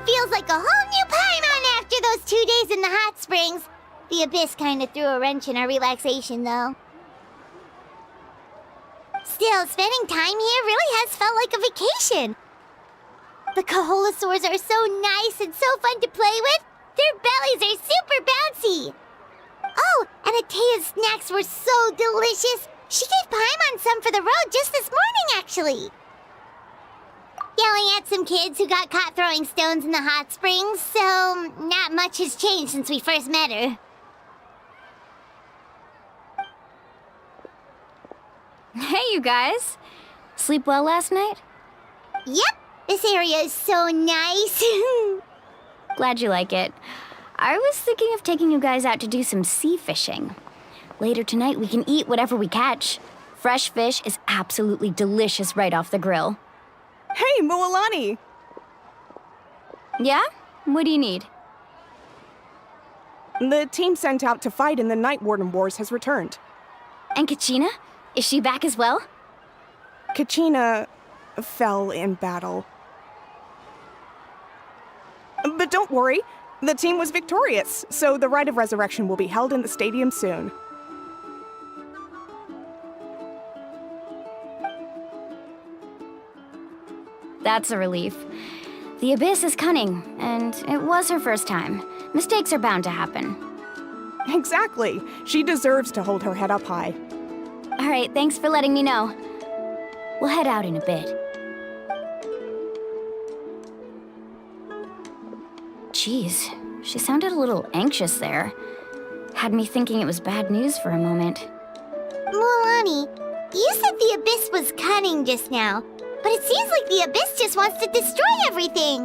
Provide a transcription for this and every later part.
feels like a whole new Paimon after those 2 days in the hot springs. The Abyss kinda threw a wrench in our relaxation, though. Still, spending time here really has felt like a vacation. The Kaholosaurs are so nice and so fun to play with. Their bellies are super bouncy. Oh, and Atea's snacks were so delicious. She gave Paimon some for the road just this morning, actually. Yelling at some kids who got caught throwing stones in the hot springs, so not much has changed since we first met her. Hey, you guys. Sleep well last night? Yep, this area is so nice. Glad you like it. I was thinking of taking you guys out to do some sea fishing. Later tonight, we can eat whatever we catch. Fresh fish is absolutely delicious right off the grill. Hey, Mualani! Yeah? What do you need? The team sent out to fight in the Night Warden Wars has returned. And Kachina? Is she back as well? Kachina fell in battle. But don't worry, the team was victorious, so the Rite of Resurrection will be held in the stadium soon. That's a relief. The Abyss is cunning, and it was her first time. Mistakes are bound to happen. Exactly. She deserves to hold her head up high. All right, thanks for letting me know. We'll head out in a bit. Jeez, she sounded a little anxious there. Had me thinking it was bad news for a moment. Mualani, you said the Abyss was cunning just now, but it seems like the Abyss just wants to destroy everything.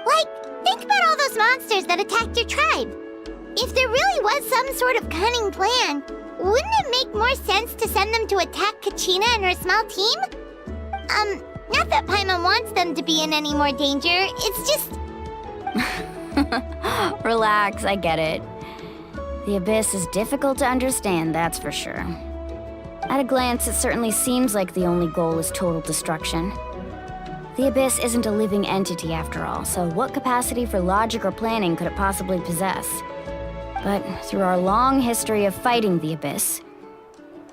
Like, think about all those monsters that attacked your tribe. If there really was some sort of cunning plan, wouldn't it make more sense to send them to attack Kachina and her small team? Not that Paimon wants them to be in any more danger, it's just... Relax, I get it. The Abyss is difficult to understand, that's for sure. At a glance, it certainly seems like the only goal is total destruction. The Abyss isn't a living entity after all, so what capacity for logic or planning could it possibly possess? But through our long history of fighting the Abyss,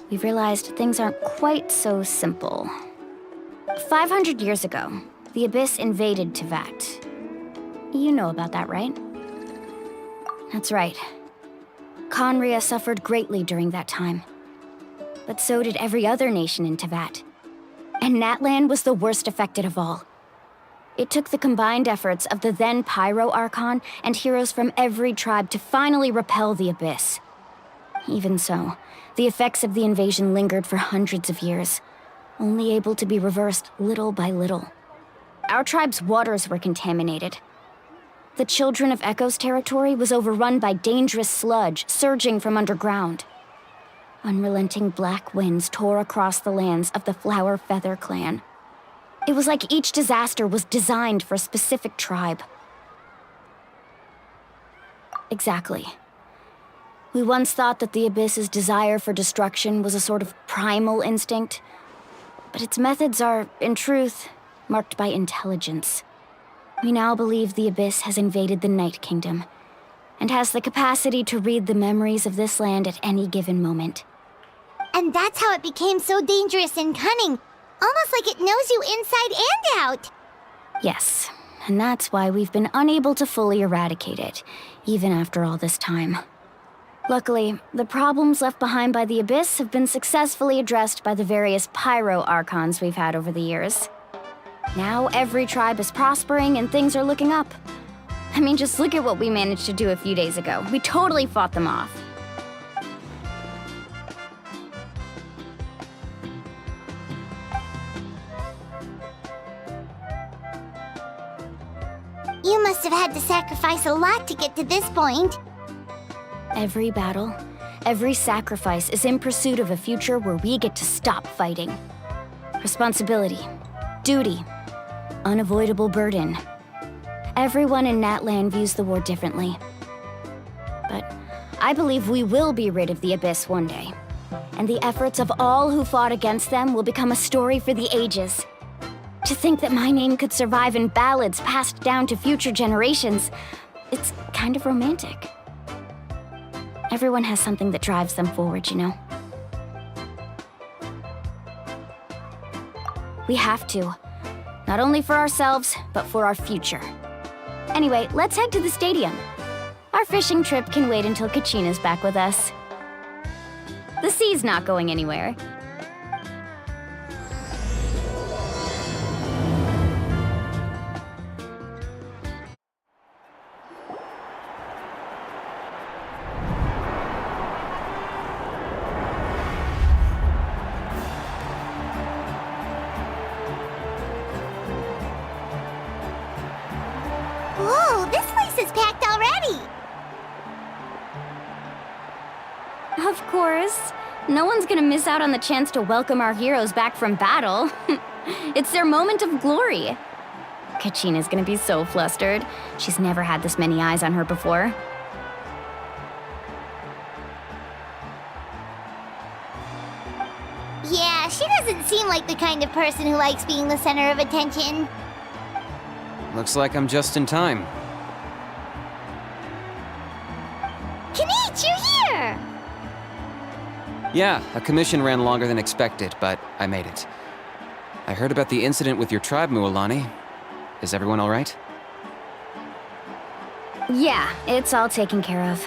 we've realized things aren't quite so simple. 500 years ago, the Abyss invaded Teyvat. You know about that, right? That's right. Khaenri'ah suffered greatly during that time. But so did every other nation in Teyvat. And Natlan was the worst affected of all. It took the combined efforts of the then Pyro Archon and heroes from every tribe to finally repel the Abyss. Even so, the effects of the invasion lingered for hundreds of years, only able to be reversed little by little. Our tribe's waters were contaminated. The Children of Echo's territory was overrun by dangerous sludge surging from underground. Unrelenting black winds tore across the lands of the Flower Feather clan. It was like each disaster was designed for a specific tribe. Exactly. We once thought that the Abyss's desire for destruction was a sort of primal instinct, but its methods are, in truth, marked by intelligence. We now believe the Abyss has invaded the Night Kingdom, and has the capacity to read the memories of this land at any given moment. And that's how it became so dangerous and cunning. Almost like it knows you inside and out. Yes, and that's why we've been unable to fully eradicate it, even after all this time. Luckily, the problems left behind by the Abyss have been successfully addressed by the various Pyro Archons we've had over the years. Now every tribe is prospering and things are looking up. I mean, just look at what we managed to do a few days ago. We totally fought them off. You must have had to sacrifice a lot to get to this point. Every battle, every sacrifice is in pursuit of a future where we get to stop fighting. Responsibility, duty, unavoidable burden. Everyone in Natlan views the war differently. But I believe we will be rid of the Abyss one day. And the efforts of all who fought against them will become a story for the ages. To think that my name could survive in ballads passed down to future generations, it's kind of romantic. Everyone has something that drives them forward, you know? We have to. Not only for ourselves, but for our future. Anyway, let's head to the stadium. Our fishing trip can wait until Kachina's back with us. The sea's not going anywhere. Whoa, this place is packed already! Of course. No one's gonna miss out on the chance to welcome our heroes back from battle. It's their moment of glory. Kachina's gonna be so flustered. She's never had this many eyes on her before. Yeah, she doesn't seem like the kind of person who likes being the center of attention. Looks like I'm just in time. Kanich, you're here! Yeah, a commission ran longer than expected, but I made it. I heard about the incident with your tribe, Mualani. Is everyone all right? Yeah, it's all taken care of.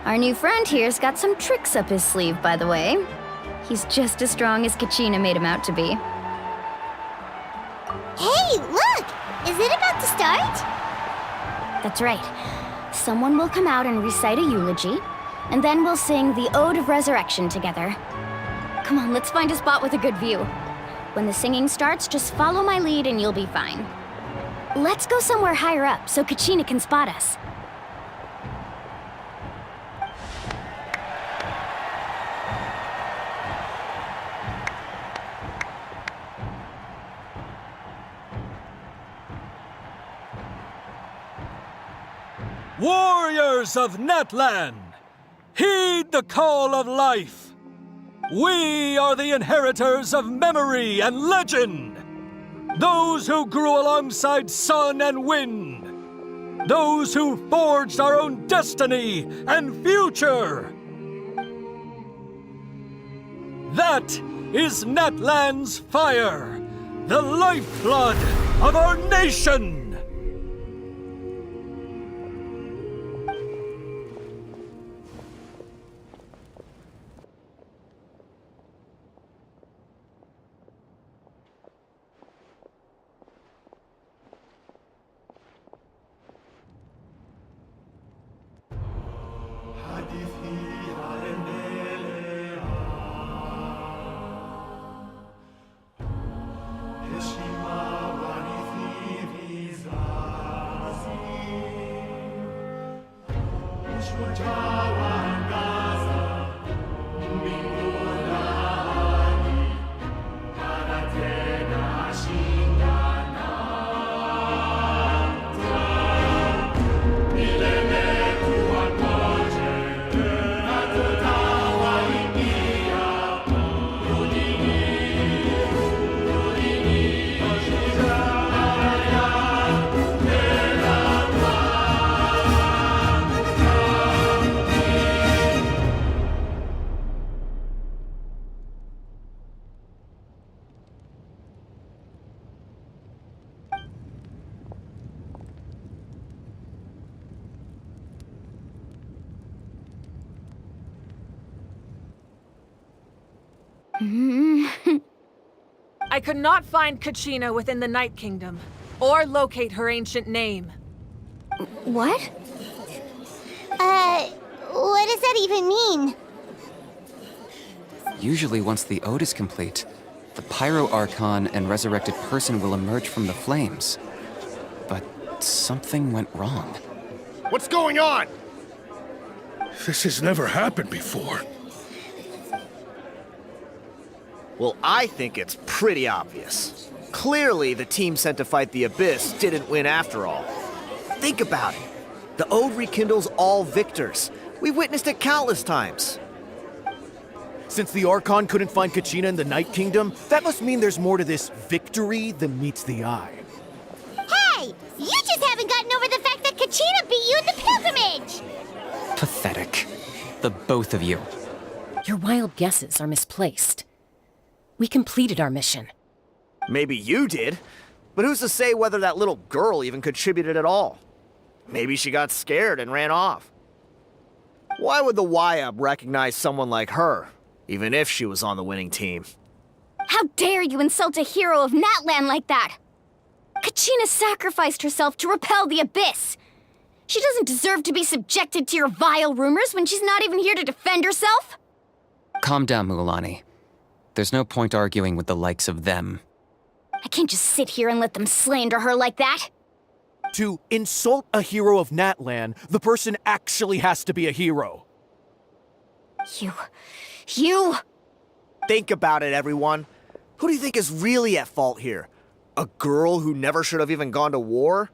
Our new friend here's got some tricks up his sleeve, by the way. He's just as strong as Kachina made him out to be. Hey, look! Is it about to start? That's right. Someone will come out and recite a eulogy, and then we'll sing the Ode of Resurrection together. Come on, let's find a spot with a good view. When the singing starts, just follow my lead and you'll be fine. Let's go somewhere higher up so Kachina can spot us. Warriors of Natlan, heed the call of life. We are the inheritors of memory and legend. Those who grew alongside sun and wind. Those who forged our own destiny and future. That is Natlan's fire, the lifeblood of our nation. I could not find Kachina within the Night Kingdom, or locate her ancient name. What? What does that even mean? Usually once the ode is complete, the Pyro Archon and resurrected person will emerge from the flames. But something went wrong. What's going on? This has never happened before. Well, I think it's pretty obvious. Clearly, the team sent to fight the Abyss didn't win after all. Think about it. The Ode rekindles all victors. We've witnessed it countless times. Since the Archon couldn't find Kachina in the Night Kingdom, that must mean there's more to this victory than meets the eye. Hey! You just haven't gotten over the fact that Kachina beat you in the pilgrimage! Pathetic. The both of you. Your wild guesses are misplaced. We completed our mission. Maybe you did, but who's to say whether that little girl even contributed at all? Maybe she got scared and ran off. Why would the YUB recognize someone like her, even if she was on the winning team? How dare you insult a hero of Natlan like that? Kachina sacrificed herself to repel the Abyss. She doesn't deserve to be subjected to your vile rumors when she's not even here to defend herself. Calm down, Mulan. There's no point arguing with the likes of them. I can't just sit here and let them slander her like that. To insult a hero of Natlan, the person actually has to be a hero. You... Think about it, everyone. Who do you think is really at fault here? A girl who never should have even gone to war?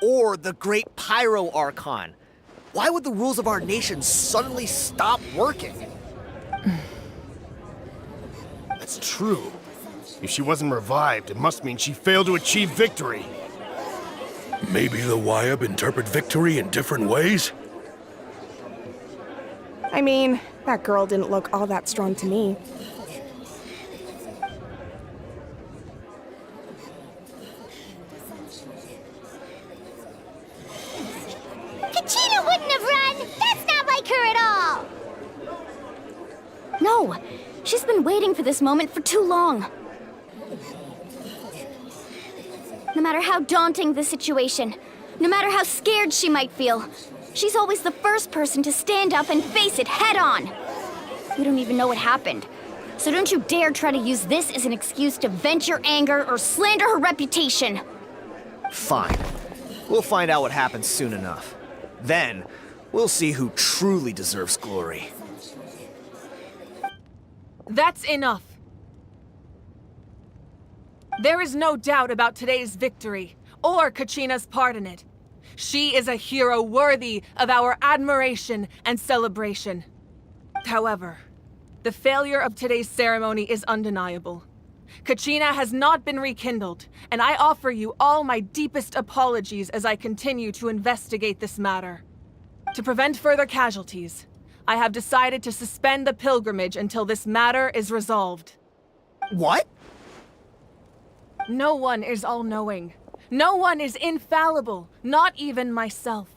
Or the great Pyro Archon? Why would the rules of our nation suddenly stop working? That's true. If she wasn't revived, it must mean she failed to achieve victory. Maybe the YUB interpret victory in different ways? I mean, that girl didn't look all that strong to me. Kachina wouldn't have run! That's not like her at all! No, she's been waiting for this moment for too long. No matter how daunting the situation, no matter how scared she might feel, she's always the first person to stand up and face it head on. We don't even know what happened, so don't you dare try to use this as an excuse to vent your anger or slander her reputation. Fine. We'll find out what happens soon enough. Then, we'll see who truly deserves glory. That's enough. There is no doubt about today's victory, or Kachina's part in it. She is a hero worthy of our admiration and celebration. However, the failure of today's ceremony is undeniable. Kachina has not been rekindled, and I offer you all my deepest apologies as I continue to investigate this matter. To prevent further casualties, I have decided to suspend the pilgrimage until this matter is resolved. What? No one is all-knowing. No one is infallible, not even myself.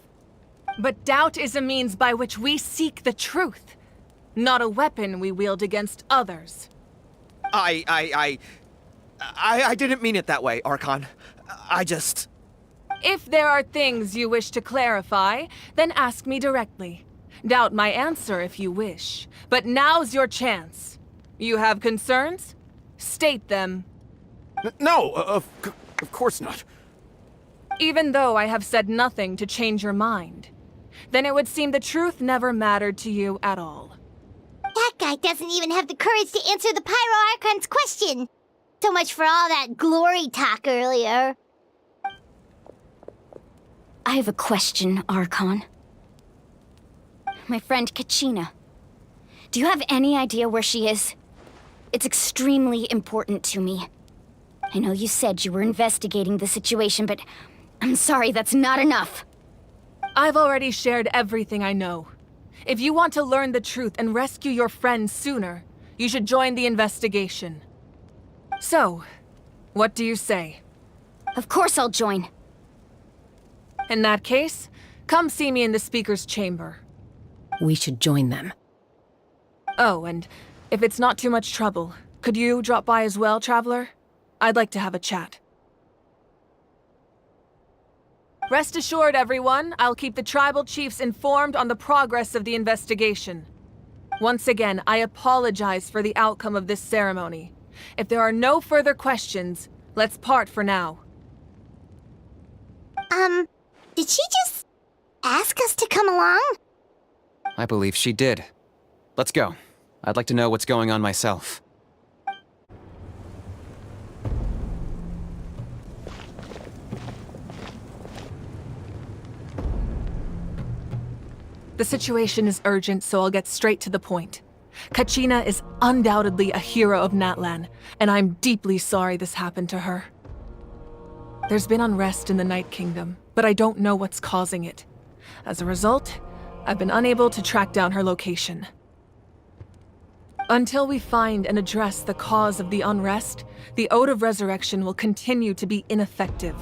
But doubt is a means by which we seek the truth, not a weapon we wield against others. I didn't mean it that way, Archon. If there are things you wish to clarify, then ask me directly. Doubt my answer if you wish, but now's your chance. You have concerns? State them. No, of course not. Even though I have said nothing to change your mind, then it would seem the truth never mattered to you at all. That guy doesn't even have the courage to answer the Pyro Archon's question. So much for all that glory talk earlier. I have a question, Archon. My friend Kachina. Do you have any idea where she is? It's extremely important to me. I know you said you were investigating the situation, but I'm sorry, that's not enough. I've already shared everything I know. If you want to learn the truth and rescue your friend sooner, you should join the investigation. So, what do you say? Of course I'll join. In that case, come see me in the speaker's chamber. We should join them. Oh, and if it's not too much trouble, could you drop by as well, Traveler? I'd like to have a chat. Rest assured, everyone, I'll keep the tribal chiefs informed on the progress of the investigation. Once again, I apologize for the outcome of this ceremony. If there are no further questions, let's part for now. Did she just ask us to come along? I believe she did. Let's go. I'd like to know what's going on myself. The situation is urgent, so I'll get straight to the point. Kachina is undoubtedly a hero of Natlan, and I'm deeply sorry this happened to her. There's been unrest in the Night Kingdom, but I don't know what's causing it. As a result, I've been unable to track down her location. Until we find and address the cause of the unrest, the Ode of Resurrection will continue to be ineffective.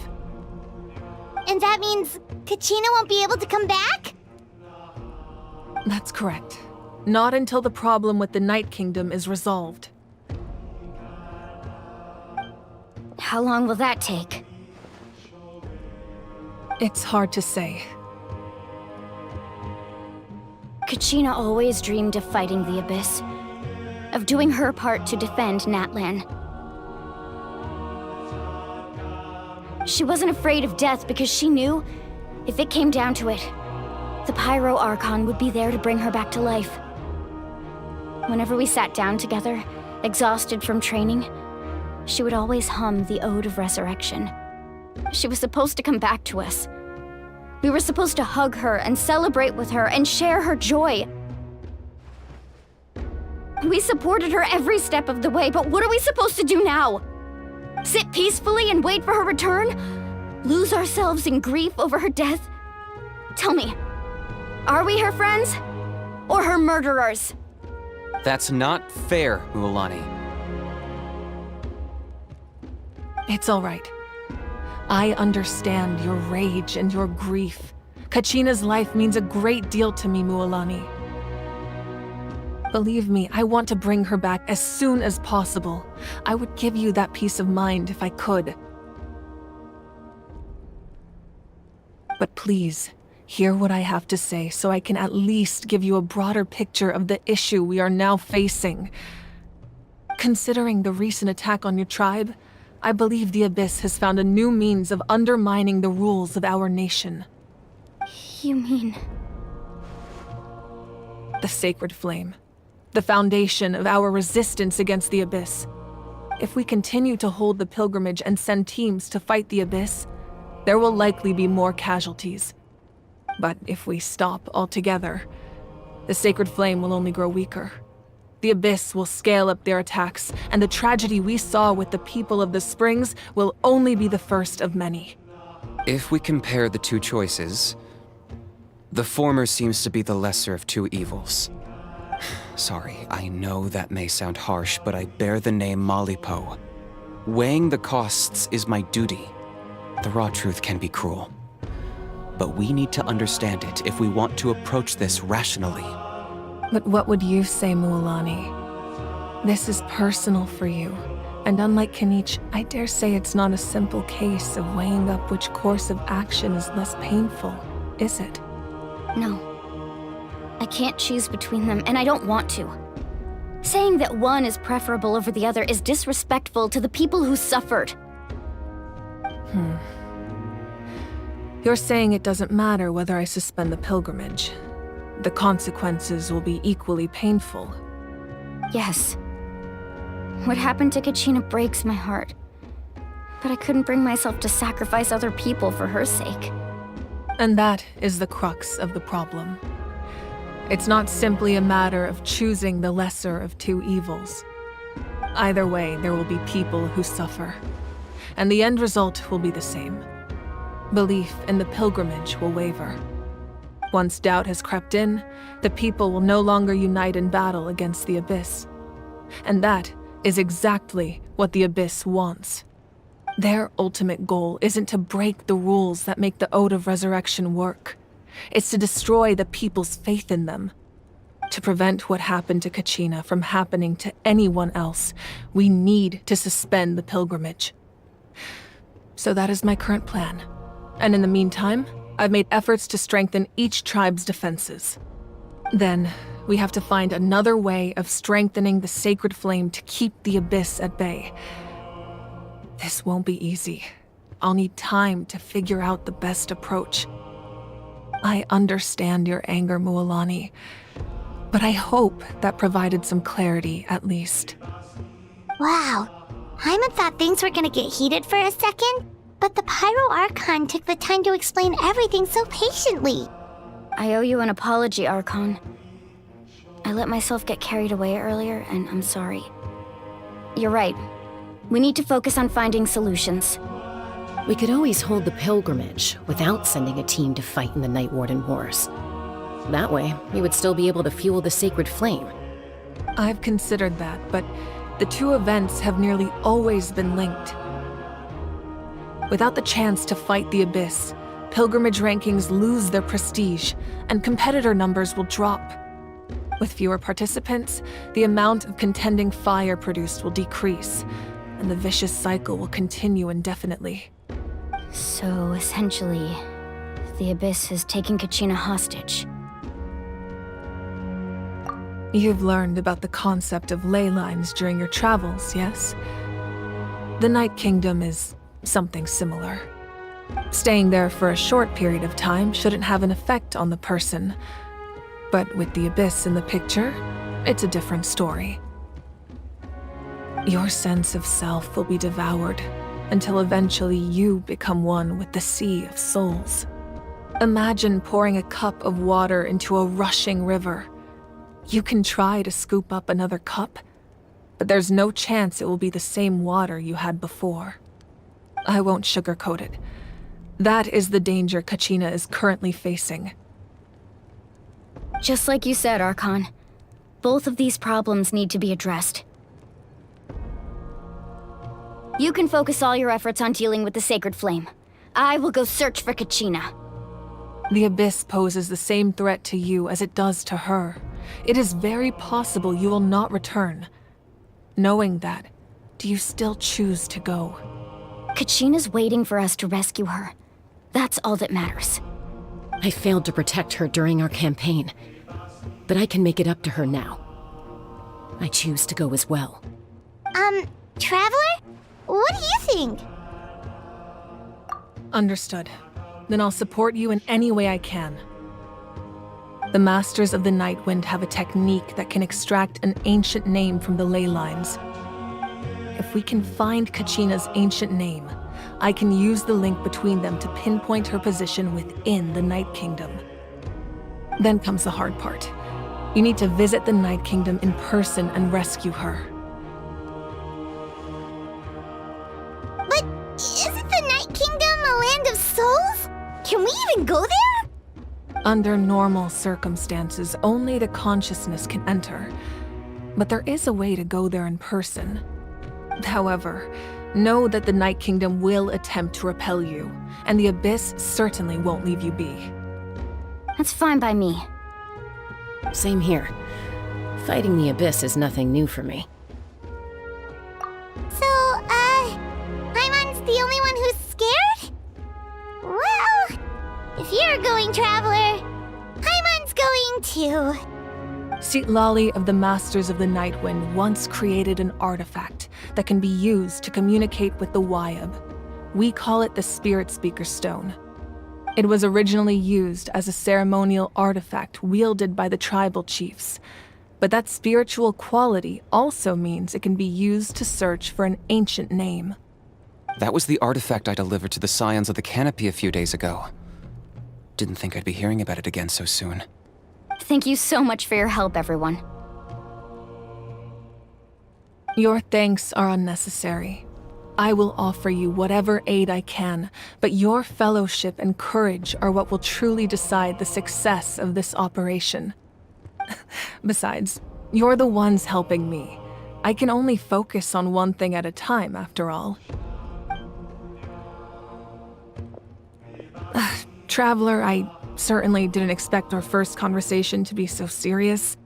And that means Kachina won't be able to come back? That's correct. Not until the problem with the Night Kingdom is resolved. How long will that take? It's hard to say. Kachina always dreamed of fighting the Abyss, of doing her part to defend Natlan. She wasn't afraid of death because she knew, if it came down to it, the Pyro Archon would be there to bring her back to life. Whenever we sat down together, exhausted from training, she would always hum the Ode of Resurrection. She was supposed to come back to us. We were supposed to hug her and celebrate with her and share her joy. We supported her every step of the way, but what are we supposed to do now? Sit peacefully and wait for her return? Lose ourselves in grief over her death? Tell me, are we her friends? Or her murderers? That's not fair, Mualani. It's all right. I understand your rage and your grief. Kachina's life means a great deal to me, Mualani. Believe me, I want to bring her back as soon as possible. I would give you that peace of mind if I could. But please, hear what I have to say so I can at least give you a broader picture of the issue we are now facing. Considering the recent attack on your tribe, I believe the Abyss has found a new means of undermining the rules of our nation. You mean... The Sacred Flame. The foundation of our resistance against the Abyss. If we continue to hold the pilgrimage and send teams to fight the Abyss, there will likely be more casualties. But if we stop altogether, the Sacred Flame will only grow weaker. The Abyss will scale up their attacks, and the tragedy we saw with the people of the Springs will only be the first of many. If we compare the two choices, the former seems to be the lesser of two evils. Sorry, I know that may sound harsh, but I bear the name Malipo. Weighing the costs is my duty. The raw truth can be cruel. But we need to understand it if we want to approach this rationally. But what would you say, Mualani? This is personal for you, and unlike Kanich, I dare say it's not a simple case of weighing up which course of action is less painful, is it? No. I can't choose between them, and I don't want to. Saying that one is preferable over the other is disrespectful to the people who suffered. You're saying it doesn't matter whether I suspend the pilgrimage. The consequences will be equally painful. Yes. What happened to Kachina breaks my heart. But I couldn't bring myself to sacrifice other people for her sake. And that is the crux of the problem. It's not simply a matter of choosing the lesser of two evils. Either way, there will be people who suffer. And the end result will be the same. Belief in the pilgrimage will waver. Once doubt has crept in, the people will no longer unite in battle against the Abyss. And that is exactly what the Abyss wants. Their ultimate goal isn't to break the rules that make the Ode of Resurrection work. It's to destroy the people's faith in them. To prevent what happened to Kachina from happening to anyone else, we need to suspend the pilgrimage. So that is my current plan. And in the meantime, I've made efforts to strengthen each tribe's defenses. Then, we have to find another way of strengthening the Sacred Flame to keep the Abyss at bay. This won't be easy. I'll need time to figure out the best approach. I understand your anger, Mualani, but I hope that provided some clarity, at least. Wow. Hyman thought things were gonna get heated for a second, but the Pyro Archon took the time to explain everything so patiently. I owe you an apology, Archon. I let myself get carried away earlier, and I'm sorry. You're right. We need to focus on finding solutions. We could always hold the pilgrimage without sending a team to fight in the Night Warden Wars. That way, we would still be able to fuel the sacred flame. I've considered that, but the two events have nearly always been linked. Without the chance to fight the Abyss, pilgrimage rankings lose their prestige, and competitor numbers will drop. With fewer participants, the amount of contending fire produced will decrease, and the vicious cycle will continue indefinitely. So, essentially, the Abyss has taken Kachina hostage. You've learned about the concept of ley lines during your travels, yes? The Night Kingdom is something similar. Staying there for a short period of time shouldn't have an effect on the person. But with the Abyss in the picture, it's a different story. Your sense of self will be devoured until eventually you become one with the Sea of Souls. Imagine pouring a cup of water into a rushing river. You can try to scoop up another cup, but there's no chance it will be the same water you had before. I won't sugarcoat it. That is the danger Kachina is currently facing. Just like you said, Archon. Both of these problems need to be addressed. You can focus all your efforts on dealing with the Sacred Flame. I will go search for Kachina. The Abyss poses the same threat to you as it does to her. It is very possible you will not return. Knowing that, do you still choose to go? Kachina's waiting for us to rescue her. That's all that matters. I failed to protect her during our campaign, but I can make it up to her now. I choose to go as well. Traveler? What do you think? Understood. Then I'll support you in any way I can. The Masters of the Night Wind have a technique that can extract an ancient name from the ley lines. If we can find Kachina's ancient name, I can use the link between them to pinpoint her position within the Night Kingdom. Then comes the hard part. You need to visit the Night Kingdom in person and rescue her. But isn't the Night Kingdom a land of souls? Can we even go there? Under normal circumstances, only the consciousness can enter. But there is a way to go there in person. However, know that the Night Kingdom will attempt to repel you, and the Abyss certainly won't leave you be. That's fine by me. Same here. Fighting the Abyss is nothing new for me. So, Paimon's the only one who's scared? Well, if you're going, Traveler, Paimon's going too. Citlali of the Masters of the Night Wind once created an artifact that can be used to communicate with the Wyab. We call it the Spirit Speaker Stone. It was originally used as a ceremonial artifact wielded by the tribal chiefs, but that spiritual quality also means it can be used to search for an ancient name. That was the artifact I delivered to the Scions of the Canopy a few days ago. Didn't think I'd be hearing about it again so soon. Thank you so much for your help, everyone. Your thanks are unnecessary. I will offer you whatever aid I can, but your fellowship and courage are what will truly decide the success of this operation. Besides, you're the ones helping me. I can only focus on one thing at a time, after all. Traveler, I certainly didn't expect our first conversation to be so serious.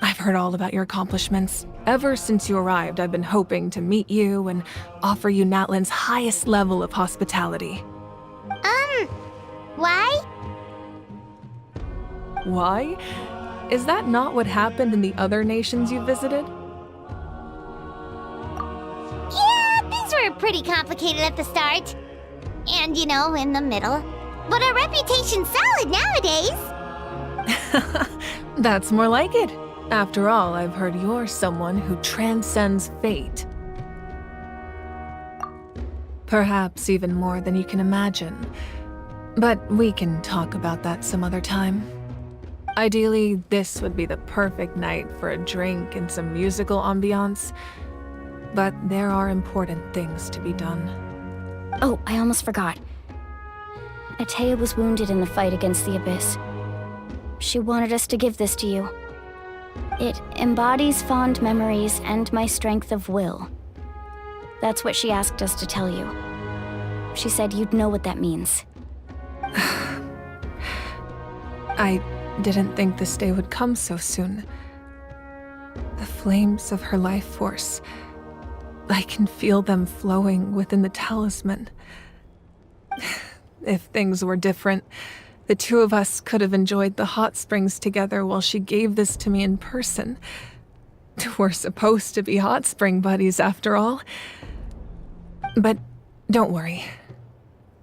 I've heard all about your accomplishments. Ever since you arrived, I've been hoping to meet you and offer you Natlan's highest level of hospitality. Why? Why? Is that not what happened in the other nations you visited? Yeah, things were pretty complicated at the start. And, in the middle. But our reputation's solid nowadays. That's more like it. After all, I've heard you're someone who transcends fate. Perhaps even more than you can imagine. But we can talk about that some other time. Ideally, this would be the perfect night for a drink and some musical ambiance. But there are important things to be done. Oh, I almost forgot. Atea was wounded in the fight against the Abyss. She wanted us to give this to you. It embodies fond memories and my strength of will. That's what she asked us to tell you. She said you'd know what that means. I didn't think this day would come so soon. The flames of her life force. I can feel them flowing within the talisman. If things were different, the two of us could have enjoyed the hot springs together while she gave this to me in person. We're supposed to be hot spring buddies after all. But don't worry.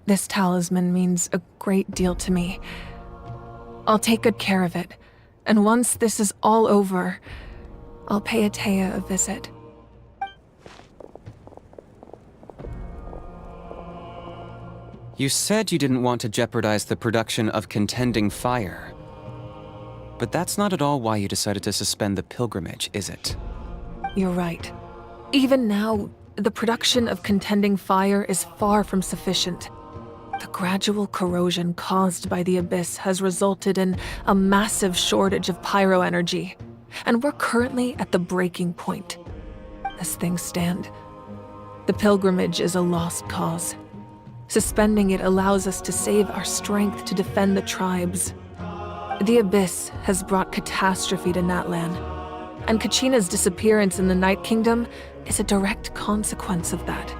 This talisman means a great deal to me. I'll take good care of it, and once this is all over, I'll pay Atea a visit. You said you didn't want to jeopardize the production of Contending Fire. But that's not at all why you decided to suspend the pilgrimage, is it? You're right. Even now, the production of Contending Fire is far from sufficient. The gradual corrosion caused by the Abyss has resulted in a massive shortage of pyro energy, and we're currently at the breaking point. As things stand, the pilgrimage is a lost cause. Suspending it allows us to save our strength to defend the tribes. The Abyss has brought catastrophe to Natlan, and Kachina's disappearance in the Night Kingdom is a direct consequence of that.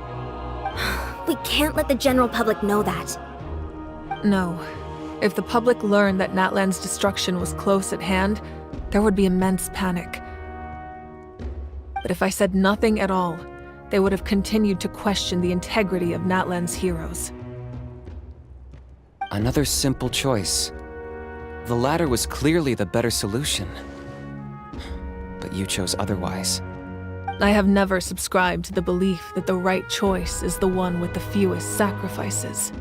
We can't let the general public know that. No. If the public learned that Natlan's destruction was close at hand, there would be immense panic. But if I said nothing at all, they would have continued to question the integrity of Natlan's heroes. Another simple choice. The latter was clearly the better solution. But you chose otherwise. I have never subscribed to the belief that the right choice is the one with the fewest sacrifices.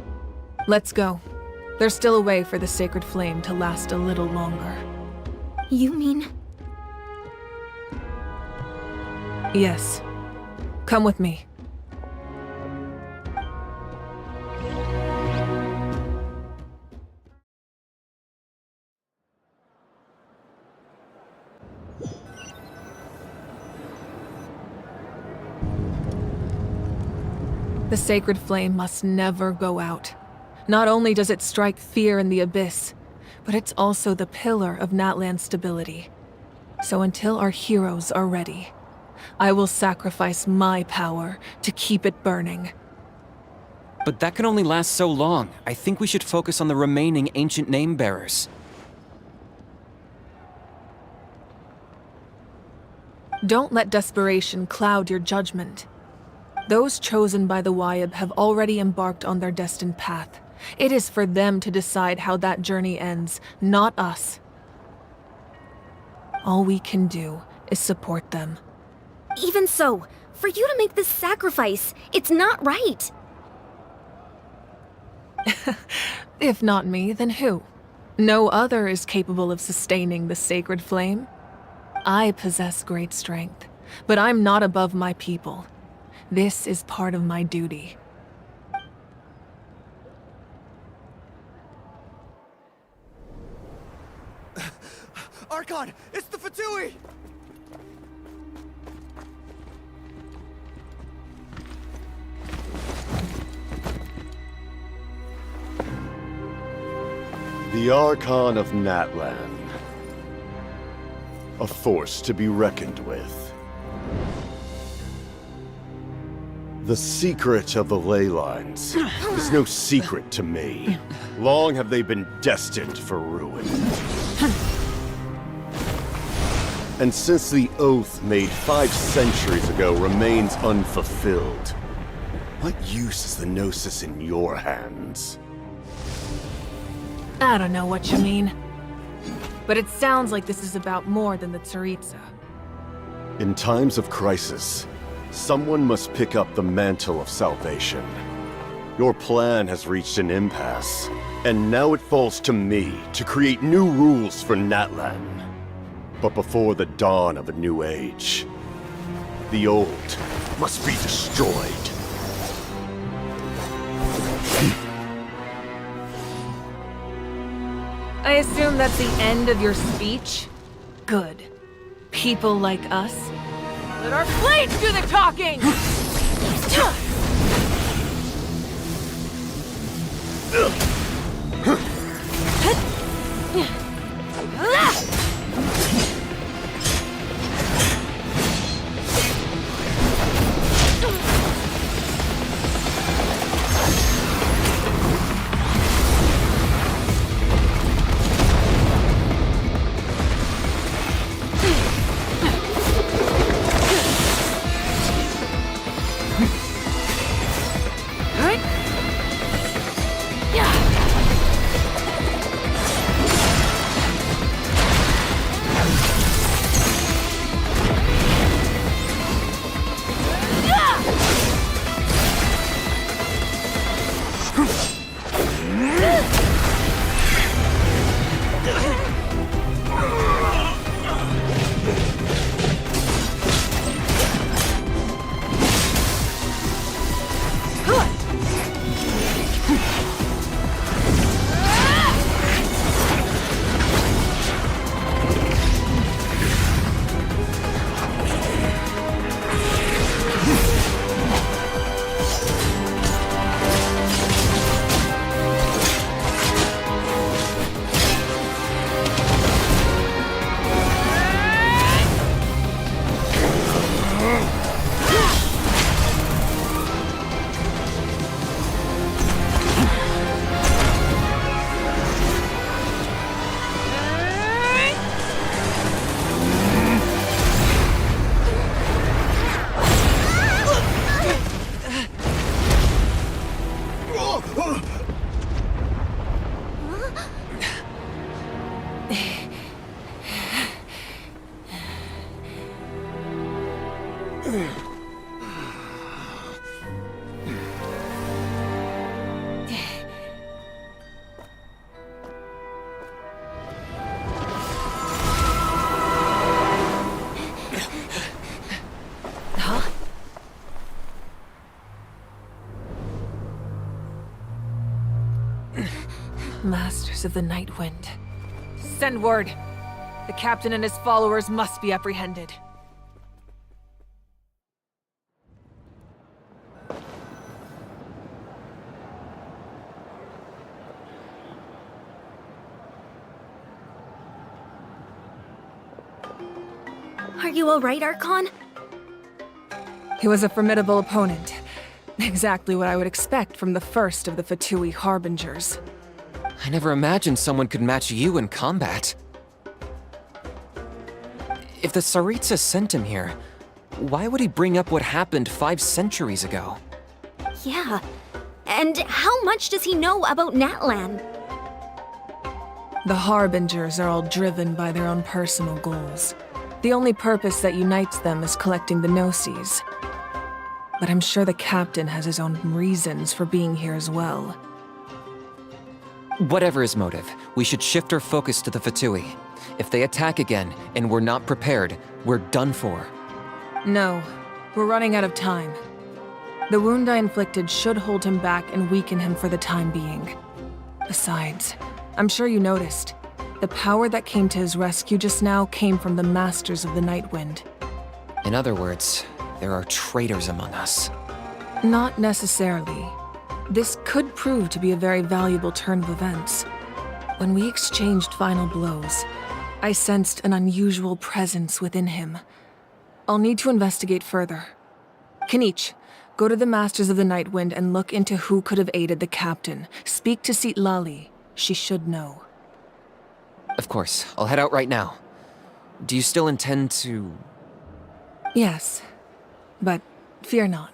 Let's go. There's still a way for the sacred flame to last a little longer. You mean? Yes. Come with me. The sacred flame must never go out. Not only does it strike fear in the Abyss, but it's also the pillar of Natlan's stability. So until our heroes are ready, I will sacrifice my power to keep it burning. But that can only last so long. I think we should focus on the remaining ancient name-bearers. Don't let desperation cloud your judgment. Those chosen by the Wayab have already embarked on their destined path. It is for them to decide how that journey ends, not us. All we can do is support them. Even so, for you to make this sacrifice, it's not right. If not me, then who? No other is capable of sustaining the sacred flame. I possess great strength, but I'm not above my people. This is part of my duty. Archon, it's the Fatui! The Archon of Natlan. A force to be reckoned with. The secret of the ley lines is no secret to me. Long have they been destined for ruin. And since the oath made 5 centuries ago remains unfulfilled, what use is the Gnosis in your hands? I don't know what you mean. But it sounds like this is about more than the Tsaritsa. In times of crisis, someone must pick up the mantle of salvation. Your plan has reached an impasse, And now it falls to me to create new rules for Natlan. But before the dawn of a new age, the old must be destroyed. I assume that's the end of your speech? Good. People like us. Let our blades do the talking! Masters of the Night Wind. Send word. The captain and his followers must be apprehended. Are you alright, Archon? He was a formidable opponent. Exactly what I would expect from the first of the Fatui Harbingers. I never imagined someone could match you in combat. If the Tsaritsa sent him here, why would he bring up what happened 5 centuries ago? Yeah. And how much does he know about Natlan? The Harbingers are all driven by their own personal goals. The only purpose that unites them is collecting the Gnosis. But I'm sure the captain has his own reasons for being here as well. Whatever his motive, we should shift our focus to the Fatui. If they attack again, and we're not prepared, we're done for. No, we're running out of time. The wound I inflicted should hold him back and weaken him for the time being. Besides, I'm sure you noticed, the power that came to his rescue just now came from the Masters of the Night Wind. In other words, there are traitors among us. Not necessarily. This could prove to be a very valuable turn of events. When we exchanged final blows, I sensed an unusual presence within him. I'll need to investigate further. Kinich, go to the Masters of the Night Wind and look into who could have aided the captain. Speak to Sitlali. She should know. Of course, I'll head out right now. Do you still intend to... Yes, but fear not.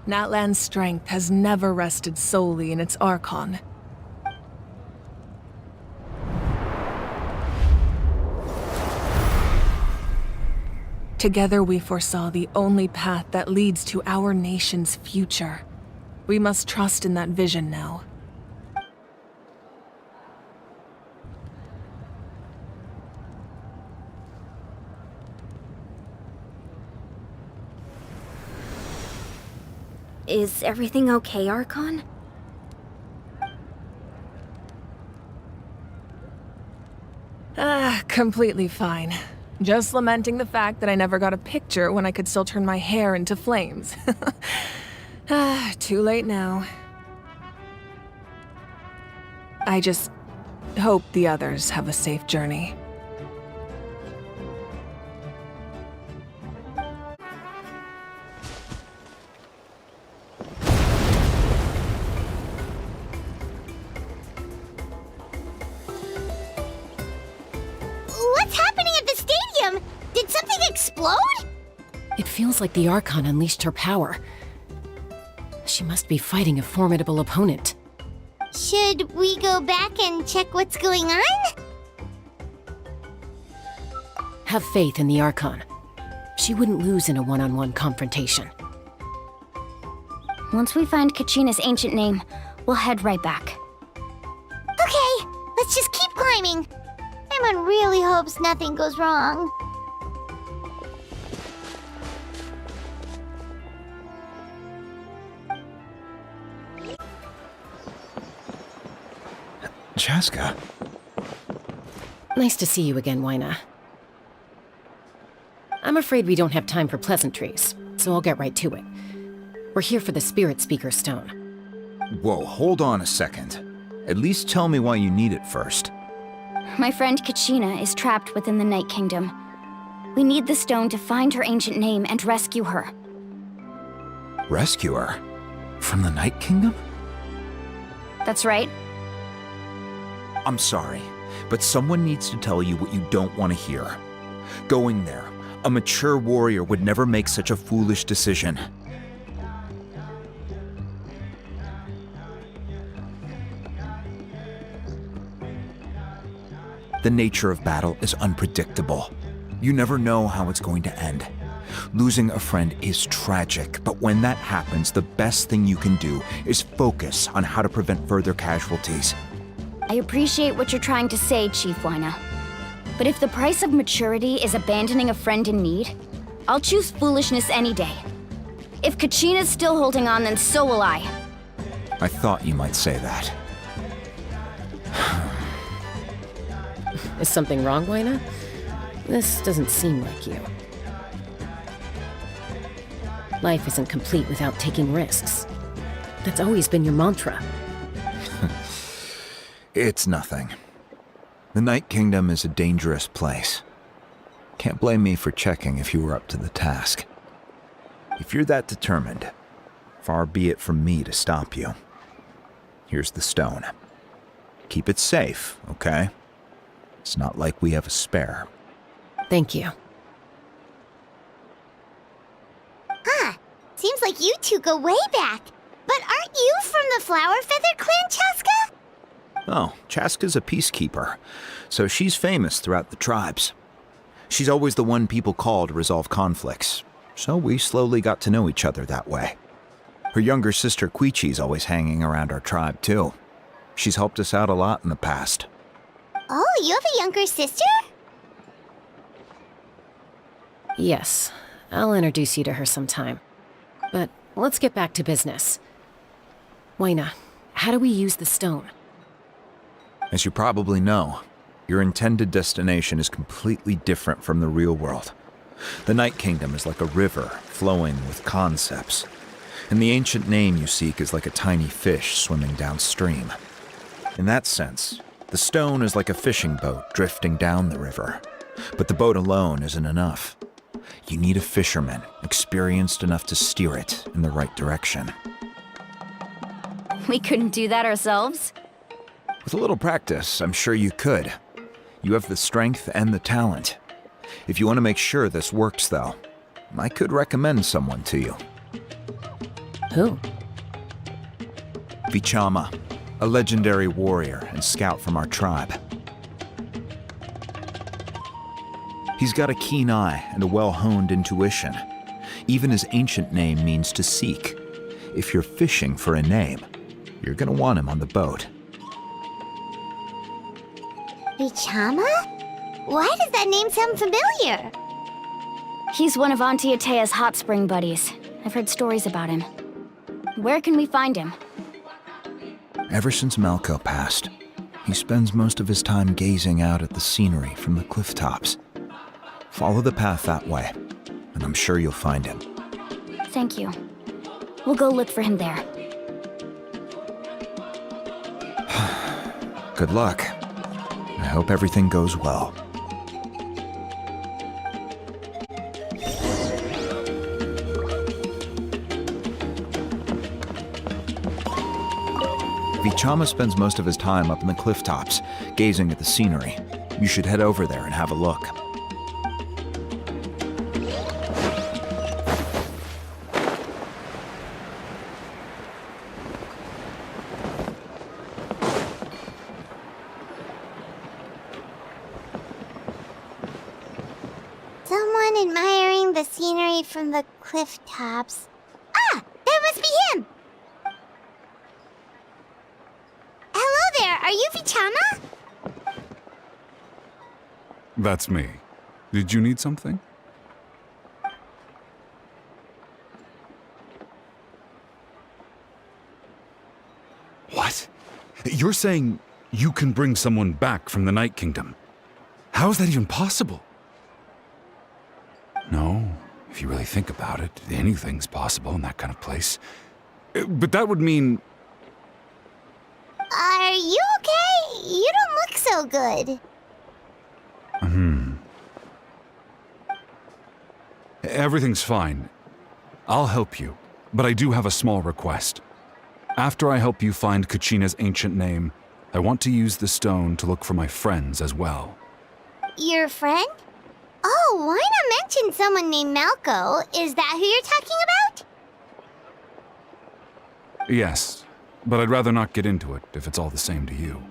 Natlan's strength has never rested solely in its Archon. Together we foresaw the only path that leads to our nation's future. We must trust in that vision now. Is everything okay, Archon? Completely fine. Just lamenting the fact that I never got a picture when I could still turn my hair into flames. Too late now. I just hope the others have a safe journey. What's happening at the stadium? Did something explode? It feels like the Archon unleashed her power. She must be fighting a formidable opponent. Should we go back and check what's going on? Have faith in the Archon. She wouldn't lose in a one-on-one confrontation. Once we find Kachina's ancient name, we'll head right back. Okay, let's just keep climbing. Everyone really hopes nothing goes wrong. Chaska. Nice to see you again, Wyna. I'm afraid we don't have time for pleasantries, so I'll get right to it. We're here for the Spirit Speaker Stone. Whoa, hold on a second. At least tell me why you need it first. My friend Kachina is trapped within the Night Kingdom. We need the stone to find her ancient name and rescue her. Rescue her? From the Night Kingdom? That's right. I'm sorry, but someone needs to tell you what you don't want to hear. Going there, a mature warrior would never make such a foolish decision. The nature of battle is unpredictable. You never know how it's going to end. Losing a friend is tragic, but when that happens, the best thing you can do is focus on how to prevent further casualties. I appreciate what you're trying to say, Chief Wyna. But if the price of maturity is abandoning a friend in need, I'll choose foolishness any day. If Kachina's still holding on, then so will I. I thought you might say that. Is something wrong, Wyna? This doesn't seem like you. Life isn't complete without taking risks. That's always been your mantra. It's nothing. The Night Kingdom is a dangerous place. Can't blame me for checking if you were up to the task. If you're that determined, far be it from me to stop you. Here's the stone. Keep it safe, okay? It's not like we have a spare. Thank you. Seems like you two go way back. But aren't you from the Flower Feather Clan, Chaska? Oh, Chaska's a peacekeeper, so she's famous throughout the tribes. She's always the one people call to resolve conflicts, so we slowly got to know each other that way. Her younger sister Quichi's always hanging around our tribe, too. She's helped us out a lot in the past. Oh, you have a younger sister? Yes, I'll introduce you to her sometime. But let's get back to business. Wyna, how do we use the stone? As you probably know, your intended destination is completely different from the real world. The Night Kingdom is like a river flowing with concepts, and the ancient name you seek is like a tiny fish swimming downstream. In that sense, the stone is like a fishing boat drifting down the river, but the boat alone isn't enough. You need a fisherman experienced enough to steer it in the right direction. We couldn't do that ourselves? With a little practice, I'm sure you could. You have the strength and the talent. If you want to make sure this works, though, I could recommend someone to you. Who? Vichama, a legendary warrior and scout from our tribe. He's got a keen eye and a well-honed intuition. Even his ancient name means to seek. If you're fishing for a name, you're gonna want him on the boat. Vichama? Why does that name sound familiar? He's one of Auntie Atea's hot spring buddies. I've heard stories about him. Where can we find him? Ever since Malco passed, he spends most of his time gazing out at the scenery from the cliff tops. Follow the path that way, and I'm sure you'll find him. Thank you. We'll go look for him there. Good luck. I hope everything goes well. Vichama spends most of his time up in the cliff tops, gazing at the scenery. You should head over there and have a look. Someone admiring the scenery from the cliff tops. Ah! That must be him! Hello there, are you Vichama? That's me. Did you need something? What? You're saying you can bring someone back from the Night Kingdom? How is that even possible? No, if you really think about it, anything's possible in that kind of place. But that would mean... Are you okay? You don't look so good. Everything's fine. I'll help you, but I do have a small request. After I help you find Kachina's ancient name, I want to use the stone to look for my friends as well. Your friend? Oh, why not mention someone named Malco? Is that who you're talking about? Yes, but I'd rather not get into it if it's all the same to you.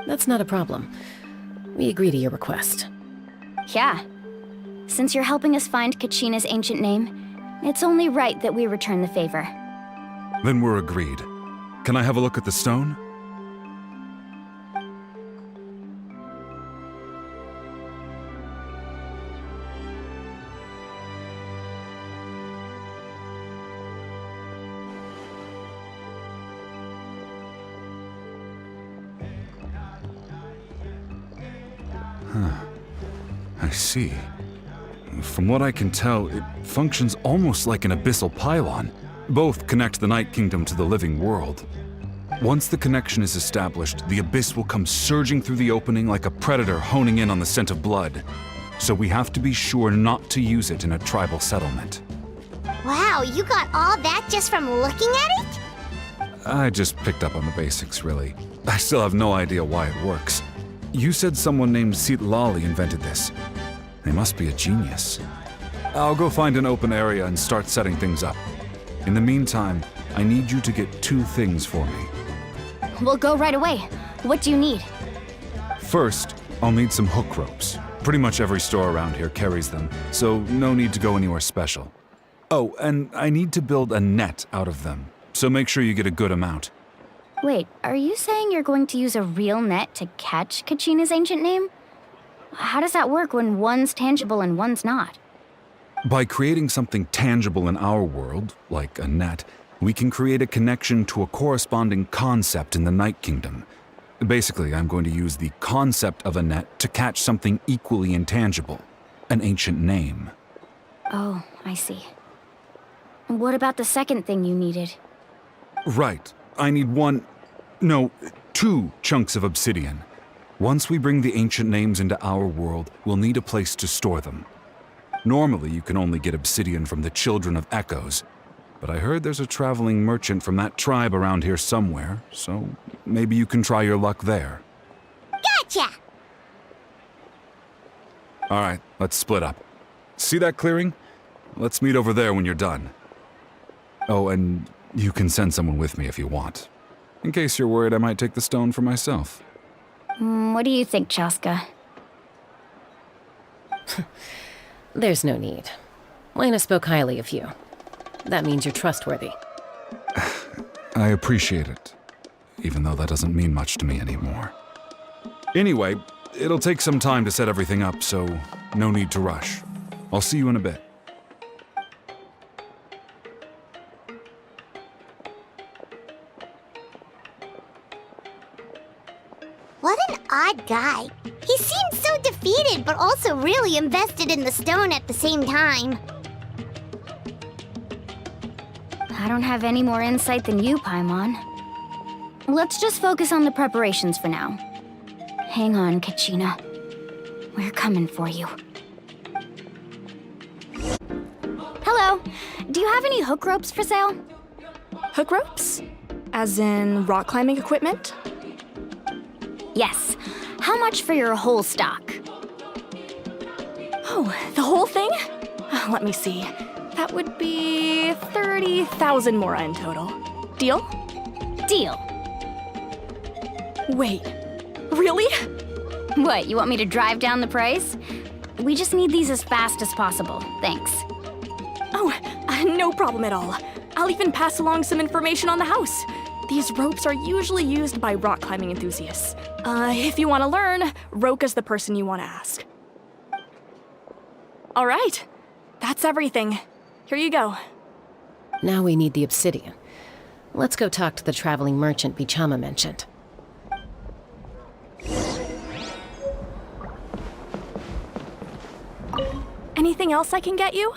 That's not a problem. We agree to your request. Yeah. Since you're helping us find Kachina's ancient name, it's only right that we return the favor. Then we're agreed. Can I have a look at the stone? I see. From what I can tell, it functions almost like an abyssal pylon. Both connect the Night Kingdom to the living world. Once the connection is established, the abyss will come surging through the opening like a predator honing in on the scent of blood. So we have to be sure not to use it in a tribal settlement. Wow, you got all that just from looking at it? I just picked up on the basics, really. I still have no idea why it works. You said someone named Sitlali invented this. They must be a genius. I'll go find an open area and start setting things up. In the meantime, I need you to get 2 things for me. We'll go right away. What do you need? First, I'll need some hook ropes. Pretty much every store around here carries them, so no need to go anywhere special. Oh, and I need to build a net out of them, so make sure you get a good amount. Wait, are you saying you're going to use a real net to catch Kachina's ancient name? How does that work when one's tangible and one's not? By creating something tangible in our world, like a net, we can create a connection to a corresponding concept in the Night Kingdom. Basically, I'm going to use the concept of a net to catch something equally intangible, an ancient name. Oh, I see. What about the second thing you needed? Right. I need 2 chunks of obsidian. Once we bring the ancient names into our world, we'll need a place to store them. Normally, you can only get obsidian from the Children of Echoes, but I heard there's a traveling merchant from that tribe around here somewhere, so maybe you can try your luck there. Gotcha! All right, let's split up. See that clearing? Let's meet over there when you're done. Oh, and you can send someone with me if you want. In case you're worried I might take the stone for myself. What do you think, Chaska? There's no need. Wayna spoke highly of you. That means you're trustworthy. I appreciate it, even though that doesn't mean much to me anymore. Anyway, it'll take some time to set everything up, so no need to rush. I'll see you in a bit. What an odd guy. He seems so defeated, but also really invested in the stone at the same time. I don't have any more insight than you, Paimon. Let's just focus on the preparations for now. Hang on, Kachina. We're coming for you. Hello. Do you have any hook ropes for sale? Hook ropes? As in rock climbing equipment? Yes. How much for your whole stock? Oh, the whole thing? Let me see. That would be 30,000 mora in total. Deal? Deal. Wait, really? What, you want me to drive down the price? We just need these as fast as possible. Thanks. Oh, no problem at all. I'll even pass along some information on the house. These ropes are usually used by rock climbing enthusiasts. If you want to learn, Roka's the person you want to ask. All right, that's everything. Here you go. Now we need the obsidian. Let's go talk to the traveling merchant Bichama mentioned. Anything else I can get you?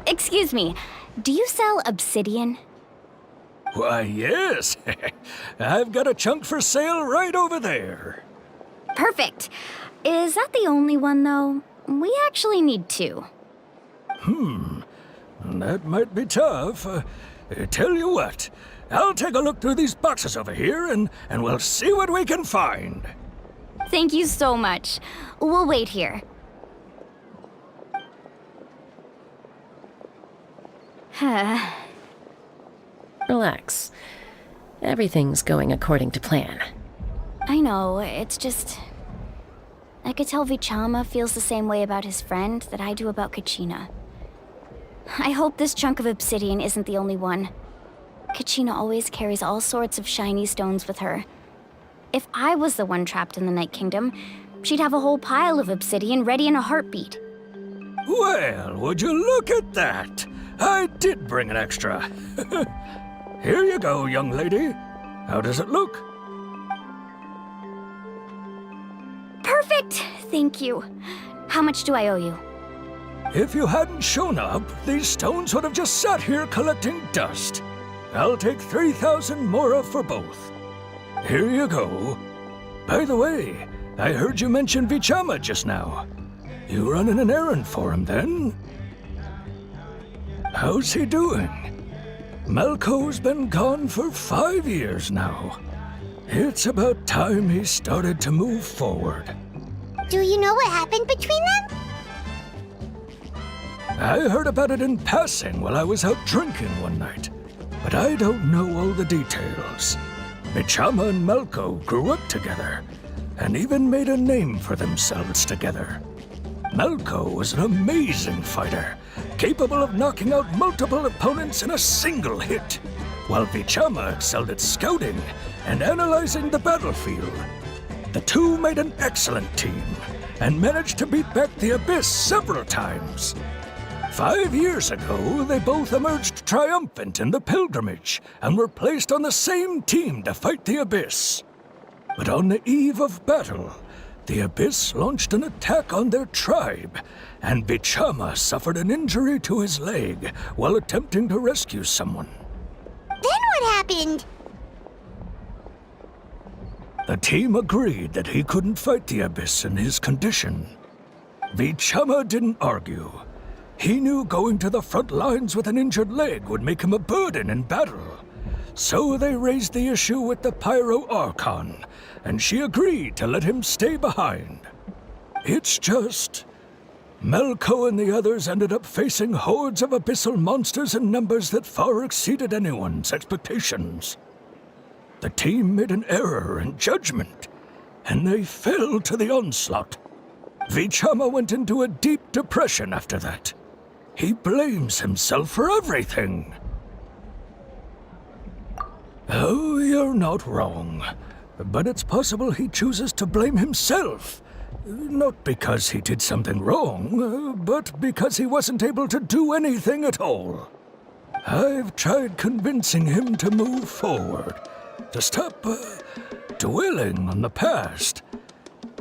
Excuse me, do you sell obsidian? Why, yes. I've got a chunk for sale right over there. Perfect. Is that the only one, though? We actually need two. That might be tough. Tell you what, I'll take a look through these boxes over here and we'll see what we can find. Thank you so much. We'll wait here. Relax. Everything's going according to plan. I know, it's just... I could tell Vichama feels the same way about his friend that I do about Kachina. I hope this chunk of obsidian isn't the only one. Kachina always carries all sorts of shiny stones with her. If I was the one trapped in the Night Kingdom, she'd have a whole pile of obsidian ready in a heartbeat. Well, would you look at that? I did bring an extra. Here you go, young lady. How does it look? Perfect! Thank you. How much do I owe you? If you hadn't shown up, these stones would have just sat here collecting dust. I'll take 3,000 mora for both. Here you go. By the way, I heard you mention Vichama just now. You running an errand for him, then? How's he doing? Malco's been gone for 5 years now. It's about time he started to move forward. Do you know what happened between them? I heard about it in passing while I was out drinking one night, but I don't know all the details. Vichama and Malco grew up together, and even made a name for themselves together. Malco was an amazing fighter, capable of knocking out multiple opponents in a single hit, while Vichama excelled at scouting and analyzing the battlefield. The two made an excellent team, and managed to beat back the Abyss several times. 5 years ago, they both emerged triumphant in the pilgrimage, and were placed on the same team to fight the Abyss. But on the eve of battle, the Abyss launched an attack on their tribe, and Vichama suffered an injury to his leg while attempting to rescue someone. Then what happened? The team agreed that he couldn't fight the Abyss in his condition. Vichama didn't argue. He knew going to the front lines with an injured leg would make him a burden in battle. So they raised the issue with the Pyro Archon, and she agreed to let him stay behind. It's just... Malco and the others ended up facing hordes of abyssal monsters in numbers that far exceeded anyone's expectations. The team made an error in judgment, and they fell to the onslaught. Vichama went into a deep depression after that. He blames himself for everything. Oh, you're not wrong. But it's possible he chooses to blame himself. Not because he did something wrong, but because he wasn't able to do anything at all. I've tried convincing him to move forward, to stop dwelling on the past.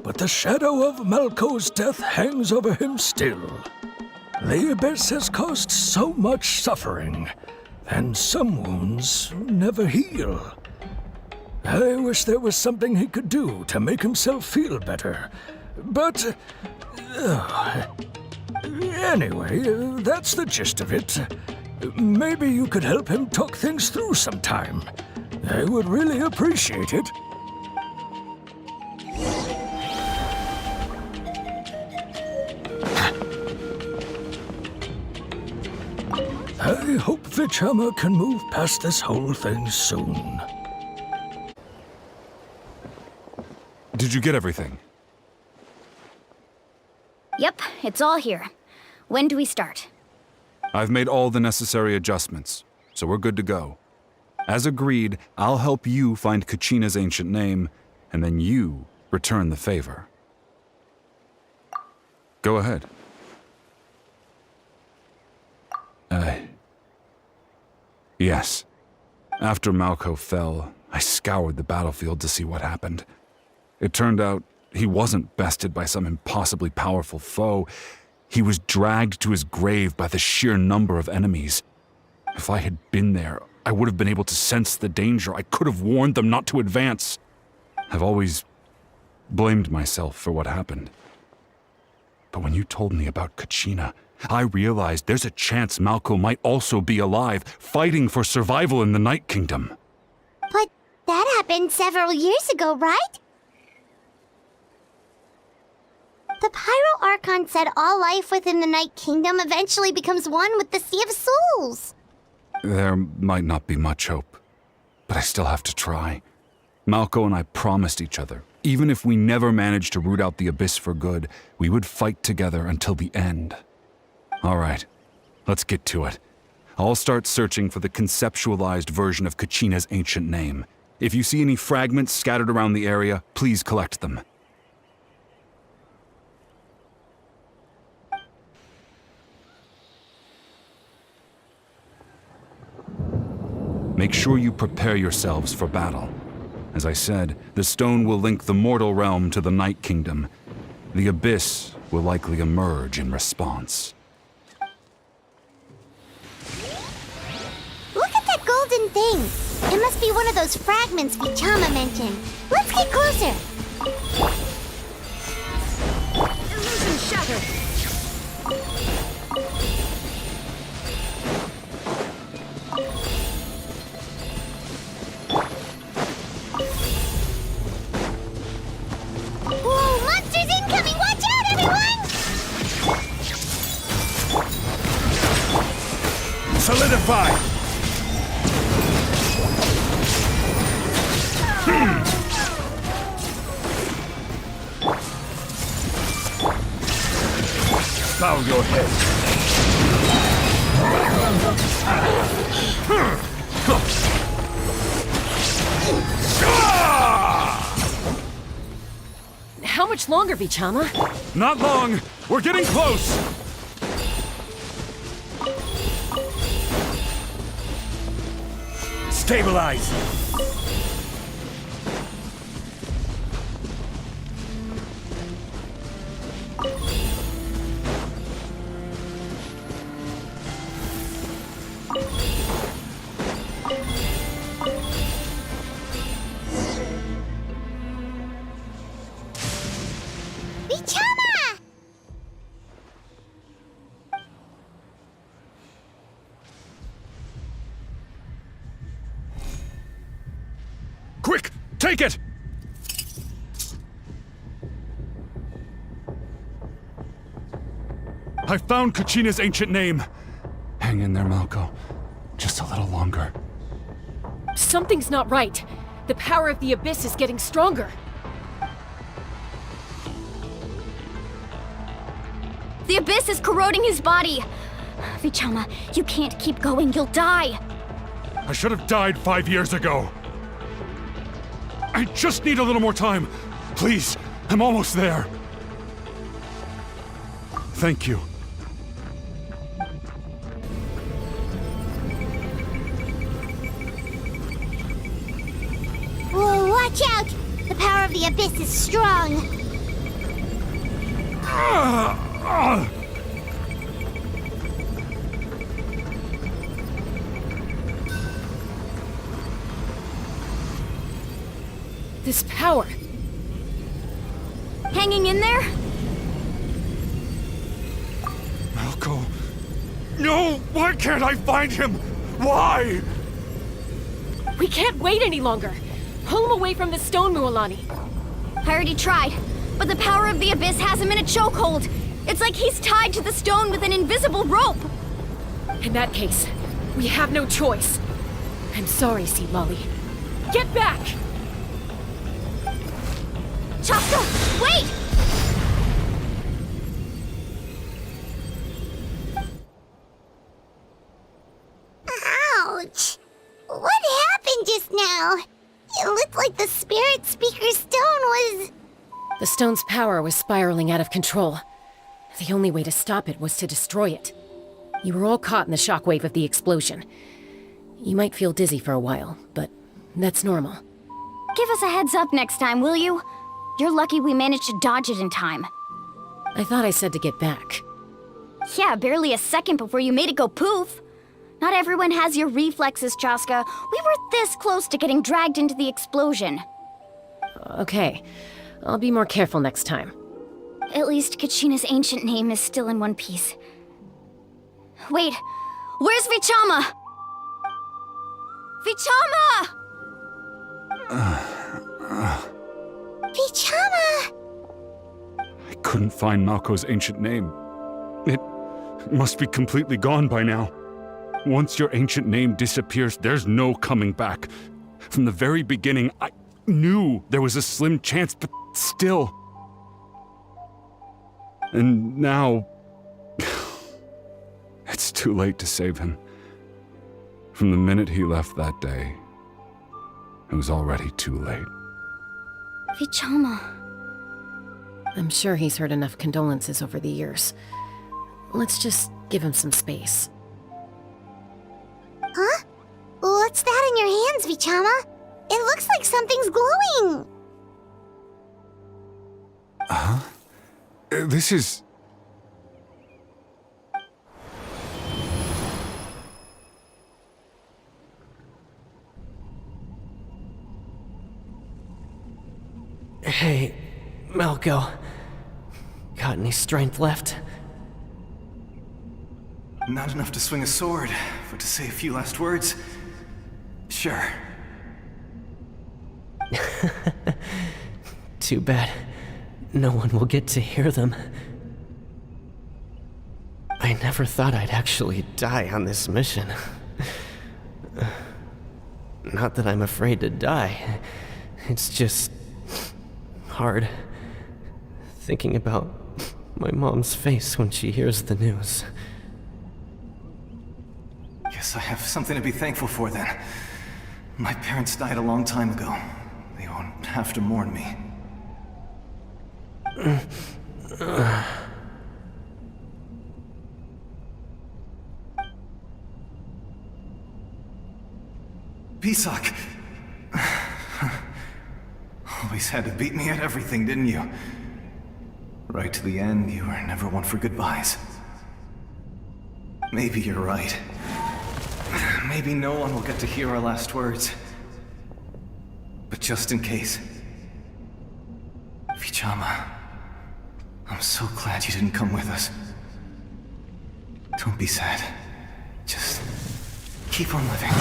But the shadow of Malco's death hangs over him still. The Abyss has caused so much suffering, and some wounds never heal. I wish there was something he could do to make himself feel better. But... anyway, that's the gist of it. Maybe you could help him talk things through sometime. I would really appreciate it. I hope Vichama can move past this whole thing soon. Did you get everything? Yep, it's all here. When do we start? I've made all the necessary adjustments, so we're good to go. As agreed, I'll help you find Kachina's ancient name, and then you return the favor. Go ahead. Yes. After Malco fell, I scoured the battlefield to see what happened. It turned out he wasn't bested by some impossibly powerful foe. He was dragged to his grave by the sheer number of enemies. If I had been there, I would have been able to sense the danger. I could have warned them not to advance. I've always blamed myself for what happened. But when you told me about Kachina, I realized there's a chance Malco might also be alive, fighting for survival in the Night Kingdom. But that happened several years ago, right? The Pyro Archon said all life within the Night Kingdom eventually becomes one with the Sea of Souls. There might not be much hope, but I still have to try. Malco and I promised each other, even if we never managed to root out the Abyss for good, we would fight together until the end. All right, let's get to it. I'll start searching for the conceptualized version of Kachina's ancient name. If you see any fragments scattered around the area, please collect them. Make sure you prepare yourselves for battle. As I said, the stone will link the mortal realm to the Night Kingdom. The Abyss will likely emerge in response. Look at that golden thing. It must be one of those fragments Vichama mentioned. Let's get closer. Illusion shattered! Whoa, monsters incoming! Watch out, everyone! Solidify! Bow your head. How much longer, Vichama? Not long! We're getting close! Stabilize! Vichama! Quick! Take it! I found Kachina's ancient name. Hang in there, Malco. Just a little longer. Something's not right. The power of the Abyss is getting stronger. The Abyss is corroding his body. Vichama, you can't keep going. You'll die. I should have died 5 years ago. I just need a little more time. Please, I'm almost there. Thank you. Whoa, watch out! The power of the Abyss is strong. This power. Hanging in there? Malco. No! Why can't I find him? Why? We can't wait any longer. Pull him away from the stone, Mualani. I already tried, but the power of the Abyss has him in a chokehold. It's like he's tied to the stone with an invisible rope. In that case, we have no choice. I'm sorry, Sea Lolly. Get back! Chaska, wait! Ouch! What happened just now? It looked like the Spirit Speaker's stone was... The stone's power was spiraling out of control. The only way to stop it was to destroy it. You were all caught in the shockwave of the explosion. You might feel dizzy for a while, but that's normal. Give us a heads up next time, will you? You're lucky we managed to dodge it in time. I thought I said to get back. Yeah, barely a second before you made it go poof. Not everyone has your reflexes, Chaska. We were this close to getting dragged into the explosion. Okay, I'll be more careful next time. At least Kachina's ancient name is still in one piece. Wait, where's Vichama? Vichama! Vichama! I couldn't find Malco's ancient name. It must be completely gone by now. Once your ancient name disappears, there's no coming back. From the very beginning, I knew there was a slim chance, but still. And now... it's too late to save him. From the minute he left that day, it was already too late. Vichama. I'm sure he's heard enough condolences over the years. Let's just give him some space. Huh? What's that in your hands, Vichama? It looks like something's glowing! Huh? This is... Hey, Malco. Got any strength left? Not enough to swing a sword, but to say a few last words? Sure. Too bad. No one will get to hear them. I never thought I'd actually die on this mission. Not that I'm afraid to die. It's just... hard. Thinking about my mom's face when she hears the news. Guess I have something to be thankful for then. My parents died a long time ago. They won't have to mourn me. Pisak! Always had to beat me at everything, didn't you? Right to the end, you were never one for goodbyes. Maybe you're right. Maybe no one will get to hear our last words. But just in case... Vichama, I'm so glad you didn't come with us. Don't be sad. Just keep on living.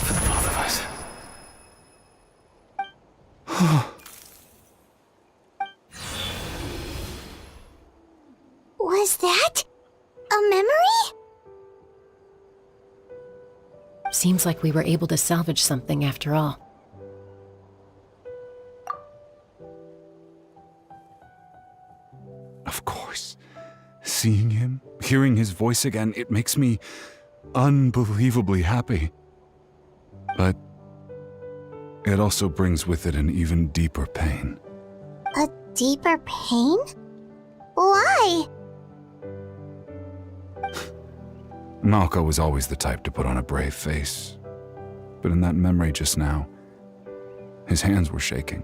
For the both of us. Was that a memory? Seems like we were able to salvage something after all. Of course. Seeing him, hearing his voice again, it makes me unbelievably happy. But it also brings with it an even deeper pain. A deeper pain? Why? Malco was always the type to put on a brave face. But in that memory just now, his hands were shaking,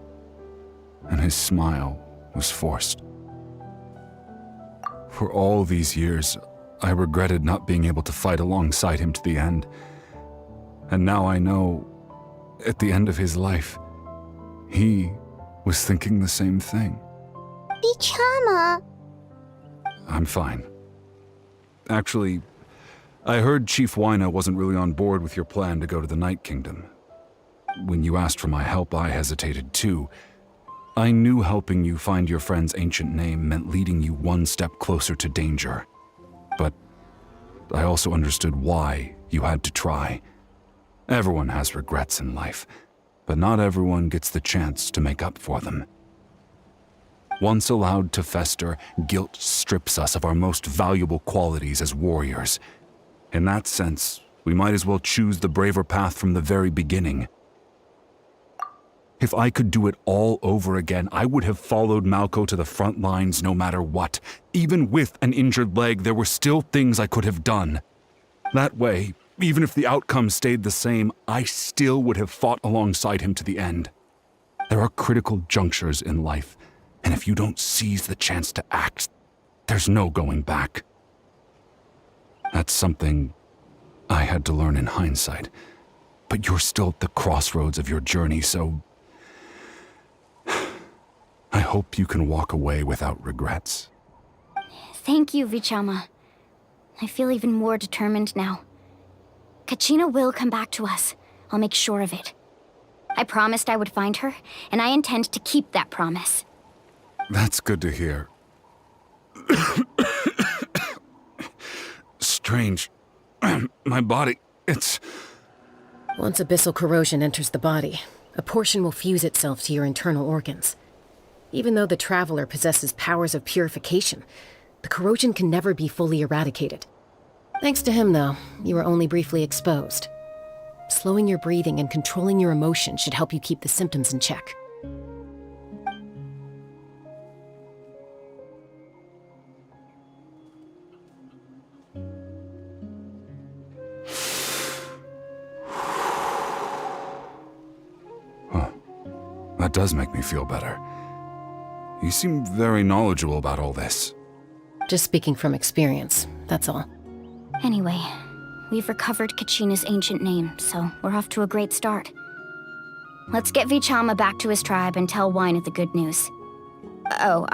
and his smile was forced. For all these years, I regretted not being able to fight alongside him to the end. And now I know, at the end of his life, he was thinking the same thing. Vichama. I'm fine. Actually, I heard Chief Wyna wasn't really on board with your plan to go to the Night Kingdom. When you asked for my help, I hesitated too. I knew helping you find your friend's ancient name meant leading you one step closer to danger. But I also understood why you had to try. Everyone has regrets in life, but not everyone gets the chance to make up for them. Once allowed to fester, guilt strips us of our most valuable qualities as warriors. In that sense, we might as well choose the braver path from the very beginning. If I could do it all over again, I would have followed Malco to the front lines no matter what. Even with an injured leg, there were still things I could have done. That way, even if the outcome stayed the same, I still would have fought alongside him to the end. There are critical junctures in life, and if you don't seize the chance to act, there's no going back. That's something I had to learn in hindsight. But you're still at the crossroads of your journey, so I hope you can walk away without regrets. Thank you, Vichama. I feel even more determined now. Kachina will come back to us. I'll make sure of it. I promised I would find her, and I intend to keep that promise. That's good to hear. Strange. My body, it's... Once abyssal corrosion enters the body, a portion will fuse itself to your internal organs. Even though the Traveler possesses powers of purification, the corrosion can never be fully eradicated. Thanks to him, though, you were only briefly exposed. Slowing your breathing and controlling your emotions should help you keep the symptoms in check. That does make me feel better. You seem very knowledgeable about all this. Just speaking from experience, that's all. Anyway, we've recovered Kachina's ancient name, so we're off to a great start. Let's get Vichama back to his tribe and tell Wyna the good news. Oh,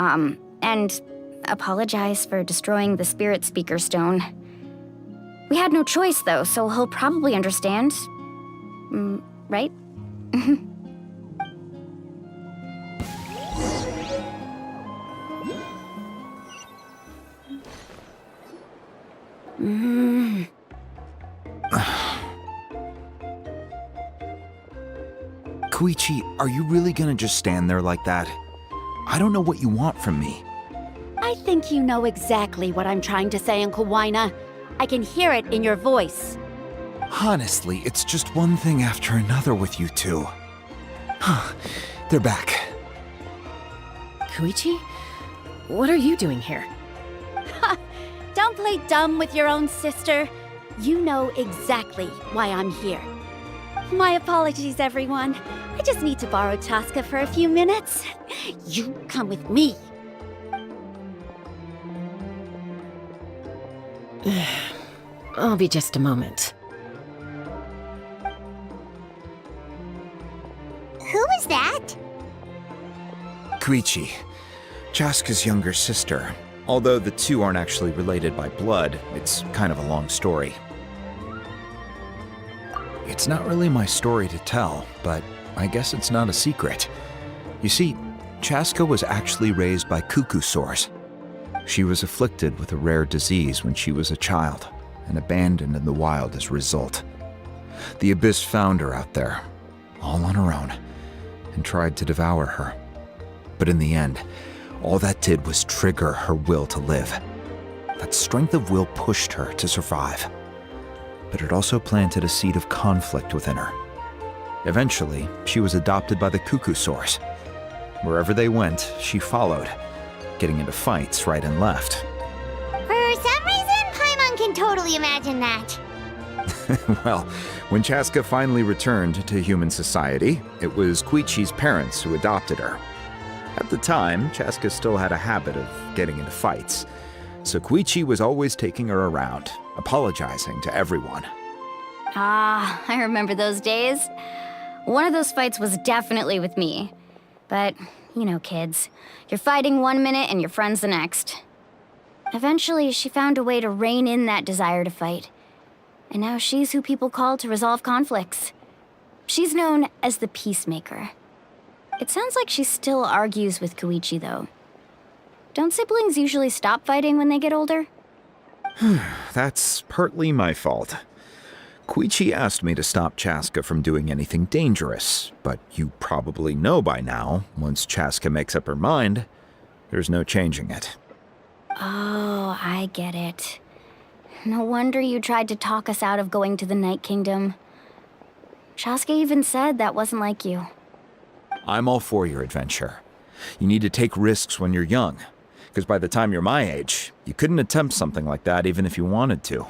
and apologize for destroying the Spirit Speaker Stone. We had no choice, though, so he'll probably understand. Right? Koichi, are you really gonna just stand there like that? I don't know what you want from me. I think you know exactly what I'm trying to say, Uncle Wyna. I can hear it in your voice. Honestly, it's just one thing after another with you two. They're back. Koichi? What are you doing here? Don't play dumb with your own sister. You know exactly why I'm here. My apologies, everyone. I just need to borrow Tosca for a few minutes. You come with me. I'll be just a moment. Who is that? Koichi, Chaska's younger sister. Although the two aren't actually related by blood, it's kind of a long story. It's not really my story to tell, but I guess it's not a secret. You see, Chaska was actually raised by cuckoo sores. She was afflicted with a rare disease when she was a child, and abandoned in the wild as a result. The Abyss found her out there, all on her own, and tried to devour her. But in the end, All that did was trigger her will to live. That strength of will pushed her to survive. But it also planted a seed of conflict within her. Eventually, she was adopted by the Cuckoosaurs. Wherever they went, she followed, getting into fights right and left. For some reason, Paimon can totally imagine that. Well, when Chaska finally returned to human society, it was Koichi's parents who adopted her. At the time, Chaska still had a habit of getting into fights, so Koichi was always taking her around, apologizing to everyone. Ah, I remember those days. One of those fights was definitely with me. But, you know, kids. You're fighting one minute and your friend's the next. Eventually, she found a way to rein in that desire to fight. And now she's who people call to resolve conflicts. She's known as the Peacemaker. It sounds like she still argues with Koichi, though. Don't siblings usually stop fighting when they get older? That's partly my fault. Koichi asked me to stop Chaska from doing anything dangerous, but you probably know by now, once Chaska makes up her mind, there's no changing it. Oh, I get it. No wonder you tried to talk us out of going to the Night Kingdom. Chaska even said that wasn't like you. I'm all for your adventure. You need to take risks when you're young, because by the time you're my age, you couldn't attempt something like that even if you wanted to.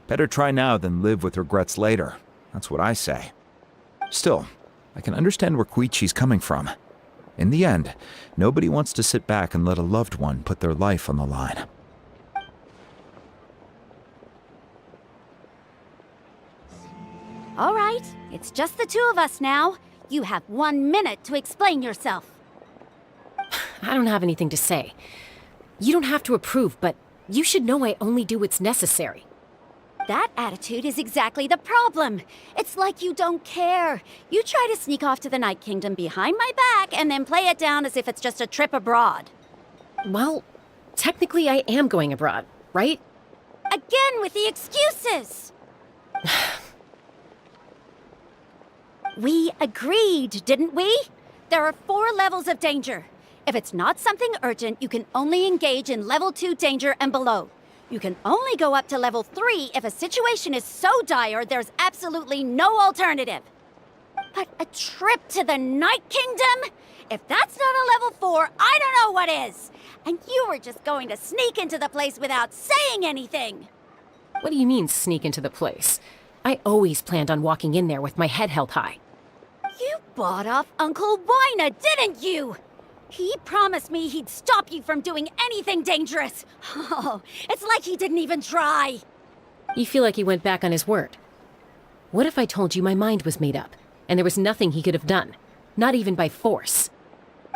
Better try now than live with regrets later. That's what I say. Still, I can understand where Koichi's coming from. In the end, nobody wants to sit back and let a loved one put their life on the line. All right, it's just the two of us now. You have 1 minute to explain yourself. I don't have anything to say. You don't have to approve, but you should know I only do what's necessary. That attitude is exactly the problem. It's like you don't care. You try to sneak off to the Night Kingdom behind my back and then play it down as if it's just a trip abroad. Well, technically I am going abroad, right? Again with the excuses! We agreed, didn't we? There are 4 levels of danger. If it's not something urgent, you can only engage in level 2 danger and below. You can only go up to level 3 if a situation is so dire there's absolutely no alternative. But a trip to the Night Kingdom? If that's not a level 4, I don't know what is. And you were just going to sneak into the place without saying anything. What do you mean, sneak into the place? I always planned on walking in there with my head held high. You bought off Uncle Wina, didn't you? He promised me he'd stop you from doing anything dangerous. Oh, it's like he didn't even try. You feel like he went back on his word. What if I told you my mind was made up, and there was nothing he could have done? Not even by force.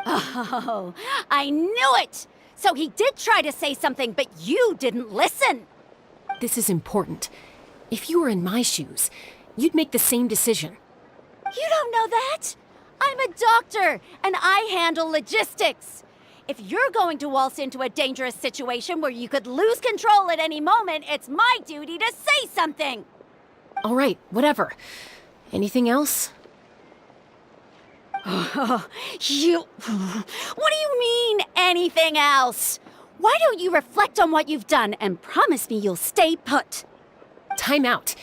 Oh, I knew it! So he did try to say something, but you didn't listen. This is important. If you were in my shoes, you'd make the same decision. You don't know that? I'm a doctor, and I handle logistics. If you're going to waltz into a dangerous situation where you could lose control at any moment, it's my duty to say something. All right, whatever. Anything else? What do you mean, anything else? Why don't you reflect on what you've done and promise me you'll stay put? Time out.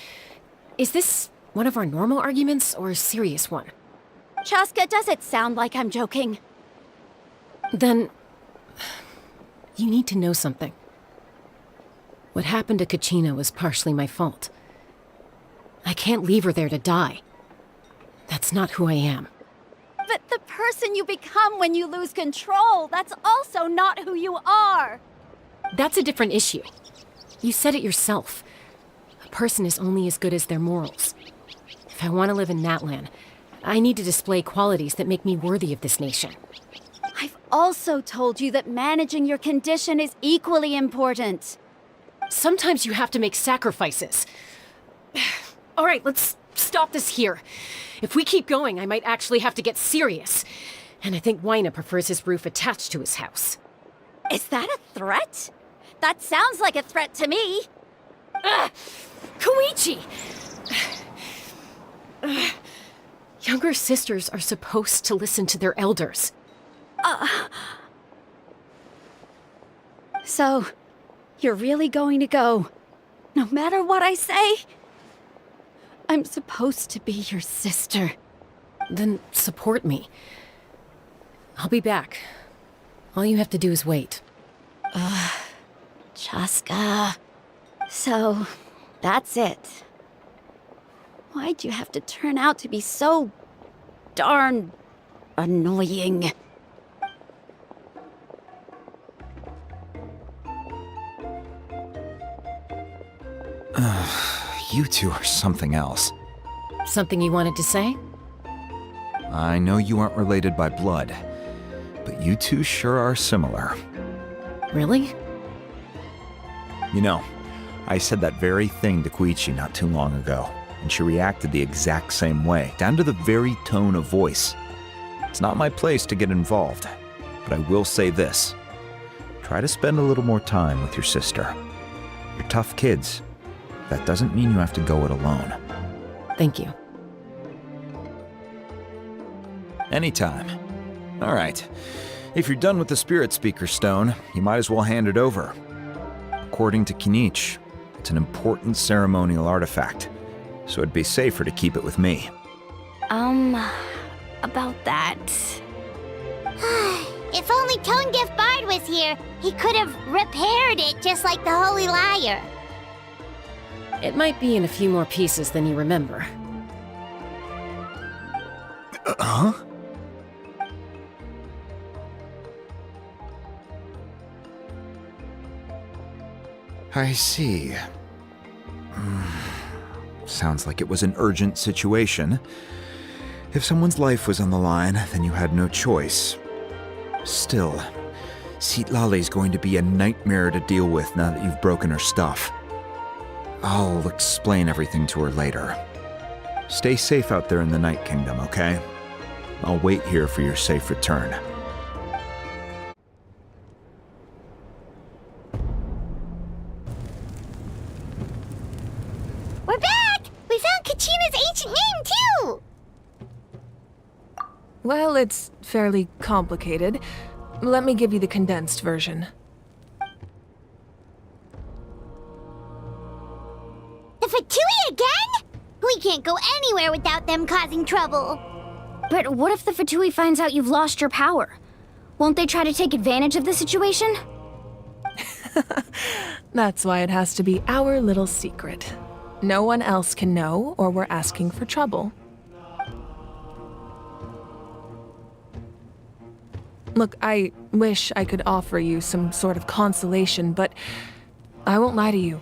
Is this one of our normal arguments or a serious one? Chaska, does it sound like I'm joking? Then, you need to know something. What happened to Kachina was partially my fault. I can't leave her there to die. That's not who I am. But the person you become when you lose control, that's also not who you are. That's a different issue. You said it yourself. A person is only as good as their morals. If I want to live in Natlan, I need to display qualities that make me worthy of this nation. I've also told you that managing your condition is equally important. Sometimes you have to make sacrifices. All right, let's stop this here. If we keep going, I might actually have to get serious. And I think Wina prefers his roof attached to his house. Is that a threat? That sounds like a threat to me. Koichi! Younger sisters are supposed to listen to their elders. So, you're really going to go, no matter what I say? I'm supposed to be your sister. Then support me. I'll be back. All you have to do is wait. Chaska. So, that's it. Why'd you have to turn out to be so darn annoying? You two are something else. Something you wanted to say? I know you aren't related by blood, but you two sure are similar. Really? You know, I said that very thing to Koichi not too long ago, and she reacted the exact same way, down to the very tone of voice. It's not my place to get involved, but I will say this. Try to spend a little more time with your sister. You're tough kids. That doesn't mean you have to go it alone. Thank you. Anytime. All right. If you're done with the Spirit Speaker Stone, you might as well hand it over. According to Kinich, it's an important ceremonial artifact, so it'd be safer to keep it with me. About that. If only Tone Deaf Bard was here, he could have repaired it just like the Holy Liar. It might be in a few more pieces than you remember. Huh? I see. Sounds like it was an urgent situation. If someone's life was on the line, then you had no choice. Still, Citlali's going to be a nightmare to deal with now that you've broken her stuff. I'll explain everything to her later. Stay safe out there in the Night Kingdom, okay? I'll wait here for your safe return. We're back! We found Kachina's ancient name, too! Well, it's fairly complicated. Let me give you the condensed version. The Fatui again? We can't go anywhere without them causing trouble. But what if the Fatui finds out you've lost your power? Won't they try to take advantage of the situation? That's why it has to be our little secret. No one else can know, or we're asking for trouble. Look, I wish I could offer you some sort of consolation, but I won't lie to you.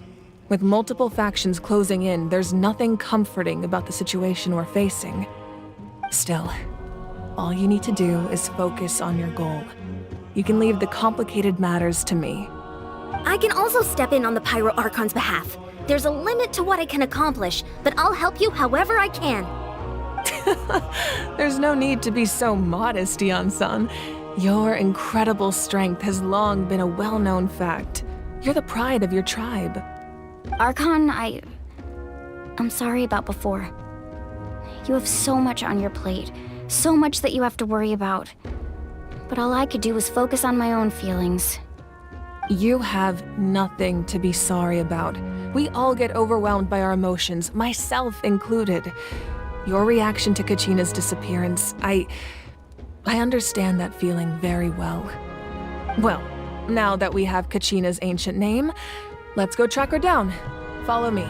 With multiple factions closing in, there's nothing comforting about the situation we're facing. Still, all you need to do is focus on your goal. You can leave the complicated matters to me. I can also step in on the Pyro Archon's behalf. There's a limit to what I can accomplish, but I'll help you however I can. There's no need to be so modest, Yan-san. Your incredible strength has long been a well-known fact. You're the pride of your tribe. Archon, I'm sorry about before. You have so much on your plate, so much that you have to worry about. But all I could do was focus on my own feelings. You have nothing to be sorry about. We all get overwhelmed by our emotions, myself included. Your reaction to Kachina's disappearance, I understand that feeling very well. Well, now that we have Kachina's ancient name, let's go track her down. Follow me.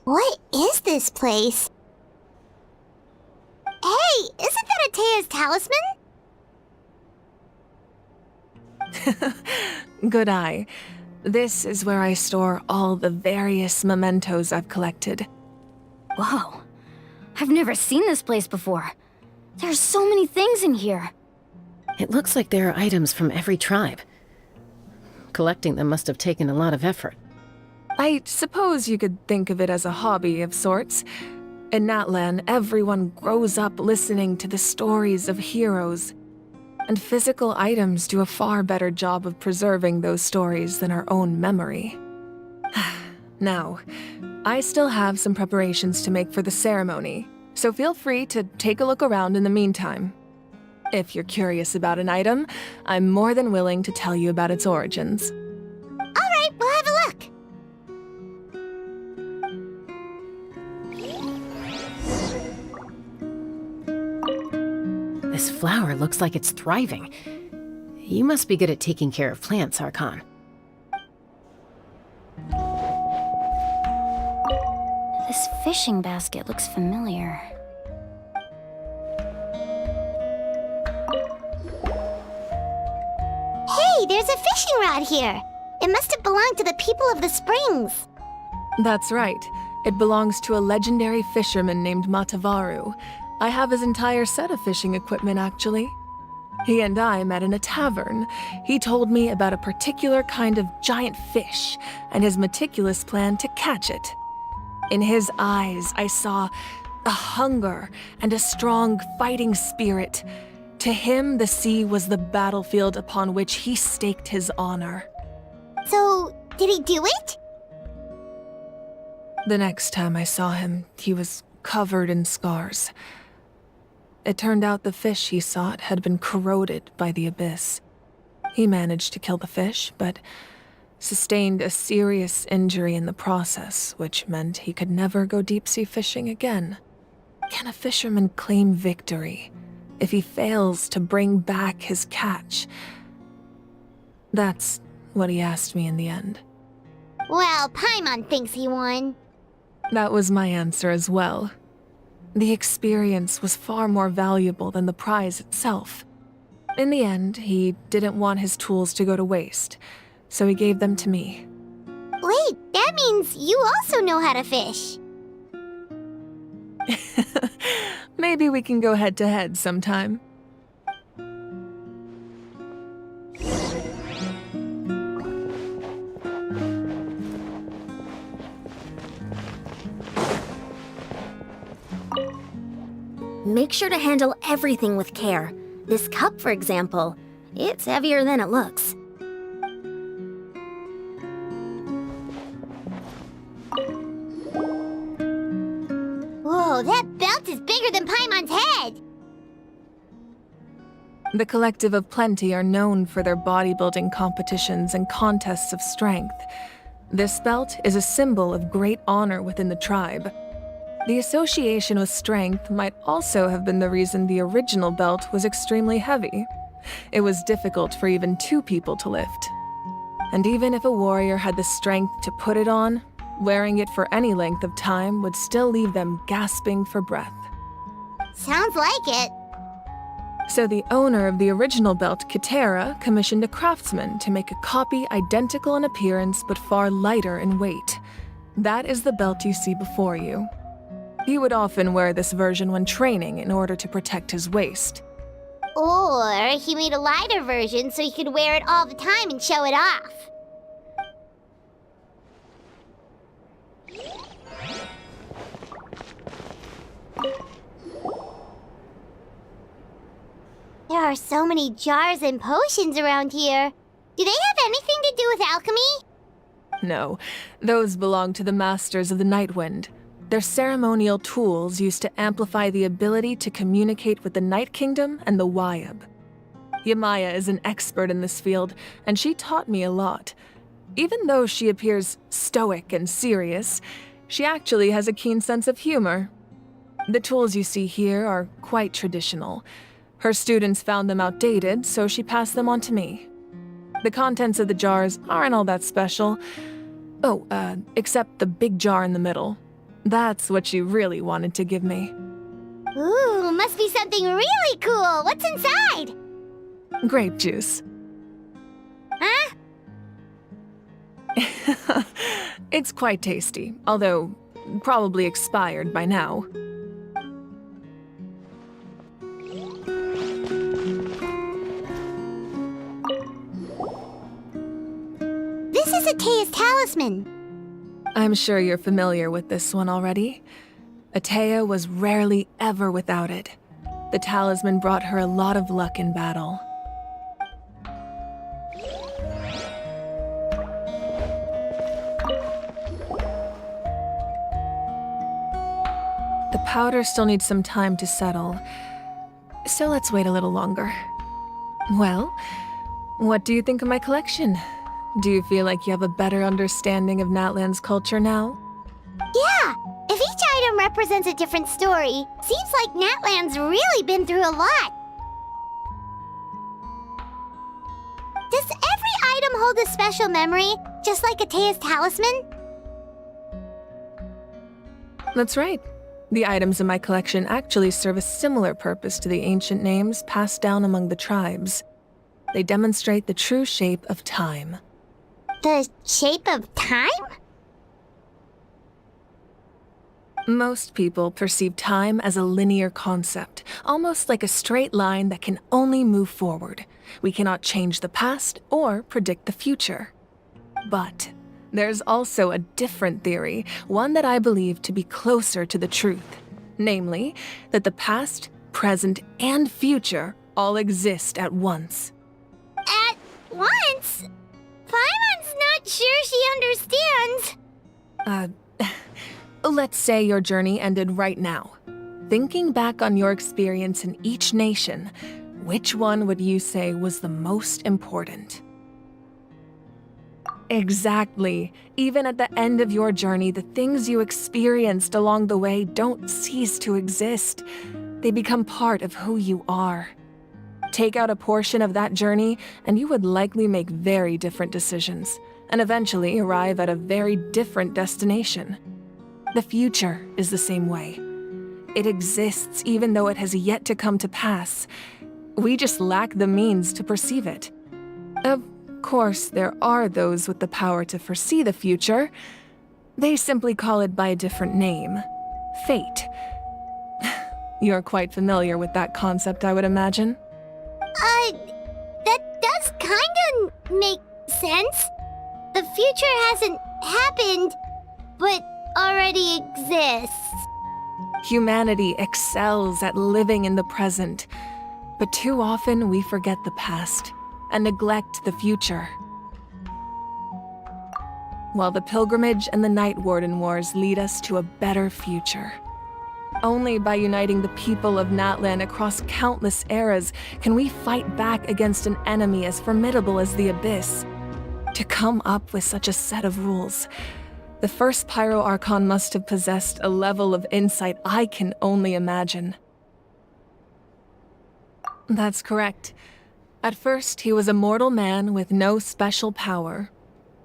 What is this place? Hey, isn't that Atea's talisman? Good eye. This is where I store all the various mementos I've collected. Whoa. I've never seen this place before. There's so many things in here. It looks like there are items from every tribe. Collecting them must have taken a lot of effort. I suppose you could think of it as a hobby of sorts. In Natlan, everyone grows up listening to the stories of heroes, and physical items do a far better job of preserving those stories than our own memory. Now, I still have some preparations to make for the ceremony, so feel free to take a look around in the meantime. If you're curious about an item, I'm more than willing to tell you about its origins. All right, we'll have a look. This flower looks like it's thriving. You must be good at taking care of plants, Archon. This fishing basket looks familiar. Hey, there's a fishing rod here. It must have belonged to the people of the springs. That's right. It belongs to a legendary fisherman named Matavaru. I have his entire set of fishing equipment, actually. He and I met in a tavern. He told me about a particular kind of giant fish and his meticulous plan to catch it. In his eyes, I saw a hunger and a strong fighting spirit. To him, the sea was the battlefield upon which he staked his honor. So, did he do it? The next time I saw him, he was covered in scars. It turned out the fish he sought had been corroded by the abyss. He managed to kill the fish, but sustained a serious injury in the process, which meant he could never go deep-sea fishing again. Can a fisherman claim victory if he fails to bring back his catch? That's what he asked me in the end. Well, Paimon thinks he won. That was my answer as well. The experience was far more valuable than the prize itself. In the end, he didn't want his tools to go to waste, so he gave them to me. Wait, that means you also know how to fish. Maybe we can go head-to-head sometime. Make sure to handle everything with care. This cup, for example, it's heavier than it looks. Whoa, that belt is bigger than Paimon's head! The Collective of Plenty are known for their bodybuilding competitions and contests of strength. This belt is a symbol of great honor within the tribe. The association with strength might also have been the reason the original belt was extremely heavy. It was difficult for even two people to lift. And even if a warrior had the strength to put it on, wearing it for any length of time would still leave them gasping for breath. Sounds like it. So the owner of the original belt, Kitera, commissioned a craftsman to make a copy identical in appearance but far lighter in weight. That is the belt you see before you. He would often wear this version when training in order to protect his waist. Or he made a lighter version so he could wear it all the time and show it off. There are so many jars and potions around here. Do they have anything to do with alchemy? No, those belong to the Masters of the Nightwind. They're ceremonial tools used to amplify the ability to communicate with the Night Kingdom and the Wyab. Yamaya is an expert in this field, and she taught me a lot. Even though she appears stoic and serious, she actually has a keen sense of humor. The tools you see here are quite traditional. Her students found them outdated, so she passed them on to me. The contents of the jars aren't all that special. Oh, except the big jar in the middle. That's what she really wanted to give me. Ooh, must be something really cool. What's inside? Grape juice. Huh? It's quite tasty, although probably expired by now. This is Atea's talisman. I'm sure you're familiar with this one already. Atea was rarely ever without it. The talisman brought her a lot of luck in battle. The powder still needs some time to settle, so let's wait a little longer. Well, what do you think of my collection? Do you feel like you have a better understanding of Natlan's culture now? Yeah! If each item represents a different story, seems like Natlan's really been through a lot. Does every item hold a special memory, just like Atea's talisman? That's right. The items in my collection actually serve a similar purpose to the ancient names passed down among the tribes. They demonstrate the true shape of time. The shape of time? Most people perceive time as a linear concept, almost like a straight line that can only move forward. We cannot change the past or predict the future. But there's also a different theory, one that I believe to be closer to the truth. Namely, that the past, present, and future all exist at once. At once? Paimon's not sure she understands. Let's say your journey ended right now. Thinking back on your experience in each nation, which one would you say was the most important? Exactly. Even at the end of your journey, the things you experienced along the way don't cease to exist. They become part of who you are. Take out a portion of that journey, and you would likely make very different decisions, and eventually arrive at a very different destination. The future is the same way. It exists even though it has yet to come to pass. We just lack the means to perceive it. Of course, there are those with the power to foresee the future. They simply call it by a different name. Fate. You're quite familiar with that concept, I would imagine. That does kinda make sense. The future hasn't happened, but already exists. Humanity excels at living in the present, but too often we forget the past and neglect the future. While the pilgrimage and the Night Warden Wars lead us to a better future. Only by uniting the people of Natlan across countless eras can we fight back against an enemy as formidable as the Abyss. To come up with such a set of rules, the first Pyro Archon must have possessed a level of insight I can only imagine. That's correct. At first, he was a mortal man with no special power.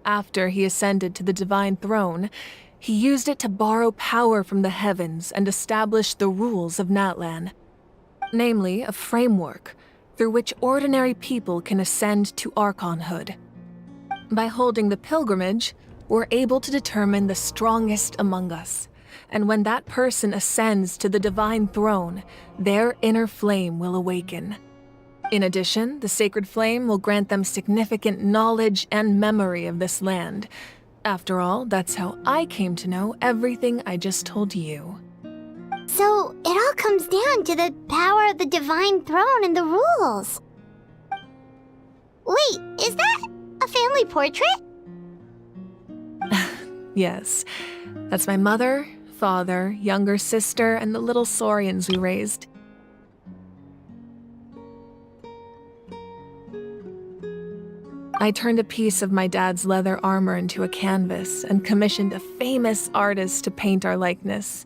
After he ascended to the Divine Throne, he used it to borrow power from the heavens and establish the rules of Natlan. Namely, a framework through which ordinary people can ascend to Archonhood. By holding the pilgrimage, we're able to determine the strongest among us. And when that person ascends to the Divine Throne, their inner flame will awaken. In addition, the sacred flame will grant them significant knowledge and memory of this land. After all, that's how I came to know everything I just told you. So, it all comes down to the power of the Divine Throne and the rules. Wait, is that a family portrait? Yes, that's my mother, father, younger sister, and the little Saurians we raised. I turned a piece of my dad's leather armor into a canvas and commissioned a famous artist to paint our likeness.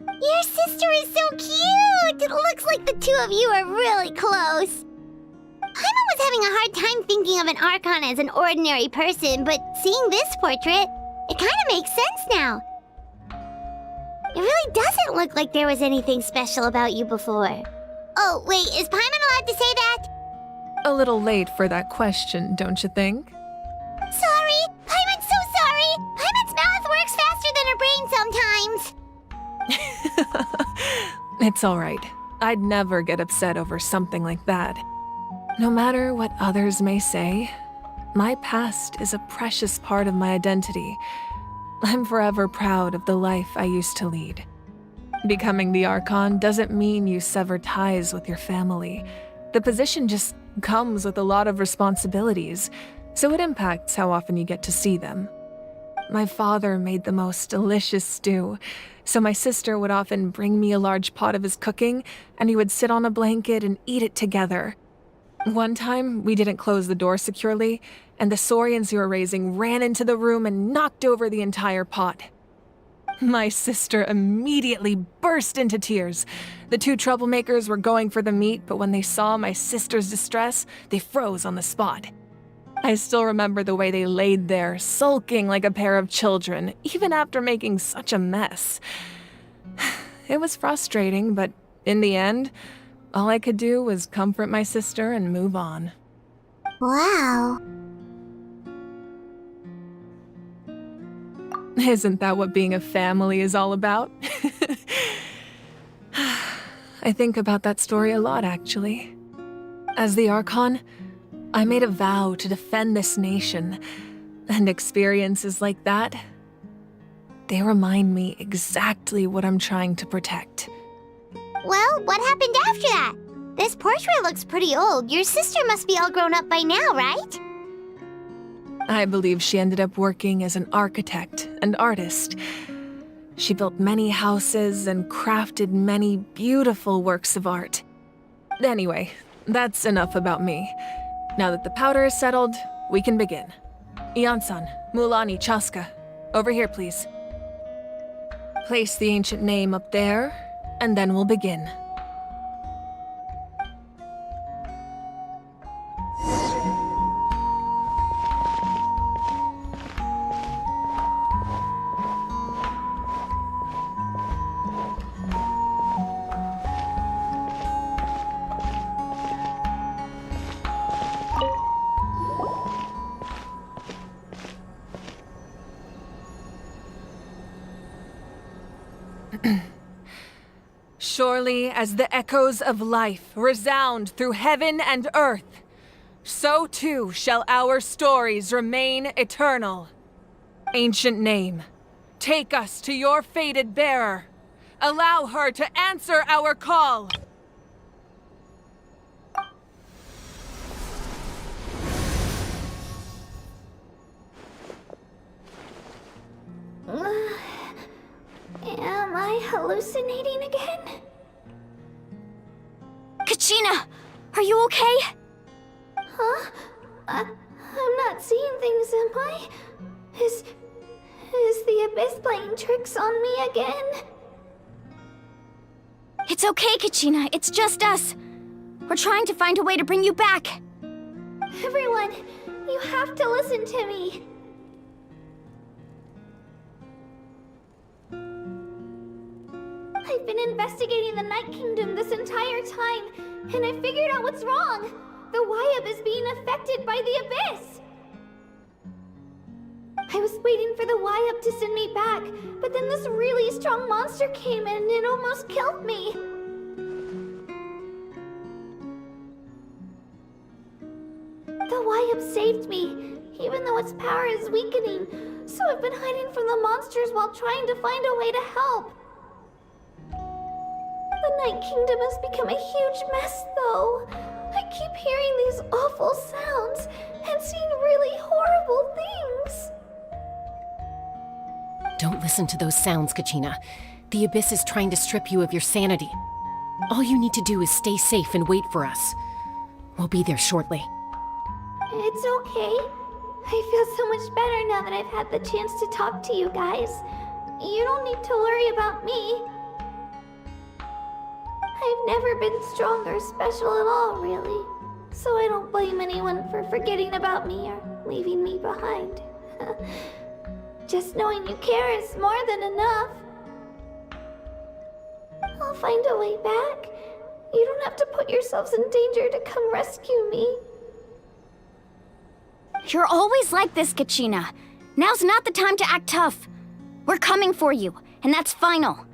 Your sister is so cute! It looks like the two of you are really close. Paimon was having a hard time thinking of an Archon as an ordinary person, but seeing this portrait, it kind of makes sense now. It really doesn't look like there was anything special about you before. Oh, wait, is Paimon allowed to say that? A little late for that question, don't you think? Sorry! Paimon's so sorry! Paimon's mouth works faster than her brain sometimes. It's alright. I'd never get upset over something like that. No matter what others may say, my past is a precious part of my identity. I'm forever proud of the life I used to lead. Becoming the Archon doesn't mean you sever ties with your family. The position just comes with a lot of responsibilities, so it impacts how often you get to see them. My father made the most delicious stew, so my sister would often bring me a large pot of his cooking, and we would sit on a blanket and eat it together. One time, we didn't close the door securely, and the Saurians who were raising ran into the room and knocked over the entire pot. My sister immediately burst into tears. The two troublemakers were going for the meat, but when they saw my sister's distress, they froze on the spot. I still remember the way they laid there, sulking like a pair of children, even after making such a mess. It was frustrating, but in the end, all I could do was comfort my sister and move on. Wow. Isn't that what being a family is all about? I think about that story a lot, actually. As the Archon, I made a vow to defend this nation, and experiences like that, they remind me exactly what I'm trying to protect. Well, what happened after that? This portrait looks pretty old. Your sister must be all grown up by now, right? I believe she ended up working as an architect and artist. She built many houses and crafted many beautiful works of art. Anyway, that's enough about me. Now that the powder is settled, we can begin. Ian-san, Mulani, Chaska, over here, please. Place the ancient name up there, and then we'll begin. Surely as the echoes of life resound through heaven and earth, so too shall our stories remain eternal. Ancient name, take us to your fated bearer. Allow her to answer our call. Am I hallucinating again? Kachina! Are you okay? Huh? I'm not seeing things, am I? Is the Abyss playing tricks on me again? It's okay, Kachina. It's just us. We're trying to find a way to bring you back. Everyone, you have to listen to me. I've been investigating the Night Kingdom this entire time, and I figured out what's wrong. The Wyab is being affected by the Abyss. I was waiting for the Wyab to send me back, but then this really strong monster came in and it almost killed me. The Wyab saved me, even though its power is weakening, so I've been hiding from the monsters while trying to find a way to help. The Night Kingdom has become a huge mess, though. I keep hearing these awful sounds and seeing really horrible things. Don't listen to those sounds, Kachina. The Abyss is trying to strip you of your sanity. All you need to do is stay safe and wait for us. We'll be there shortly. It's okay. I feel so much better now that I've had the chance to talk to you guys. You don't need to worry about me. I've never been strong or special at all, really. So I don't blame anyone for forgetting about me or leaving me behind. Just knowing you care is more than enough. I'll find a way back. You don't have to put yourselves in danger to come rescue me. You're always like this, Kachina. Now's not the time to act tough. We're coming for you, and that's final.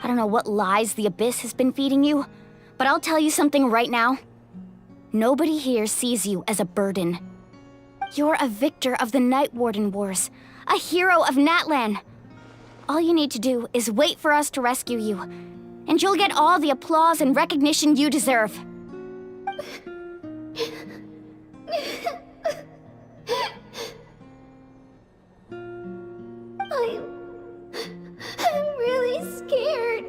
I don't know what lies the Abyss has been feeding you, but I'll tell you something right now. Nobody here sees you as a burden. You're a victor of the Night Warden Wars, a hero of Natlan. All you need to do is wait for us to rescue you, and you'll get all the applause and recognition you deserve. I'm really scared.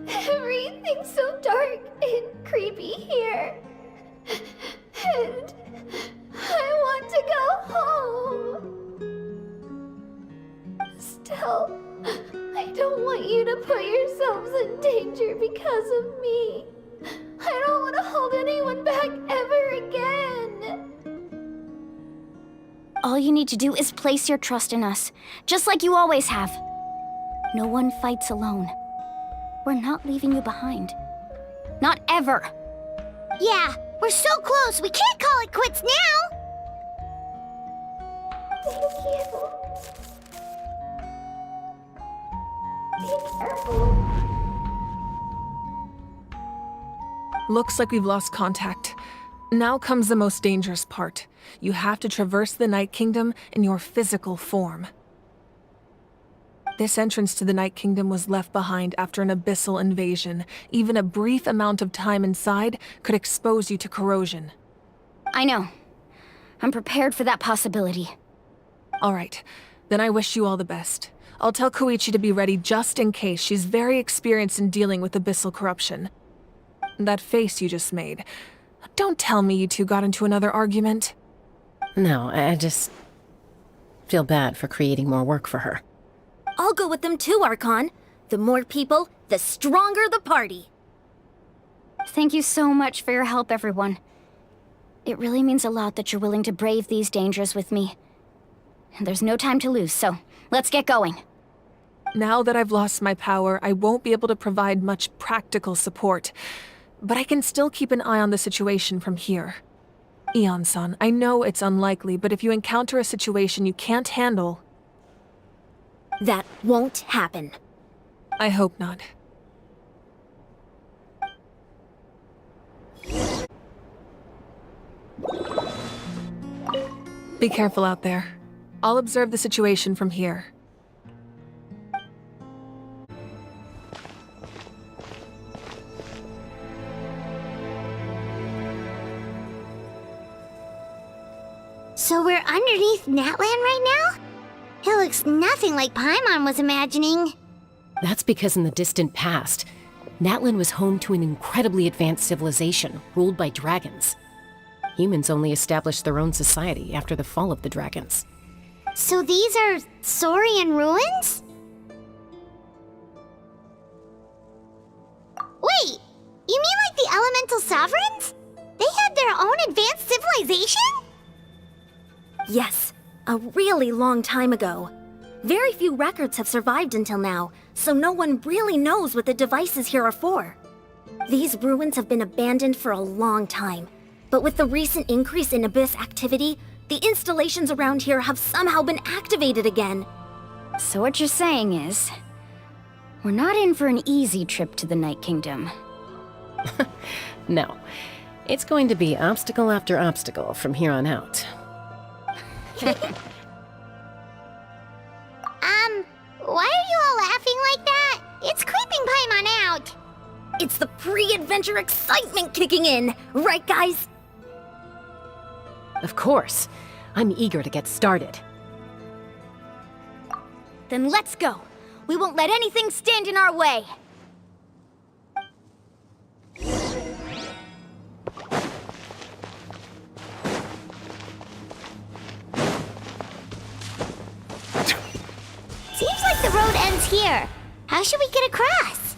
Everything's so dark and creepy here. And I want to go home. Still, I don't want you to put yourselves in danger because of me. I don't want to hold anyone back ever again. All you need to do is place your trust in us, just like you always have. No one fights alone. We're not leaving you behind. Not ever. Yeah, we're so close. We can't call it quits now. Thank you. Be careful. Looks like we've lost contact. Now comes the most dangerous part. You have to traverse the Night Kingdom in your physical form. This entrance to the Night Kingdom was left behind after an abyssal invasion. Even a brief amount of time inside could expose you to corrosion. I know. I'm prepared for that possibility. All right, then I wish you all the best. I'll tell Koichi to be ready just in case. She's very experienced in dealing with abyssal corruption. That face you just made. Don't tell me you two got into another argument. No, I just feel bad for creating more work for her. I'll go with them too, Archon. The more people, the stronger the party. Thank you so much for your help, everyone. It really means a lot that you're willing to brave these dangers with me. And there's no time to lose, so let's get going. Now that I've lost my power, I won't be able to provide much practical support. But I can still keep an eye on the situation from here. Eon-san, I know it's unlikely, but if you encounter a situation you can't handle... That won't happen. I hope not. Be careful out there. I'll observe the situation from here. So we're underneath Natlan right now? It looks nothing like Paimon was imagining. That's because in the distant past, Natlan was home to an incredibly advanced civilization ruled by dragons. Humans only established their own society after the fall of the dragons. So these are Saurian ruins? Wait, you mean like the elemental sovereigns? They had their own advanced civilization? Yes, a really long time ago. Very few records have survived until now, so no one really knows what the devices here are for. These ruins have been abandoned for a long time, but with the recent increase in Abyss activity, the installations around here have somehow been activated again. So what you're saying is, we're not in for an easy trip to the Night Kingdom. No, it's going to be obstacle after obstacle from here on out. Why are you all laughing like that? It's creeping Paimon out. It's the pre-adventure excitement kicking in, right guys? Of course. I'm eager to get started. Then let's go. We won't let anything stand in our way. Seems like the road ends here. How should we get across?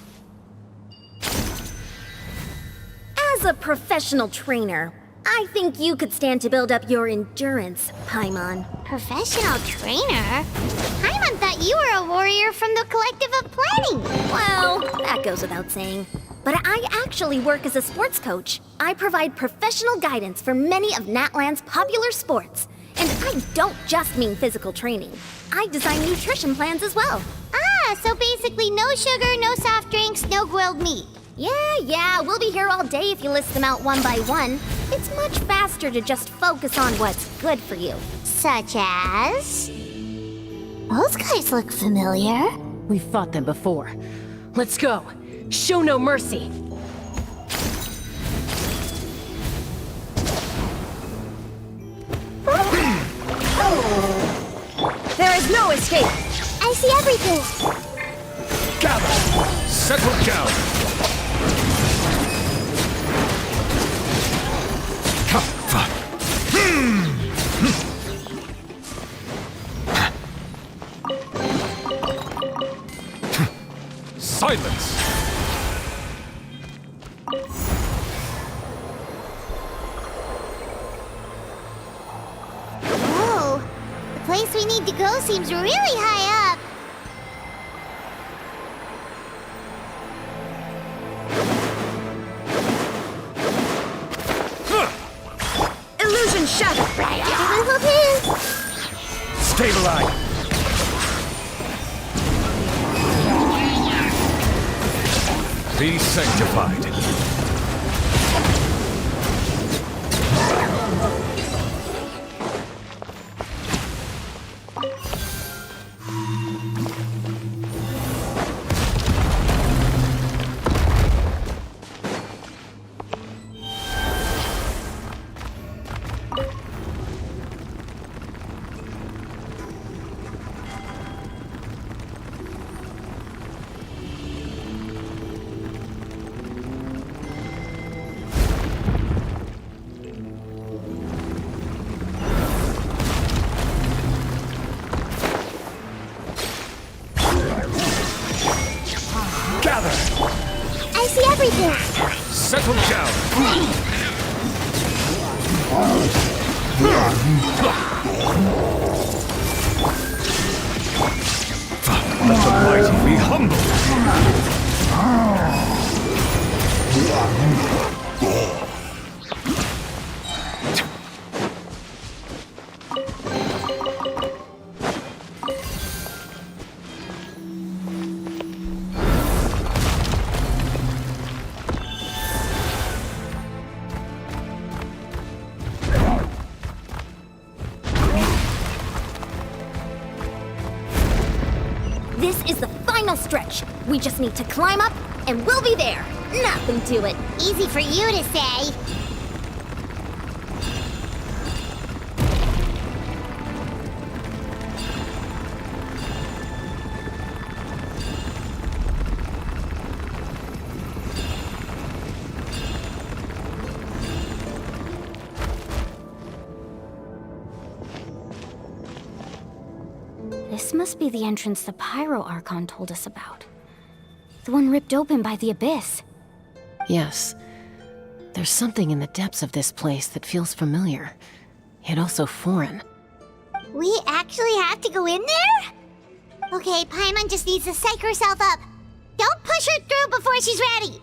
As a professional trainer, I think you could stand to build up your endurance, Paimon. Professional trainer? Paimon thought you were a warrior from the Collective of Planning. Well, that goes without saying. But I actually work as a sports coach. I provide professional guidance for many of Natlan's popular sports. And I don't just mean physical training. I design nutrition plans as well. Ah, so basically no sugar, no soft drinks, no grilled meat. Yeah, we'll be here all day if you list them out one by one. It's much faster to just focus on what's good for you. Such as? Those guys look familiar. We've fought them before. Let's go. Show no mercy. There is no escape. I see everything. Gather! Settle down! Silence! Whoa. The place we need to go seems really high up. Illusion shattered. Stabilize! Be sanctified. I see everything. Settle down. Let the mighty be humble. This is the final stretch. We just need to climb up, and we'll be there. Nothing to it. Easy for you to say. This must be the entrance the Pyro Archon told us about. The one ripped open by the Abyss. Yes. There's something in the depths of this place that feels familiar, yet also foreign. We actually have to go in there? Okay, Paimon just needs to psych herself up. Don't push her through before she's ready.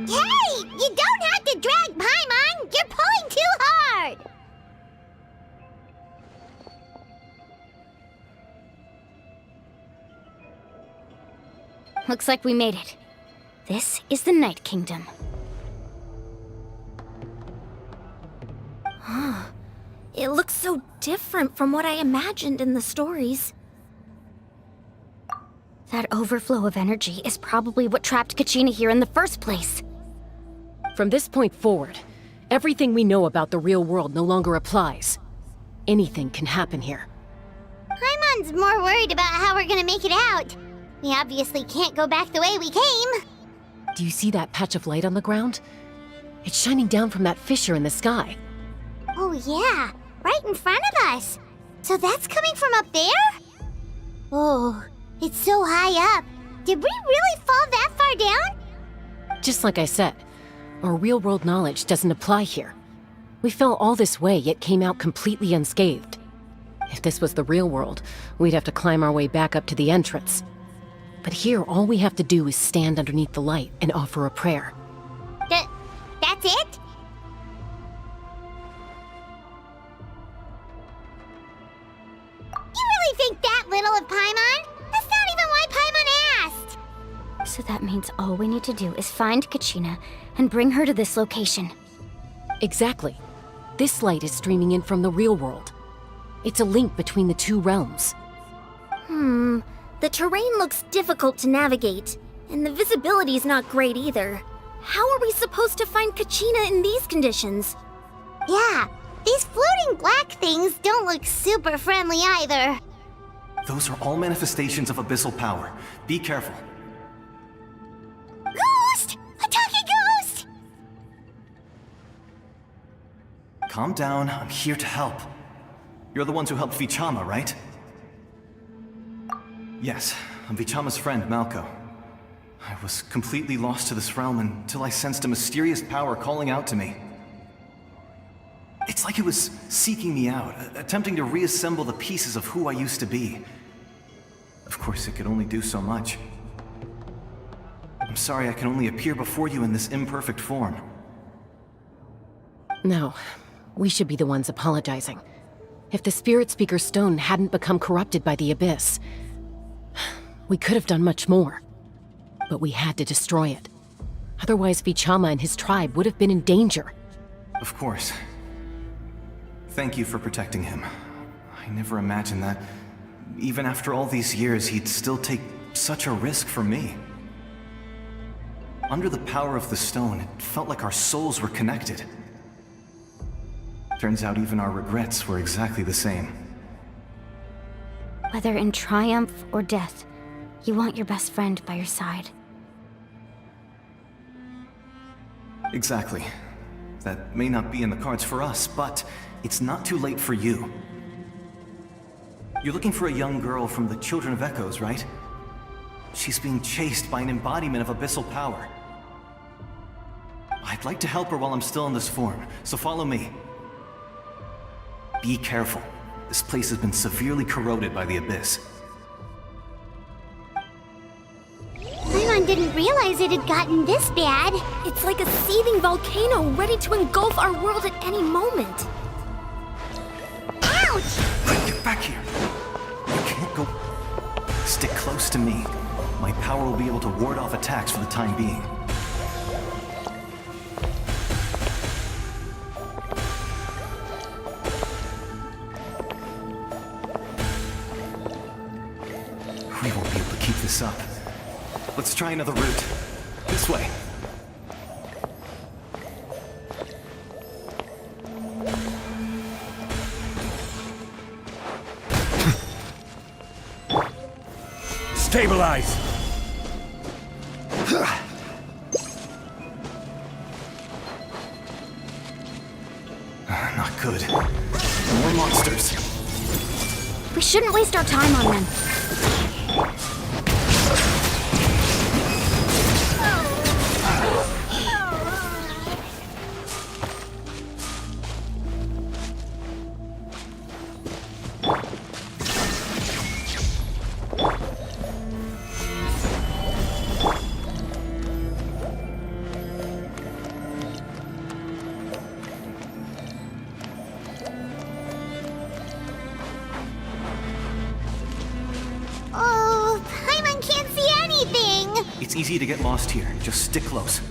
Hey! You don't have to drag Paimon! You're pulling too hard! Looks like we made it. This is the Night Kingdom. It looks so different from what I imagined in the stories. That overflow of energy is probably what trapped Kachina here in the first place. From this point forward, everything we know about the real world no longer applies. Anything can happen here. Paimon's more worried about how we're gonna make it out. We obviously can't go back the way we came. Do you see that patch of light on the ground? It's shining down from that fissure in the sky. Oh yeah, right in front of us. So that's coming from up there? Oh, it's so high up. Did we really fall that far down? Just like I said, our real-world knowledge doesn't apply here. We fell all this way, yet came out completely unscathed. If this was the real world, we'd have to climb our way back up to the entrance. But here, all we have to do is stand underneath the light and offer a prayer. That's it? You really think that little of Paimon? That's not even why Paimon asked! means all we need to do is find Kachina and bring her to this location. Exactly. This light is streaming in from the real world. It's a link between the two realms. The terrain looks difficult to navigate, and the visibility's not great either. How are we supposed to find Kachina in these conditions? Yeah, these floating black things don't look super friendly either. Those are all manifestations of abyssal power. Be careful. Ghost! A talking ghost! Calm down, I'm here to help. You're the ones who helped Vichama, right? Yes, I'm Vichama's friend, Malko. I was completely lost to this realm until I sensed a mysterious power calling out to me. It's like it was seeking me out, attempting to reassemble the pieces of who I used to be. Of course, it could only do so much. I'm sorry I can only appear before you in this imperfect form. No, we should be the ones apologizing. If the Spirit Speaker Stone hadn't become corrupted by the Abyss, we could have done much more. But we had to destroy it. Otherwise, Vichama and his tribe would have been in danger. Of course. Thank you for protecting him. I never imagined that, even after all these years, he'd still take such a risk for me. Under the power of the stone, it felt like our souls were connected. Turns out even our regrets were exactly the same. Whether in triumph or death, you want your best friend by your side. Exactly. That may not be in the cards for us, but it's not too late for you. You're looking for a young girl from the Children of Echoes, right? She's being chased by an embodiment of abyssal power. I'd like to help her while I'm still in this form, so follow me. Be careful. This place has been severely corroded by the Abyss. Paimon didn't realize it had gotten this bad. It's like a seething volcano ready to engulf our world at any moment. Ouch! Get back here! You can't go... Stick close to me. My power will be able to ward off attacks for the time being. We won't be able to keep this up. Let's try another route. This way. Stabilize! Not good. More monsters. We shouldn't waste our time on them. Oh, Paimon can't see anything! It's easy to get lost here. Just stick close.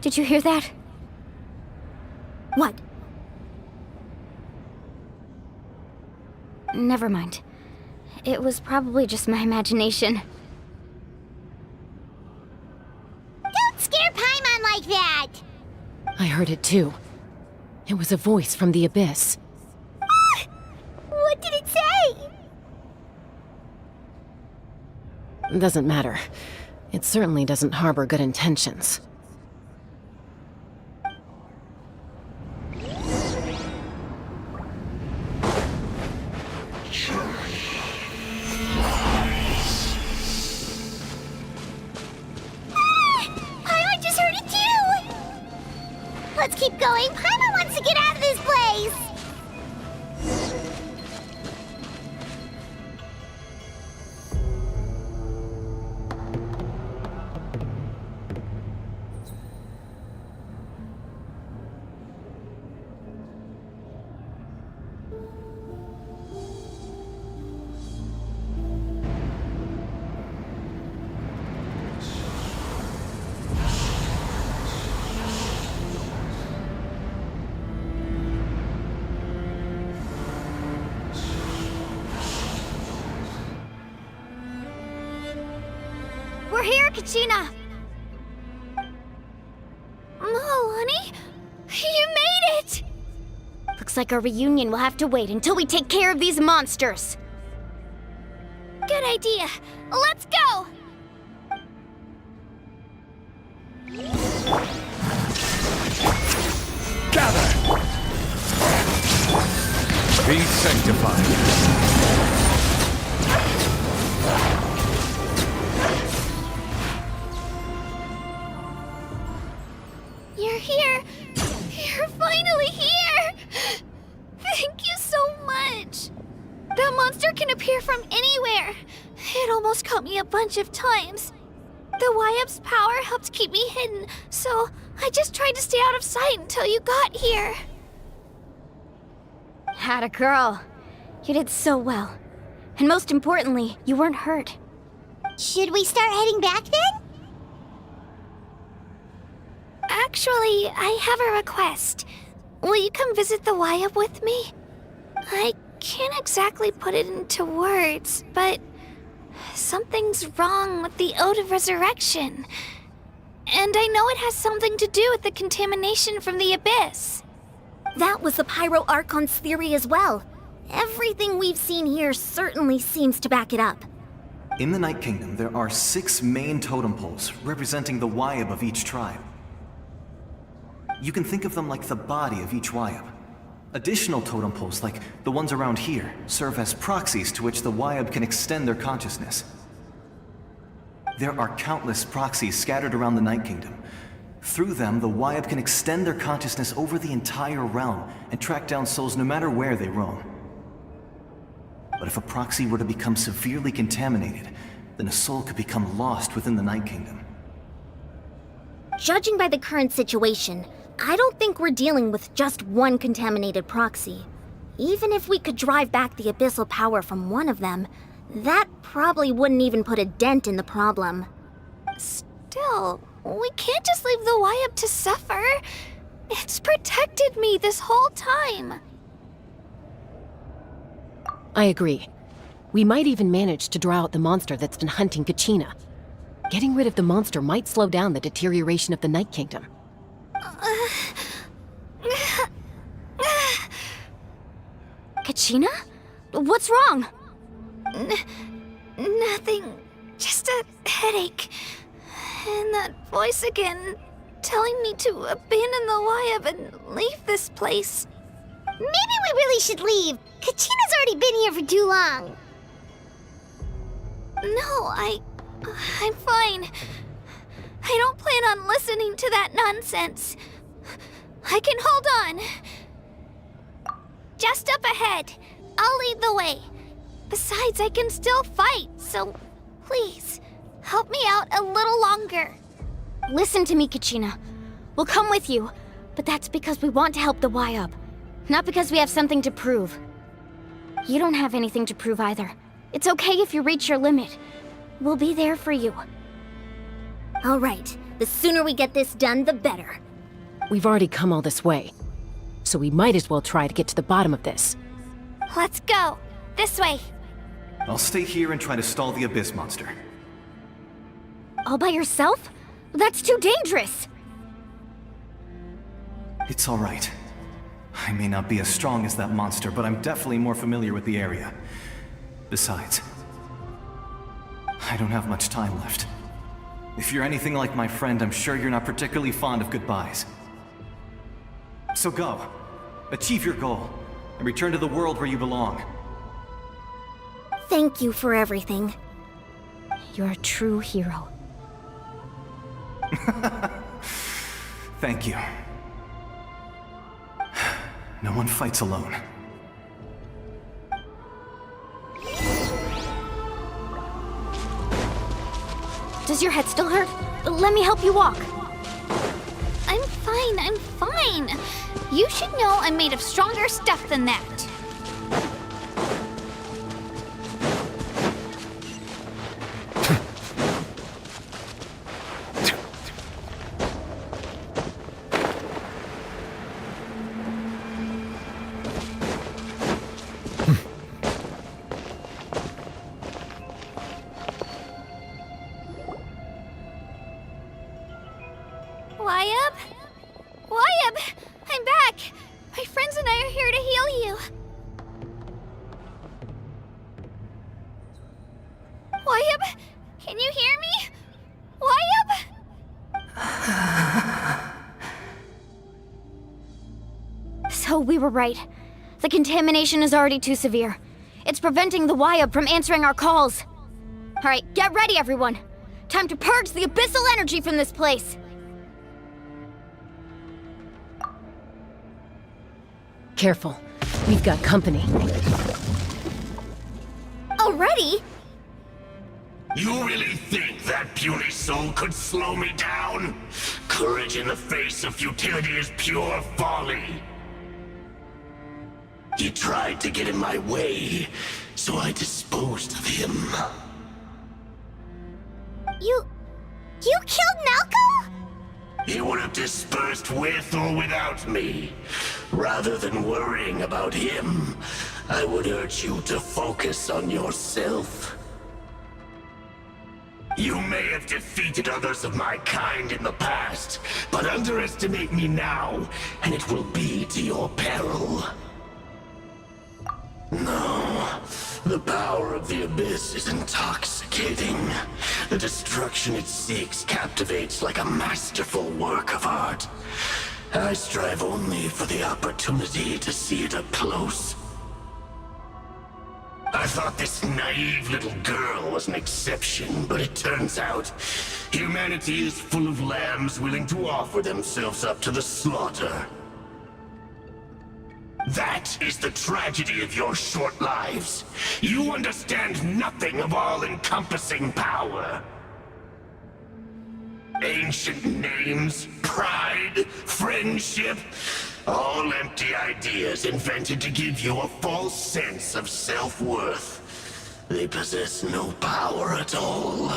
Did you hear that? What? Never mind. It was probably just my imagination. Don't scare Paimon like that! I heard it too. It was a voice from the Abyss. What did it say? Doesn't matter. It certainly doesn't harbor good intentions. Paimon just heard it too! We're here, Kachina! Malani, you made it! Looks like our reunion will have to wait until we take care of these monsters. Good idea. Let's go! Gather! Be sanctified. You're here! You're finally here! Thank you so much! That monster can appear from anywhere. It almost caught me a bunch of times. The Wyup's power helped keep me hidden, so I just tried to stay out of sight until you got here. Atta girl. You did so well. And most importantly, you weren't hurt. Should we start heading back then? Actually, I have a request. Will you come visit the Wyup with me? I can't exactly put it into words, but something's wrong with the Ode of Resurrection. And I know it has something to do with the contamination from the Abyss. That was the Pyro Archon's theory as well. Everything we've seen here certainly seems to back it up. In the Night Kingdom, there are 6 main totem poles representing the Wyup of each tribe. You can think of them like the body of each Wyup. Additional totem poles, like the ones around here, serve as proxies to which the Wyup can extend their consciousness. There are countless proxies scattered around the Night Kingdom. Through them, the Wyup can extend their consciousness over the entire realm and track down souls no matter where they roam. But if a proxy were to become severely contaminated, then a soul could become lost within the Night Kingdom. Judging by the current situation, I don't think we're dealing with just one contaminated proxy. Even if we could drive back the abyssal power from one of them, that probably wouldn't even put a dent in the problem. Still, we can't just leave the Wyup to suffer. It's protected me this whole time. I agree. We might even manage to draw out the monster that's been hunting Kachina. Getting rid of the monster might slow down the deterioration of the Night Kingdom. Kachina? What's wrong? Nothing. Just a headache. And that voice again, telling me to abandon the Wyup and leave this place. Maybe we really should leave. Kachina's already been here for too long. No, I'm fine. I don't plan on listening to that nonsense. I can hold on. Just up ahead. I'll lead the way. Besides, I can still fight, so please, help me out a little longer. Listen to me, Kachina. We'll come with you, but that's because we want to help the Wyup, not because we have something to prove. You don't have anything to prove either. It's okay if you reach your limit. We'll be there for you. All right. The sooner we get this done, the better. We've already come all this way, so we might as well try to get to the bottom of this. Let's go. This way. I'll stay here and try to stall the Abyss monster. All by yourself? That's too dangerous. It's all right. I may not be as strong as that monster, but I'm definitely more familiar with the area. Besides, I don't have much time left. If you're anything like my friend, I'm sure you're not particularly fond of goodbyes. So go. Achieve your goal, and return to the world where you belong. Thank you for everything. You're a true hero. Thank you. No one fights alone. Does your head still hurt? Let me help you walk. I'm fine. You should know I'm made of stronger stuff than that. were right. The contamination is already too severe. It's preventing the Wyab from answering our calls. Alright, get ready, everyone. Time to purge the abyssal energy from this place. Careful. We've got company. Already? You really think that puny soul could slow me down? Courage in the face of futility is pure folly. He tried to get in my way, so I disposed of him. You killed Malco? He would have dispersed with or without me. Rather than worrying about him, I would urge you to focus on yourself. You may have defeated others of my kind in the past, but underestimate me now, and it will be to your peril. No, the power of the Abyss is intoxicating. The destruction it seeks captivates like a masterful work of art. I strive only for the opportunity to see it up close. I thought this naive little girl was an exception, but it turns out humanity is full of lambs willing to offer themselves up to the slaughter. That is the tragedy of your short lives. You understand nothing of all-encompassing power. Ancient names, pride, friendship, all empty ideas invented to give you a false sense of self-worth. They possess no power at all.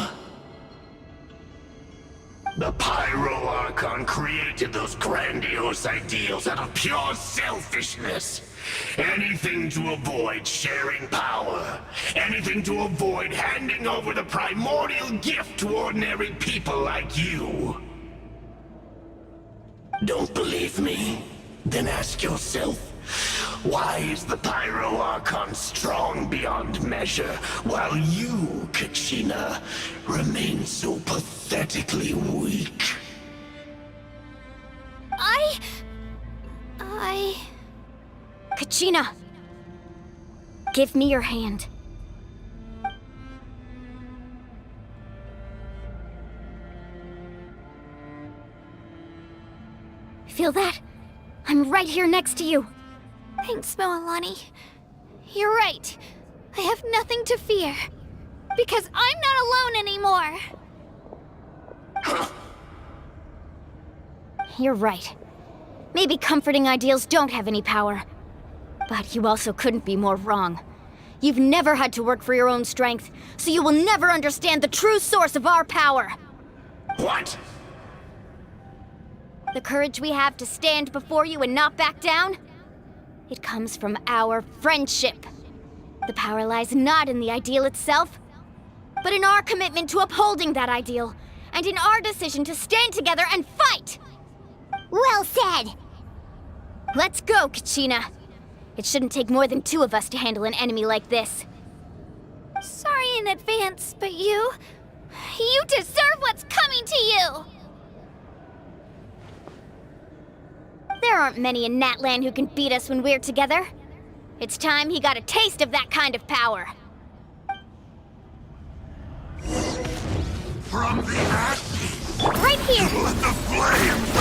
The Pyro Archon created those grandiose ideals out of pure selfishness. Anything to avoid sharing power. Anything to avoid handing over the primordial gift to ordinary people like you. Don't believe me? Then ask yourself, why is the Pyro Archon strong beyond measure, while you, Kachina, remain so pathetically weak? Kachina! Give me your hand. Feel that? I'm right here next to you. Thanks, Moalani. You're right. I have nothing to fear. Because I'm not alone anymore. You're right. Maybe comforting ideals don't have any power. But you also couldn't be more wrong. You've never had to work for your own strength, so you will never understand the true source of our power. What? The courage we have to stand before you and not back down? It comes from our friendship. The power lies not in the ideal itself, but in our commitment to upholding that ideal, and in our decision to stand together and fight! Well said! Let's go, Kachina. It shouldn't take more than two of us to handle an enemy like this. Sorry in advance, but you deserve what's coming to you! There aren't many in Natlan who can beat us when we're together. It's time he got a taste of that kind of power. From the ashes! Right here! Let the flames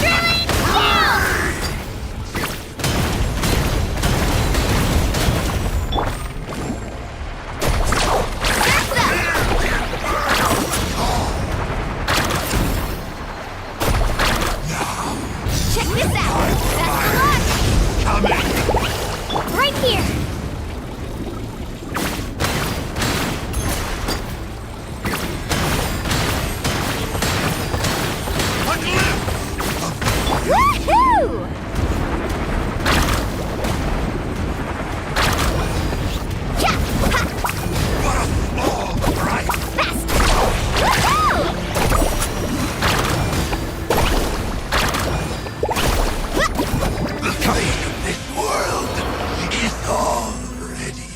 Drilling down! Check this out! That's the launch! coming! Right here! Woohoo! Yeah! Ha! What a small price! Fast! Woohoo! The fate of this world is already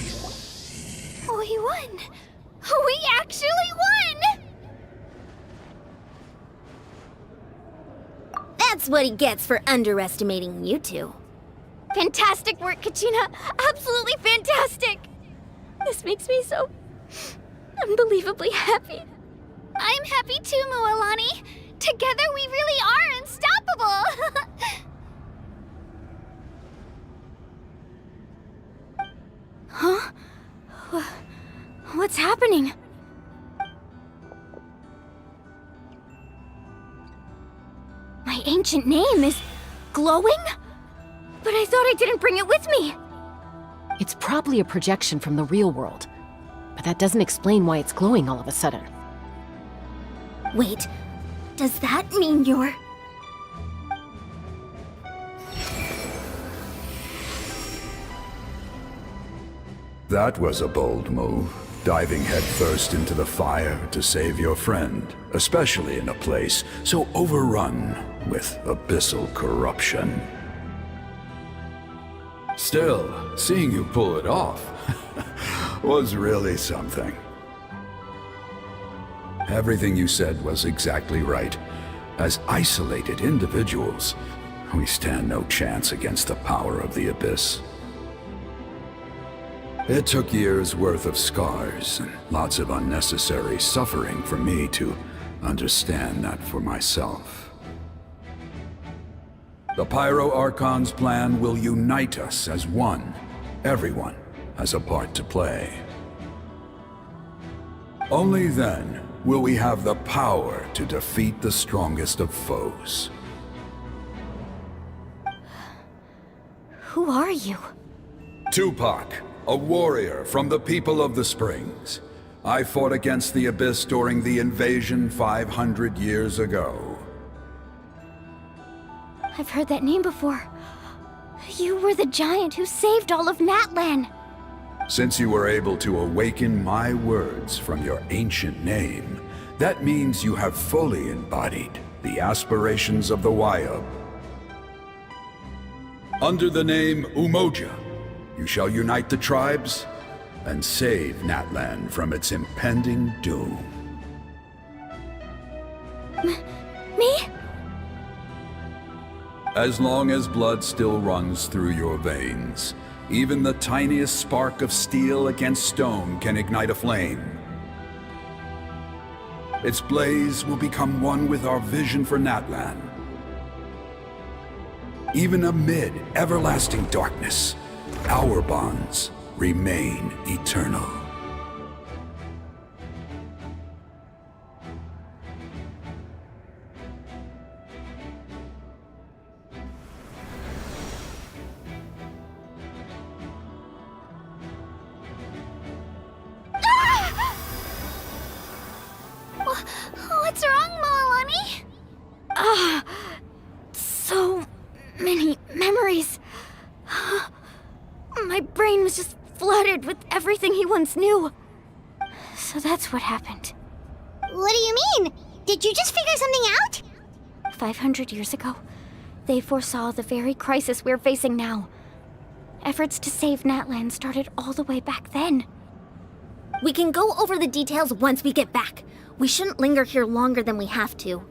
sealed. We won! We actually won! That's what he gets for underestimating you two. Fantastic work, Kachina! Absolutely fantastic! This makes me so unbelievably happy. I'm happy too, Mualani. Together we really are unstoppable. Huh? What's happening? My ancient name is glowing? But I thought I didn't bring it with me. It's probably a projection from the real world. But that doesn't explain why it's glowing all of a sudden. Wait, does that mean you're... That was a bold move, diving headfirst into the fire to save your friend, especially in a place so overrun with abyssal corruption. Still, seeing you pull it off was really something. Everything you said was exactly right. As isolated individuals, we stand no chance against the power of the Abyss. It took years' worth of scars and lots of unnecessary suffering for me to understand that for myself. The Pyro Archon's plan will unite us as one. Everyone has a part to play. Only then will we have the power to defeat the strongest of foes. Who are you? Tupac, a warrior from the people of the Springs. I fought against the Abyss during the invasion 500 years ago. I've heard that name before. You were the giant who saved all of Natlan. Since you were able to awaken my words from your ancient name, that means you have fully embodied the aspirations of the Wayub. Under the name Umoja, you shall unite the tribes and save Natlan from its impending doom. Me? As long as blood still runs through your veins, even the tiniest spark of steel against stone can ignite a flame. Its blaze will become one with our vision for Natlan. Even amid everlasting darkness, our bonds remain eternal. What's wrong, Mualani? So many memories. My brain was just flooded with everything he once knew. So that's what happened. What do you mean? Did you just figure something out? 500 years ago, they foresaw the very crisis we're facing now. Efforts to save Natlan started all the way back then. We can go over the details once we get back. We shouldn't linger here longer than we have to.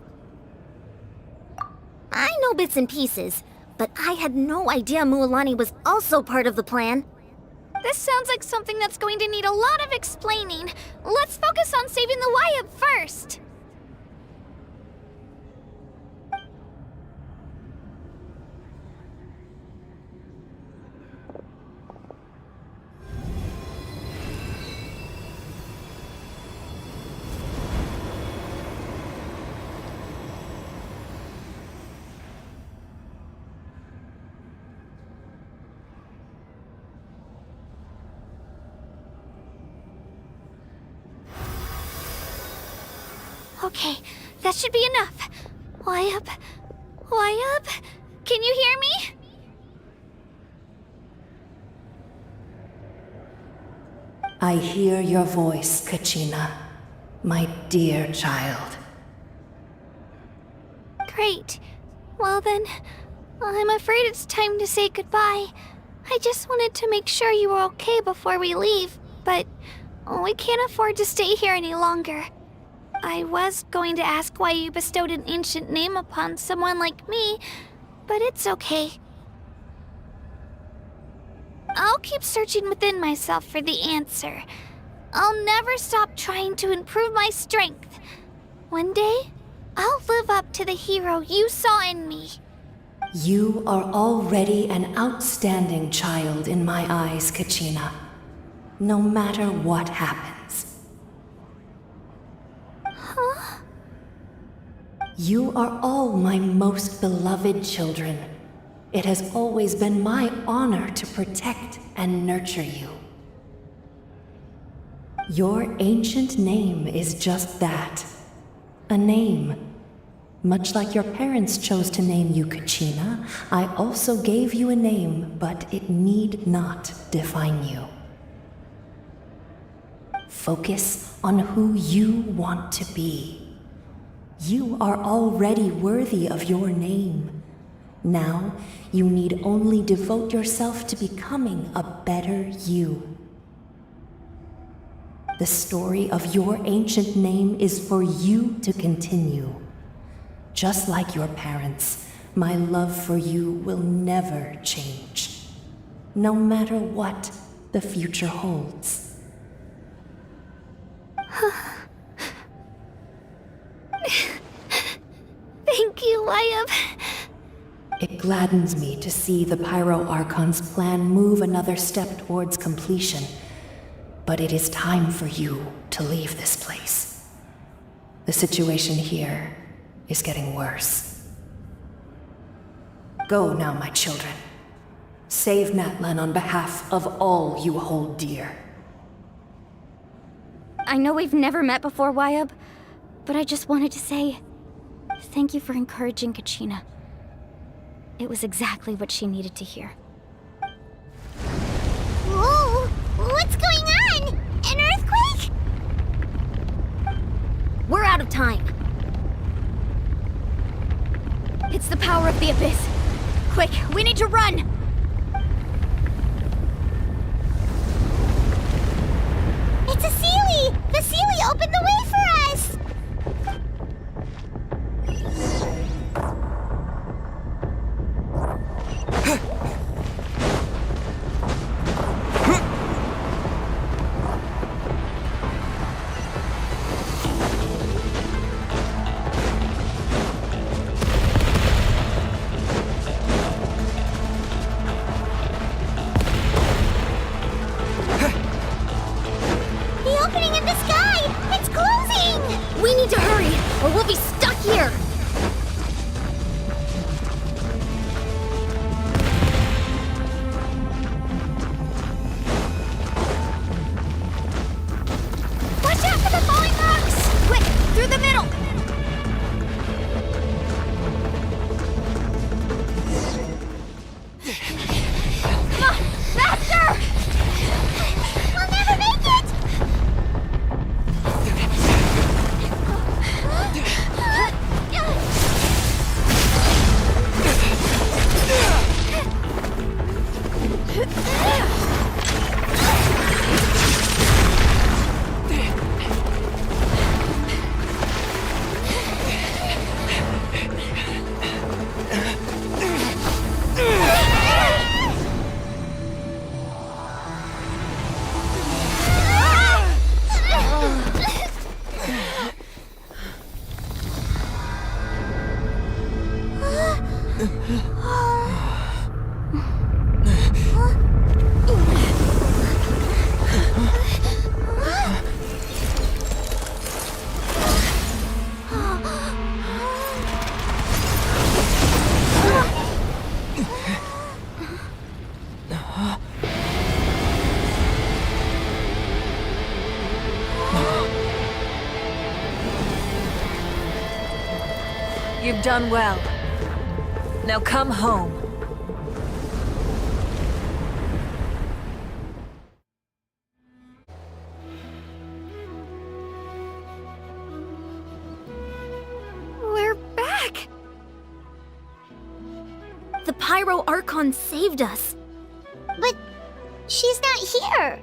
I know bits and pieces, but I had no idea Mualani was also part of the plan. This sounds like something that's going to need a lot of explaining. Let's focus on saving the Wayub first. Okay, that should be enough. Wayub? Wayub? Can you hear me? I hear your voice, Kachina, my dear child. Great. Well then, I'm afraid it's time to say goodbye. I just wanted to make sure you were okay before we leave, but we can't afford to stay here any longer. I was going to ask why you bestowed an ancient name upon someone like me, but it's okay. keep searching within myself for the answer. I'll never stop trying to improve my strength. One day, I'll live up to the hero you saw in me. You are already an outstanding child in my eyes, Kachina. No matter what happens. Huh? You are all my most beloved children. It has always been my honor to protect and nurture you. Your ancient name is just that. A name. Much like your parents chose to name you Kachina, I also gave you a name, but it need not define you. Focus on who you want to be. You are already worthy of your name. Now, you need only devote yourself to becoming a better you. The story of your ancient name is for you to continue. Just like your parents, my love for you will never change. No matter what the future holds. Thank you, Wyatt. It gladdens me to see the Pyro Archon's plan move another step towards completion. But it is time for you to leave this place. The situation here is getting worse. Go now, my children. Save Natlan on behalf of all you hold dear. I know we've never met before, Wyatt, but I just wanted to say thank you for encouraging Kachina. It was exactly what she needed to hear. Whoa! What's going on? An earthquake? We're out of time. It's the power of the Abyss. Quick, we need to run! It's a Sealy! The Sealy opened the way for us! You've done well. Now come home. We're back! The Pyro Archon saved us. But she's not here.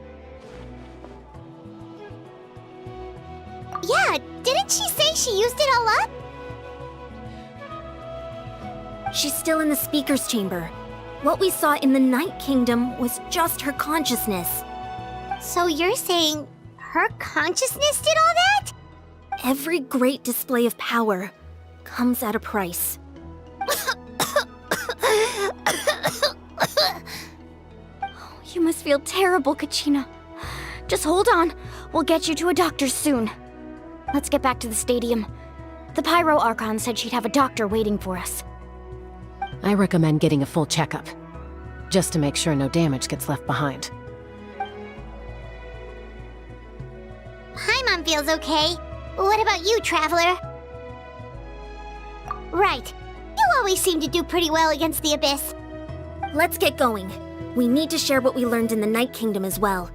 Yeah, didn't she say she used it all up? She's still in the speaker's chamber. What we saw in the Night Kingdom was just her consciousness. So you're saying her consciousness did all that? Every great display of power comes at a price. You must feel terrible, Kachina. Just hold on. We'll get you to a doctor soon. Let's get back to the stadium. The Pyro Archon said she'd have a doctor waiting for us. I recommend getting a full checkup, just to make sure no damage gets left behind. Paimon feels okay. What about you, Traveler? Right. You always seem to do pretty well against the Abyss. Let's get going. We need to share what we learned in the Night Kingdom as well.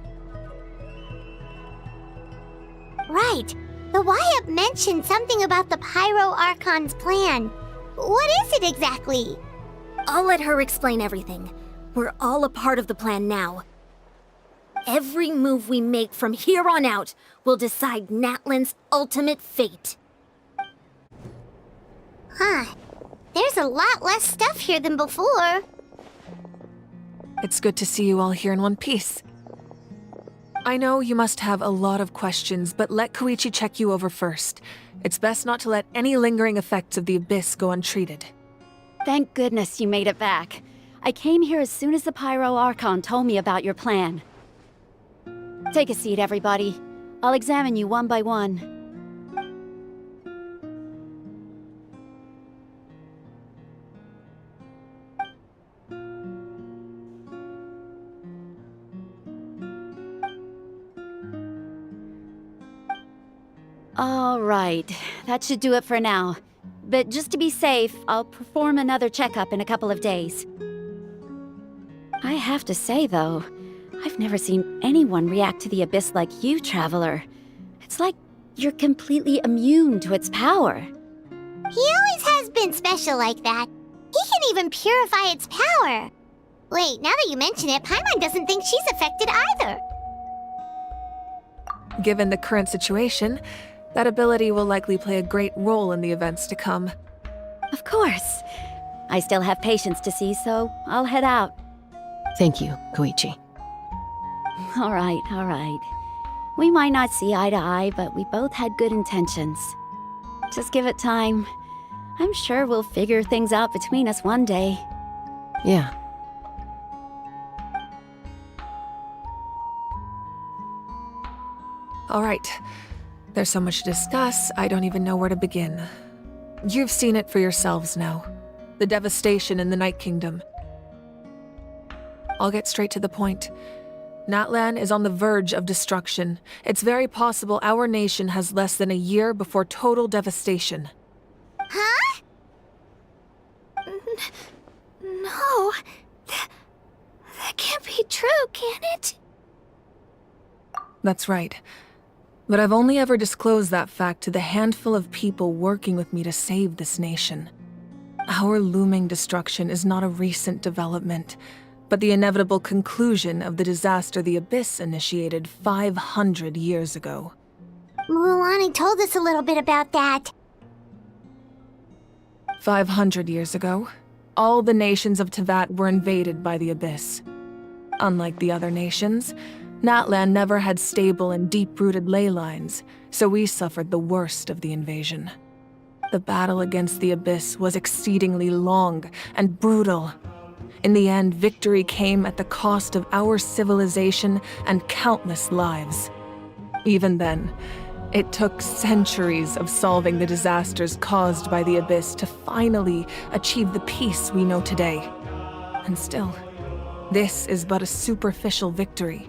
Right. The Y-Up mentioned something about the Pyro Archon's plan. What is it exactly? I'll let her explain everything. We're all a part of the plan now. Every move we make from here on out will decide Natlan's ultimate fate. Huh. There's a lot less stuff here than before. It's good to see you all here in one piece. I know you must have a lot of questions, but let Koichi check you over first. It's best not to let any lingering effects of the Abyss go untreated. Thank goodness you made it back. I came here as soon as the Pyro Archon told me about your plan. Take a seat, everybody. I'll examine you one by one. All right, that should do it for now. But just to be safe, I'll perform another checkup in a couple of days. I have to say, though, I've never seen anyone react to the Abyss like you, Traveler. It's like you're completely immune to its power. He always has been special like that. He can even purify its power. Wait, now that you mention it, Paimon doesn't think she's affected either. Given the current situation, that ability will likely play a great role in the events to come. Of course. I still have patients to see, so I'll head out. Thank you, Koichi. All right. We might not see eye to eye, but we both had good intentions. Just give it time. I'm sure we'll figure things out between us one day. Yeah. All right. There's so much to discuss, I don't even know where to begin. You've seen it for yourselves now. The devastation in the Night Kingdom. I'll get straight to the point. Natlan is on the verge of destruction. It's very possible our nation has less than a year before total devastation. Huh? No. That can't be true, can it? That's right. But I've only ever disclosed that fact to the handful of people working with me to save this nation. Our looming destruction is not a recent development, but the inevitable conclusion of the disaster the Abyss initiated 500 years ago. Mulan told us a little bit about that. 500 years ago, all the nations of Teyvat were invaded by the Abyss. Unlike the other nations, Natlan never had stable and deep-rooted ley lines, so we suffered the worst of the invasion. The battle against the Abyss was exceedingly long and brutal. In the end, victory came at the cost of our civilization and countless lives. Even then, it took centuries of solving the disasters caused by the Abyss to finally achieve the peace we know today. And still, this is but a superficial victory.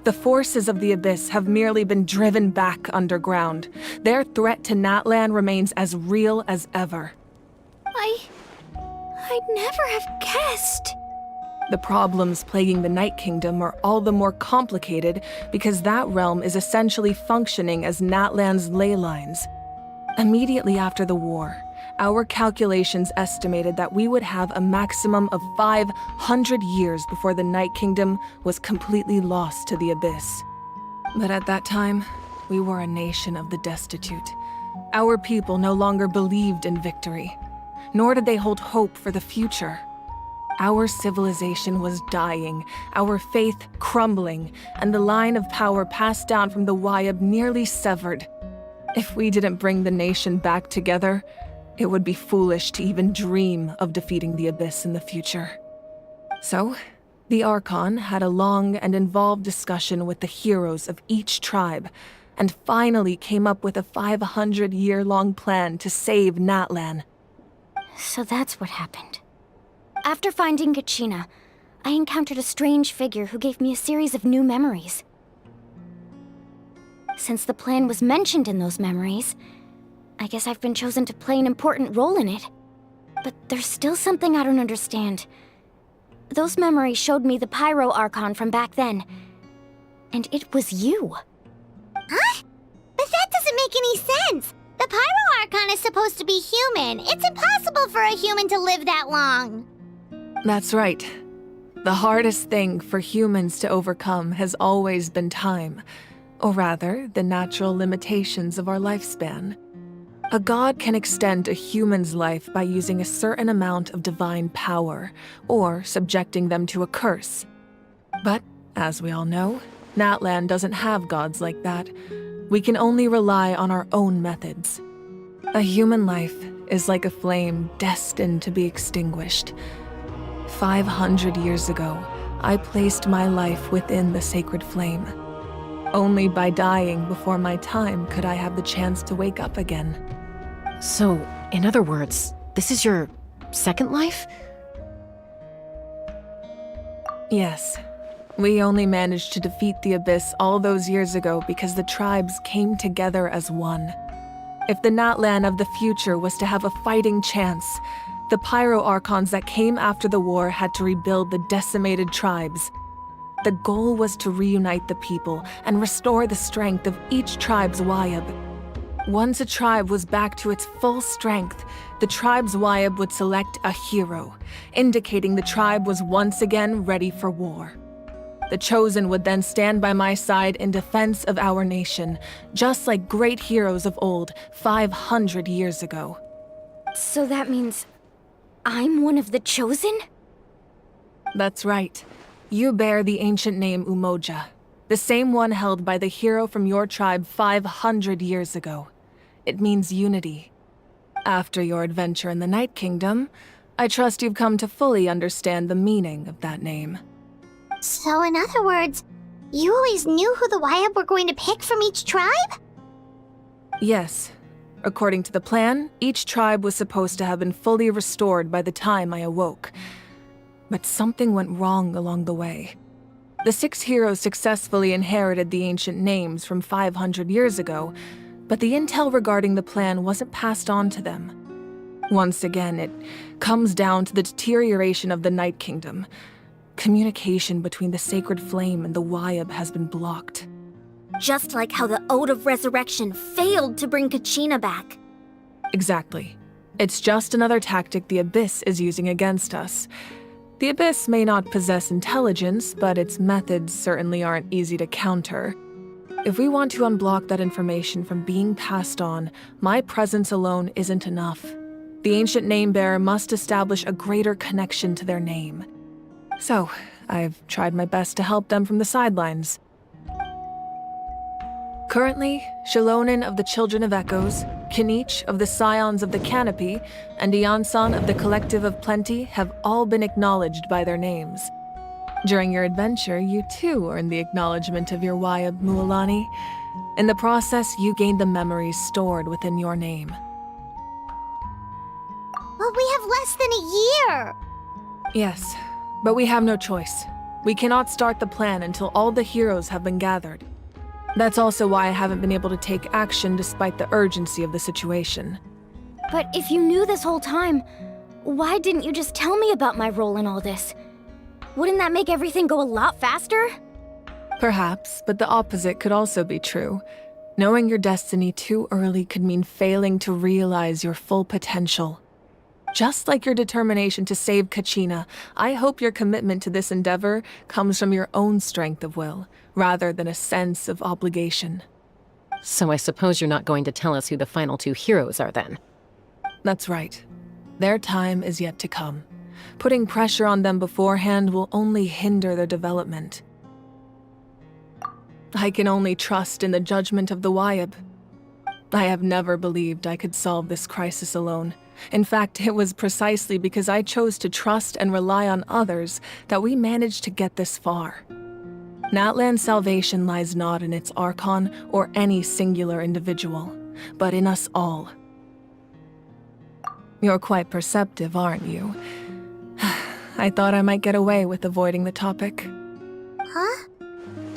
The forces of the Abyss have merely been driven back underground. Their threat to Natlan remains as real as ever. I'd never have guessed. The problems plaguing the Night Kingdom are all the more complicated because that realm is essentially functioning as Natlan's ley lines. Immediately after the war, our calculations estimated that we would have a maximum of 500 years before the Night Kingdom was completely lost to the Abyss. But at that time, we were a nation of the destitute. Our people no longer believed in victory, nor did they hold hope for the future. Our civilization was dying, our faith crumbling, and the line of power passed down from the Wayab nearly severed. If we didn't bring the nation back together, it would be foolish to even dream of defeating the Abyss in the future. So, the Archon had a long and involved discussion with the heroes of each tribe, and finally came up with a 500-year-long plan to save Natlan. So that's what happened. After finding Kachina, I encountered a strange figure who gave me a series of new memories. Since the plan was mentioned in those memories, I guess I've been chosen to play an important role in it. But there's still something I don't understand. Those memories showed me the Pyro Archon from back then. And it was you. Huh? But that doesn't make any sense! The Pyro Archon is supposed to be human. It's impossible for a human to live that long. That's right. The hardest thing for humans to overcome has always been time. Or rather, the natural limitations of our lifespan. A god can extend a human's life by using a certain amount of divine power, or subjecting them to a curse. But, as we all know, Natlan doesn't have gods like that. We can only rely on our own methods. A human life is like a flame destined to be extinguished. 500 years ago, I placed my life within the sacred flame. Only by dying before my time could I have the chance to wake up again. So, in other words, this is your second life? Yes. We only managed to defeat the Abyss all those years ago because the tribes came together as one. If the Natlan of the future was to have a fighting chance, the Pyro Archons that came after the war had to rebuild the decimated tribes. The goal was to reunite the people and restore the strength of each tribe's Wayab. Once a tribe was back to its full strength, the tribe's Wayab would select a hero, indicating the tribe was once again ready for war. The Chosen would then stand by my side in defense of our nation, just like great heroes of old 500 years ago. So that means I'm one of the Chosen? That's right. You bear the ancient name Umoja, the same one held by the hero from your tribe 500 years ago. It means unity. After your adventure in the Night Kingdom, I trust you've come to fully understand the meaning of that name. So in other words, you always knew who the Wayab were going to pick from each tribe? Yes. According to the plan, each tribe was supposed to have been fully restored by the time I awoke. But something went wrong along the way. The 6 heroes successfully inherited the ancient names from 500 years ago, but the intel regarding the plan wasn't passed on to them. Once again, it comes down to the deterioration of the Night Kingdom. Communication between the Sacred Flame and the Wayab has been blocked. Just like how the Ode of Resurrection failed to bring Kachina back. Exactly. It's just another tactic the Abyss is using against us. The Abyss may not possess intelligence, but its methods certainly aren't easy to counter. If we want to unblock that information from being passed on, my presence alone isn't enough. The ancient name-bearer must establish a greater connection to their name. So, I've tried my best to help them from the sidelines. Currently, Shilonin of the Children of Echoes, Kinich of the Scions of the Canopy, and Iansan of the Collective of Plenty have all been acknowledged by their names. During your adventure, you too earned the acknowledgement of your Wayab, Mualani. In the process, you gained the memories stored within your name. But we have less than a year! Yes, but we have no choice. We cannot start the plan until all the heroes have been gathered. That's also why I haven't been able to take action despite the urgency of the situation. But if you knew this whole time, why didn't you just tell me about my role in all this? Wouldn't that make everything go a lot faster? Perhaps, but the opposite could also be true. Knowing your destiny too early could mean failing to realize your full potential. Just like your determination to save Kachina, I hope your commitment to this endeavor comes from your own strength of will, rather than a sense of obligation. So I suppose you're not going to tell us who the final 2 heroes are then? That's right. Their time is yet to come. Putting pressure on them beforehand will only hinder their development. I can only trust in the judgment of the Wyab. I have never believed I could solve this crisis alone. In fact, it was precisely because I chose to trust and rely on others that we managed to get this far. Natlan's salvation lies not in its Archon or any singular individual, but in us all. You're quite perceptive, aren't you? I thought I might get away with avoiding the topic. Huh?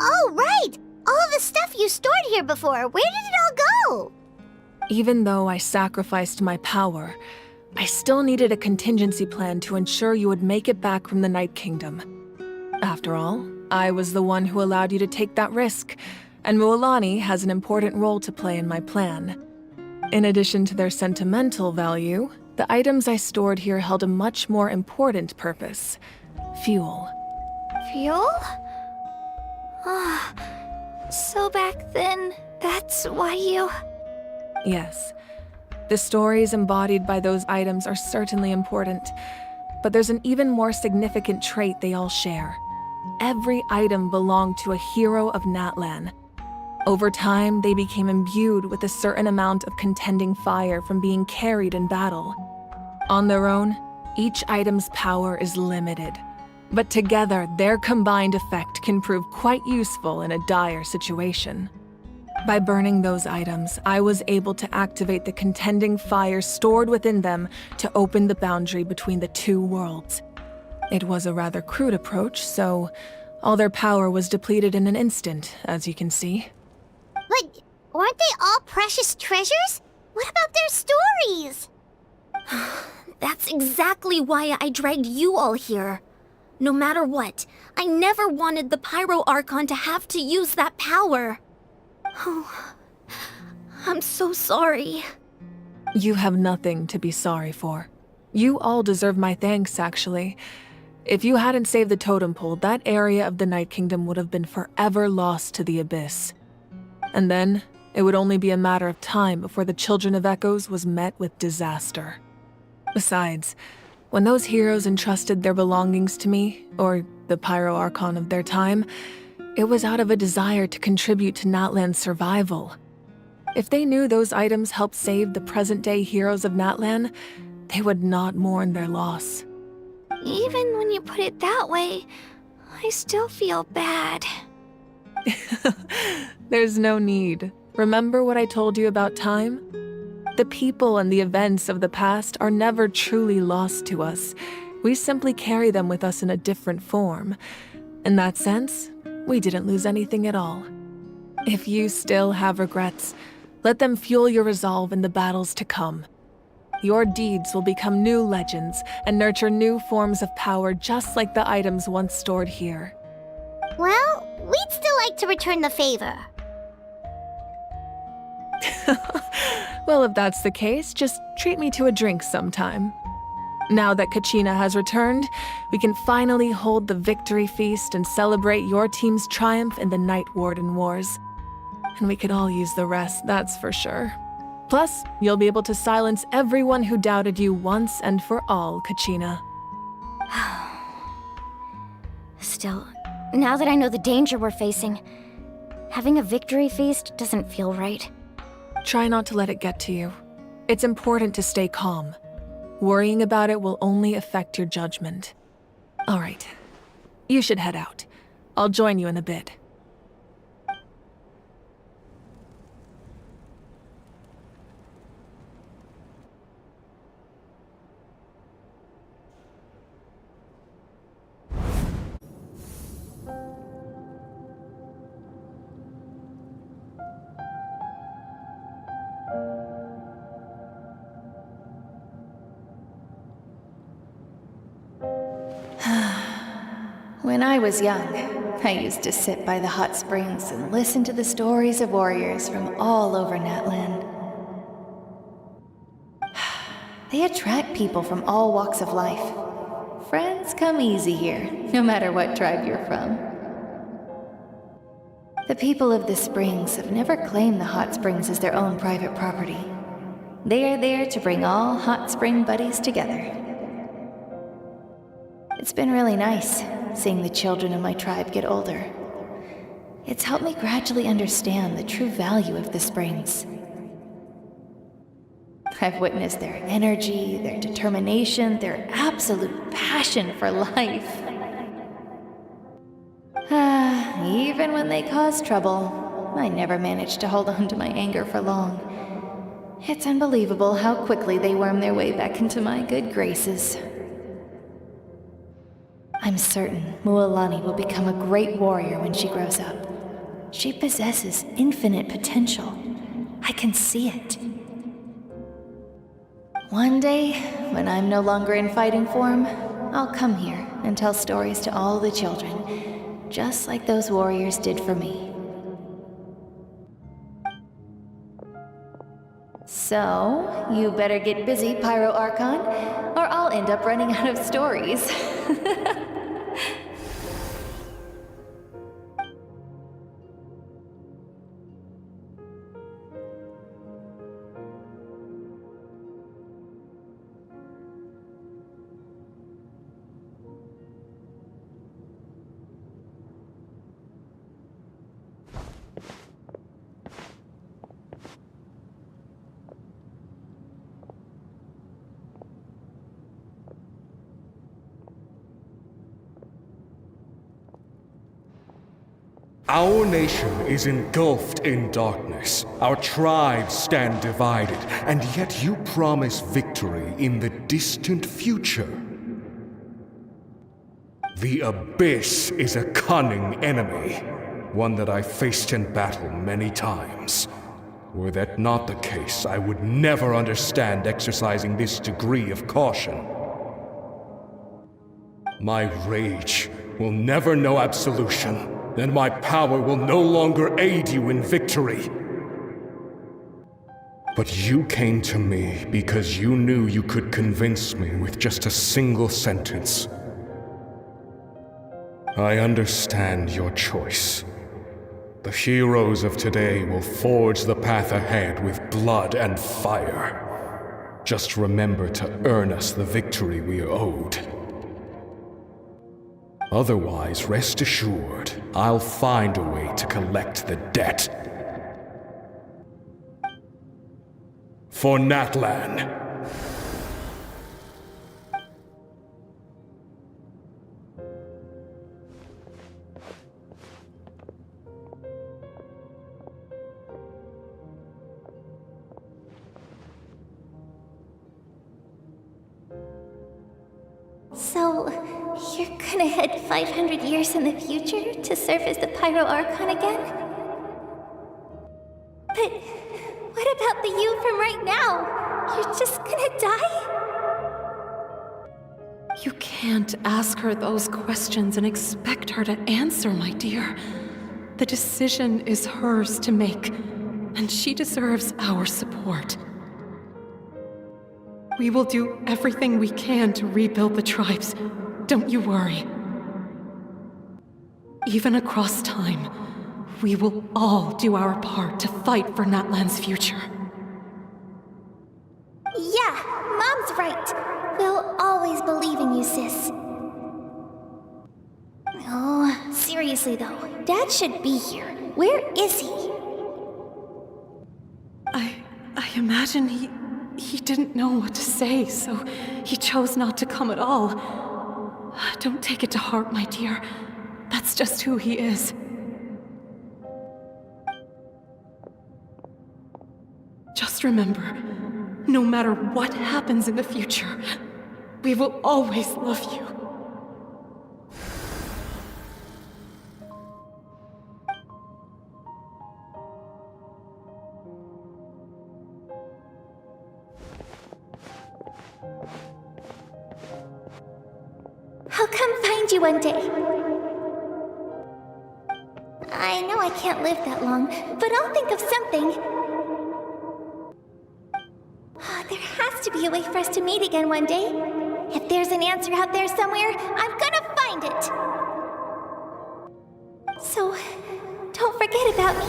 Oh, right! All of the stuff you stored here before, where did it all go? Even though I sacrificed my power, I still needed a contingency plan to ensure you would make it back from the Night Kingdom. After all, I was the one who allowed you to take that risk, and Mualani has an important role to play in my plan. In addition to their sentimental value, the items I stored here held a much more important purpose: fuel. Fuel? Ah, so back then, that's why you... Yes. The stories embodied by those items are certainly important, but there's an even more significant trait they all share. Every item belonged to a hero of Natlan. Over time, they became imbued with a certain amount of contending fire from being carried in battle. On their own, each item's power is limited, but together, their combined effect can prove quite useful in a dire situation. By burning those items, I was able to activate the contending fire stored within them to open the boundary between the two worlds. It was a rather crude approach, so all their power was depleted in an instant, as you can see. But weren't they all precious treasures? What about their stories? That's exactly why I dragged you all here. No matter what, I never wanted the Pyro Archon to have to use that power. Oh, I'm so sorry. You have nothing to be sorry for. You all deserve my thanks, actually. If you hadn't saved the totem pole, that area of the Night Kingdom would have been forever lost to the Abyss. And then, it would only be a matter of time before the Children of Echoes was met with disaster. Besides, when those heroes entrusted their belongings to me, or the Pyro Archon of their time, it was out of a desire to contribute to Natlan's survival. If they knew those items helped save the present-day heroes of Natlan, they would not mourn their loss. Even when you put it that way, I still feel bad. There's no need. Remember what I told you about time? The people and the events of the past are never truly lost to us. We simply carry them with us in a different form. In that sense, we didn't lose anything at all. If you still have regrets, let them fuel your resolve in the battles to come. Your deeds will become new legends and nurture new forms of power just like the items once stored here. Well, we'd still like to return the favor. Well, if that's the case, just treat me to a drink sometime. Now that Kachina has returned, we can finally hold the victory feast and celebrate your team's triumph in the Night Warden Wars. And we could all use the rest, that's for sure. Plus, you'll be able to silence everyone who doubted you once and for all, Kachina. Still, now that I know the danger we're facing, having a victory feast doesn't feel right. Try not to let it get to you. It's important to stay calm. Worrying about it will only affect your judgment. All right. You should head out. I'll join you in a bit. When I was young, I used to sit by the hot springs and listen to the stories of warriors from all over Natlan. They attract people from all walks of life. Friends come easy here, no matter what tribe you're from. The people of the springs have never claimed the hot springs as their own private property. They are there to bring all hot spring buddies together. It's been really nice seeing the children of my tribe get older. It's helped me gradually understand the true value of the springs. I've witnessed their energy, their determination, their absolute passion for life. Even when they cause trouble, I never managed to hold on to my anger for long. It's unbelievable how quickly they worm their way back into my good graces. I'm certain Mualani will become a great warrior when she grows up. She possesses infinite potential. I can see it. One day, when I'm no longer in fighting form, I'll come here and tell stories to all the children, just like those warriors did for me. So, you better get busy, Pyro Archon, or I'll end up running out of stories. Our nation is engulfed in darkness. Our tribes stand divided, and yet you promise victory in the distant future. The Abyss is a cunning enemy, one that I faced in battle many times. Were that not the case, I would never understand exercising this degree of caution. My rage will never know absolution, and my power will no longer aid you in victory. But you came to me because you knew you could convince me with just a single sentence. I understand your choice. The heroes of today will forge the path ahead with blood and fire. Just remember to earn us the victory we are owed. Otherwise, rest assured, I'll find a way to collect the debt. For Natlan. So, you're gonna head 500 years in the future to serve as the Pyro Archon again? But what about the you from right now? You're just gonna die? You can't ask her those questions and expect her to answer, my dear. The decision is hers to make, and she deserves our support. We will do everything we can to rebuild the tribes. Don't you worry. Even across time, we will all do our part to fight for Natlan's future. Yeah, Mom's right. We'll always believe in you, sis. Oh, seriously though, Dad should be here. Where is he? I imagine he didn't know what to say, so he chose not to come at all. Don't take it to heart, my dear. That's just who he is. Just remember, no matter what happens in the future, we will always love you. I'll come find you one day. I know I can't live that long, but I'll think of something. There has to be a way for us to meet again one day. If there's an answer out there somewhere, I'm gonna find it. So, don't forget about me.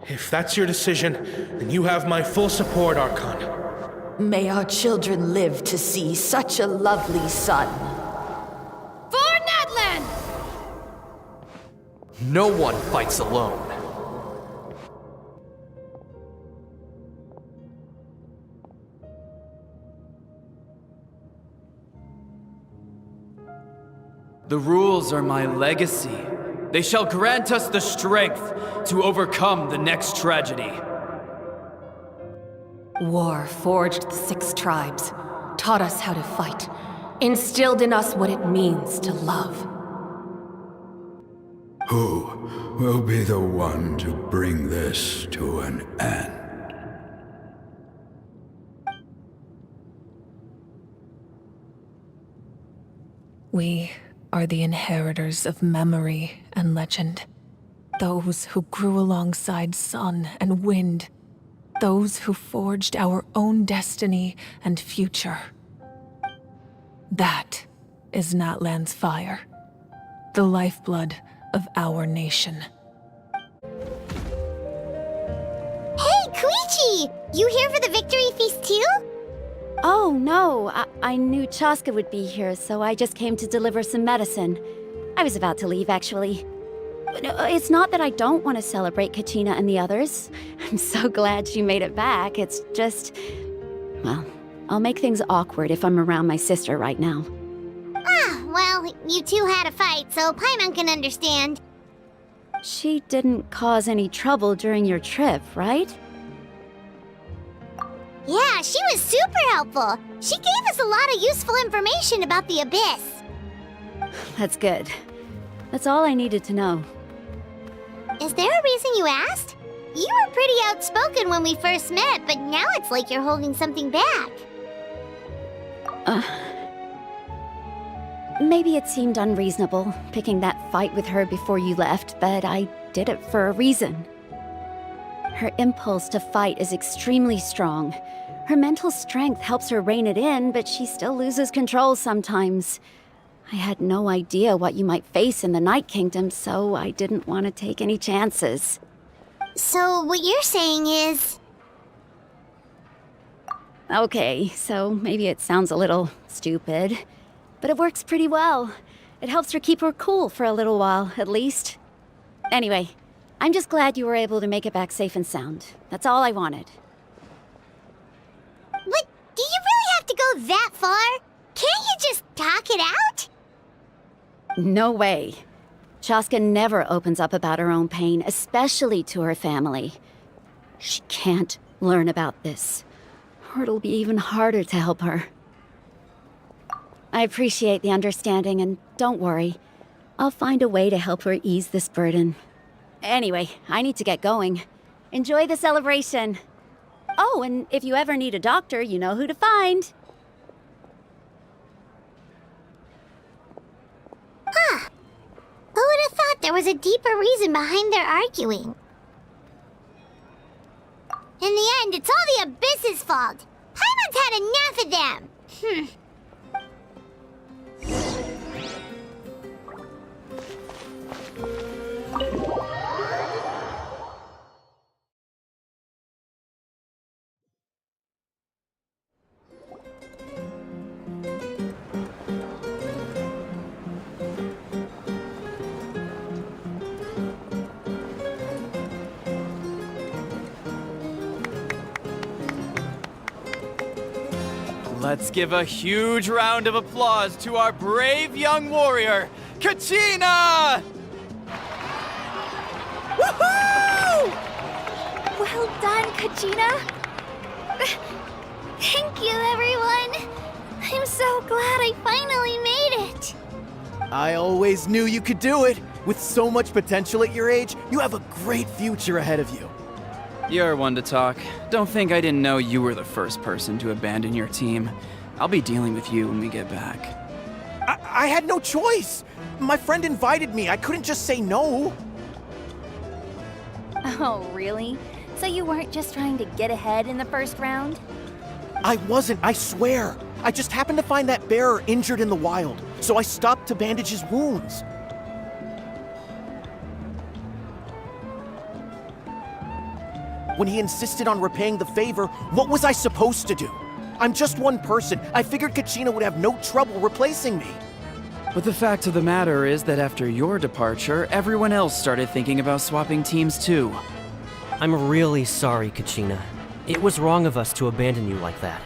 If that's your decision, then you have my full support, Archon. May our children live to see such a lovely son. For Natlan! No one fights alone. The rules are my legacy. They shall grant us the strength to overcome the next tragedy. War forged the 6 tribes, taught us how to fight, instilled in us what it means to love. Who will be the one to bring this to an end? We are the inheritors of memory and legend. Those who grew alongside sun and wind. Those who forged our own destiny and future. That is Natlan's fire. The lifeblood of our nation. Hey, Koichi! You here for the victory feast too? Oh, no. I knew Chaska would be here, so I just came to deliver some medicine. I was about to leave, actually. It's not that I don't want to celebrate Kachina and the others. I'm so glad she made it back. It's just... well, I'll make things awkward if I'm around my sister right now. Ah, well, you two had a fight, so Paimon can understand. She didn't cause any trouble during your trip, right? Yeah, she was super helpful. She gave us a lot of useful information about the Abyss. That's good. That's all I needed to know. Is there a reason you asked? You were pretty outspoken when we first met, but now it's like you're holding something back. Maybe it seemed unreasonable, picking that fight with her before you left, but I did it for a reason. Her impulse to fight is extremely strong. Her mental strength helps her rein it in, but she still loses control sometimes. I had no idea what you might face in the Night Kingdom, so I didn't want to take any chances. So what you're saying is... Okay, so maybe it sounds a little stupid, but it works pretty well. It helps her keep her cool for a little while, at least. Anyway, I'm just glad you were able to make it back safe and sound. That's all I wanted. But do you really have to go that far? Can't you just talk it out? No way. Chaska never opens up about her own pain, especially to her family. She can't learn about this, or it'll be even harder to help her. I appreciate the understanding, and don't worry. I'll find a way to help her ease this burden. Anyway, I need to get going. Enjoy the celebration. Oh, and if you ever need a doctor, you know who to find. Huh. Who would have thought there was a deeper reason behind their arguing? In the end, it's all the Abyss's fault. Paimon's had enough of them. Let's give a huge round of applause to our brave young warrior, Kachina! Woohoo! Well done, Kachina. Thank you, everyone. I'm so glad I finally made it. I always knew you could do it. With so much potential at your age, you have a great future ahead of you. You're one to talk. Don't think I didn't know you were the first person to abandon your team. I'll be dealing with you when we get back. I had no choice. My friend invited me. I couldn't just say no. Oh, really? So you weren't just trying to get ahead in the first round? I wasn't, I swear. I just happened to find that bearer injured in the wild, so I stopped to bandage his wounds. When he insisted on repaying the favor, what was I supposed to do? I'm just one person. I figured Kachina would have no trouble replacing me. But the fact of the matter is that after your departure, everyone else started thinking about swapping teams too. I'm really sorry, Kachina. It was wrong of us to abandon you like that.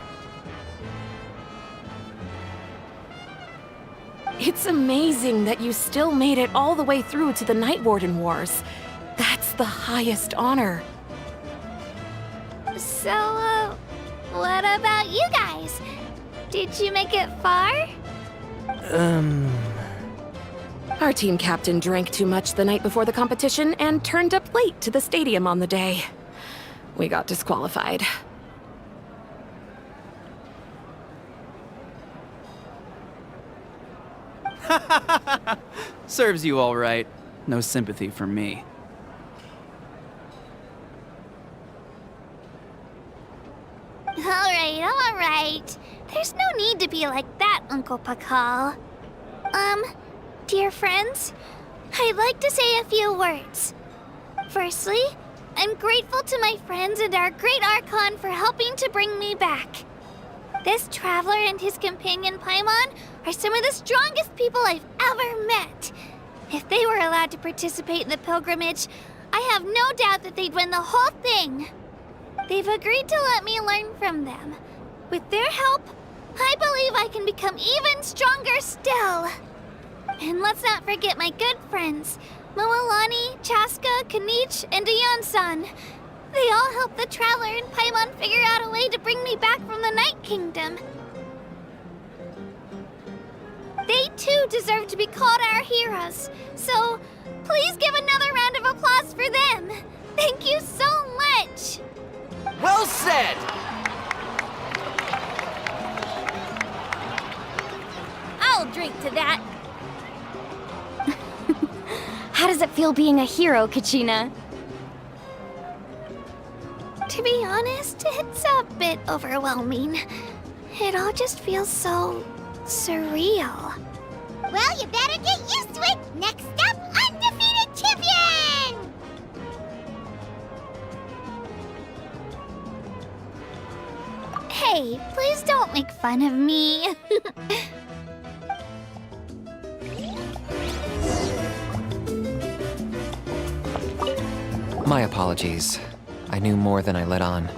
It's amazing that you still made it all the way through to the Night Warden Wars. That's the highest honor. So, what about you guys? Did you make it far? Our team captain drank too much the night before the competition and turned up late to the stadium on the day. We got disqualified. Serves you all right. No sympathy from me. All right. There's no need to be like that, Uncle Pakal. Dear friends, I'd like to say a few words. Firstly, I'm grateful to my friends and our great Archon for helping to bring me back. This traveler and his companion Paimon are some of the strongest people I've ever met. If they were allowed to participate in the pilgrimage, I have no doubt that they'd win the whole thing. They've agreed to let me learn from them. With their help, I believe I can become even stronger still. And let's not forget my good friends, Moalani, Chaska, Kanich, and Ayan-san. They all helped the Traveler and Paimon figure out a way to bring me back from the Night Kingdom. They too deserve to be called our heroes, so please give another round of applause for them. Thank you so much! Well said! I'll drink to that. How does it feel being a hero, Kachina? To be honest, it's a bit overwhelming. It all just feels so surreal. Well, you better get used to it. Next up, undefeated champion! Hey, please don't make fun of me. My apologies. I knew more than I let on.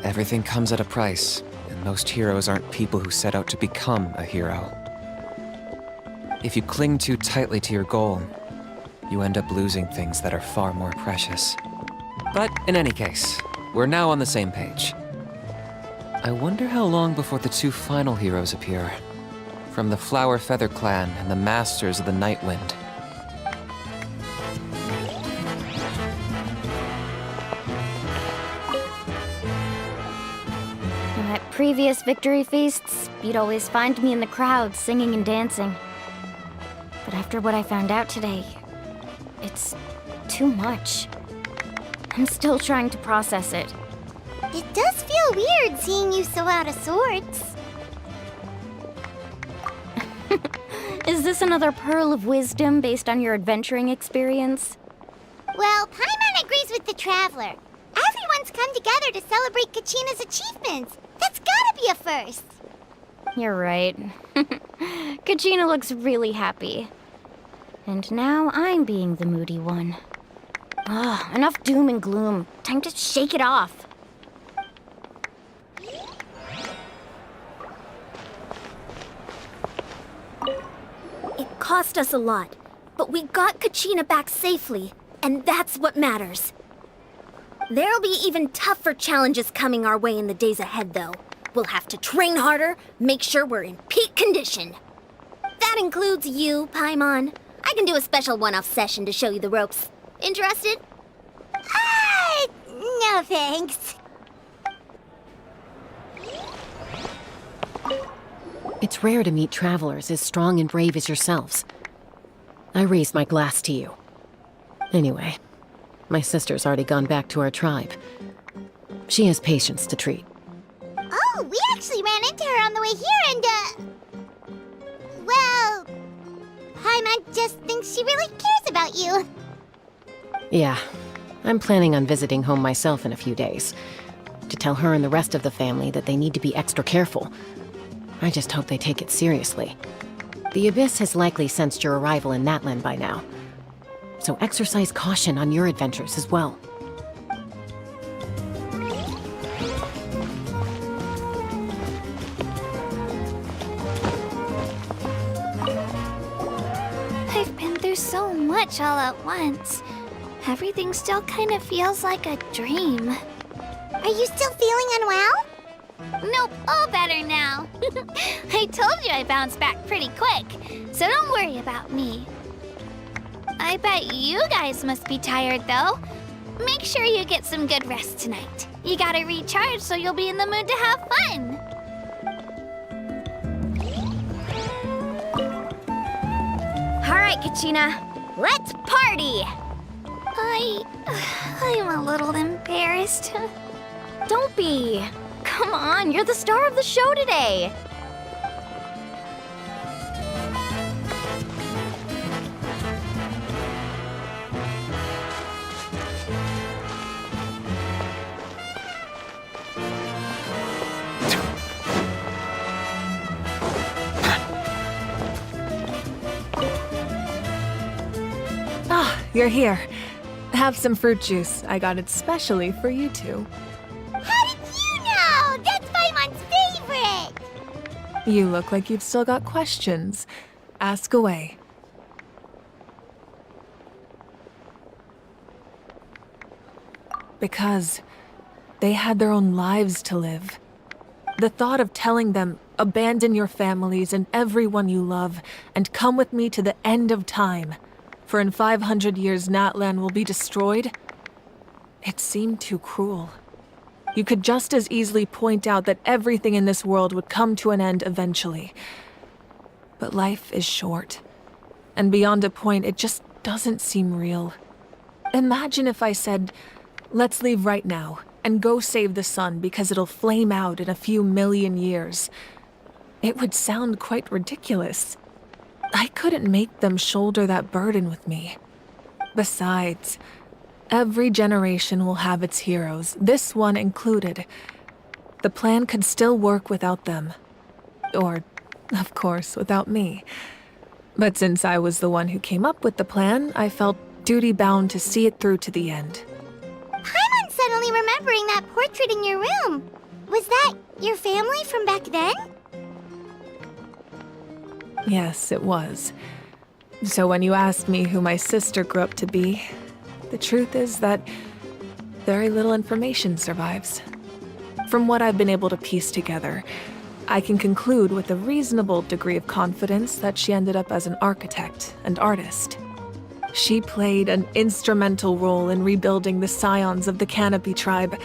Everything comes at a price, and most heroes aren't people who set out to become a hero. If you cling too tightly to your goal, you end up losing things that are far more precious. But in any case, we're now on the same page. I wonder how long before the two final heroes appear. From the Flower Feather Clan and the Masters of the Night Wind. At previous victory feasts, you'd always find me in the crowd singing and dancing. But after what I found out today, it's too much. I'm still trying to process it. It does feel weird seeing you so out of sorts. Is this another pearl of wisdom based on your adventuring experience? Well, Paimon agrees with the Traveler. Everyone's come together to celebrate Kachina's achievements. That's gotta be a first. You're right. Kachina looks really happy. And now I'm being the moody one. Ugh, enough doom and gloom. Time to shake it off. It cost us a lot, but we got Kachina back safely, and that's what matters. There'll be even tougher challenges coming our way in the days ahead, though. We'll have to train harder, make sure we're in peak condition. That includes you, Paimon. I can do a special one-off session to show you the ropes. Interested? No thanks. It's rare to meet travelers as strong and brave as yourselves. I raise my glass to you. Anyway, my sister's already gone back to our tribe. She has patients to treat. Oh, we actually ran into her on the way here and, well, Paimon just thinks she really cares about you. Yeah, I'm planning on visiting home myself in a few days, to tell her and the rest of the family that they need to be extra careful. I just hope they take it seriously. The Abyss has likely sensed your arrival in Natlan by now, so exercise caution on your adventures as well. I've been through so much all at once. Everything still kind of feels like a dream. Are you still feeling unwell? Nope, all better now. I told you I bounced back pretty quick, so don't worry about me. I bet you guys must be tired, though. Make sure you get some good rest tonight. You gotta recharge so you'll be in the mood to have fun. All right, Kachina, let's party! I'm a little embarrassed. Don't be. Come on, you're the star of the show today. Ah, you're here. Have some fruit juice. I got it specially for you two. How did you know? That's Paimon's favorite! You look like you've still got questions. Ask away. Because they had their own lives to live. The thought of telling them, abandon your families and everyone you love, and come with me to the end of time, for in 500 years Natlan will be destroyed, it seemed too cruel. You could just as easily point out that everything in this world would come to an end eventually. But life is short, and beyond a point, it just doesn't seem real. Imagine if I said, let's leave right now, and go save the sun because it'll flame out in a few million years. It would sound quite ridiculous. I couldn't make them shoulder that burden with me. Besides, every generation will have its heroes, this one included. The plan could still work without them. Or, of course, without me. But since I was the one who came up with the plan, I felt duty-bound to see it through to the end. Paimon's suddenly remembering that portrait in your room. Was that your family from back then? Yes, it was. So when you asked me who my sister grew up to be, the truth is that very little information survives. From what I've been able to piece together, I can conclude with a reasonable degree of confidence that she ended up as an architect and artist. She played an instrumental role in rebuilding the scions of the Canopy tribe,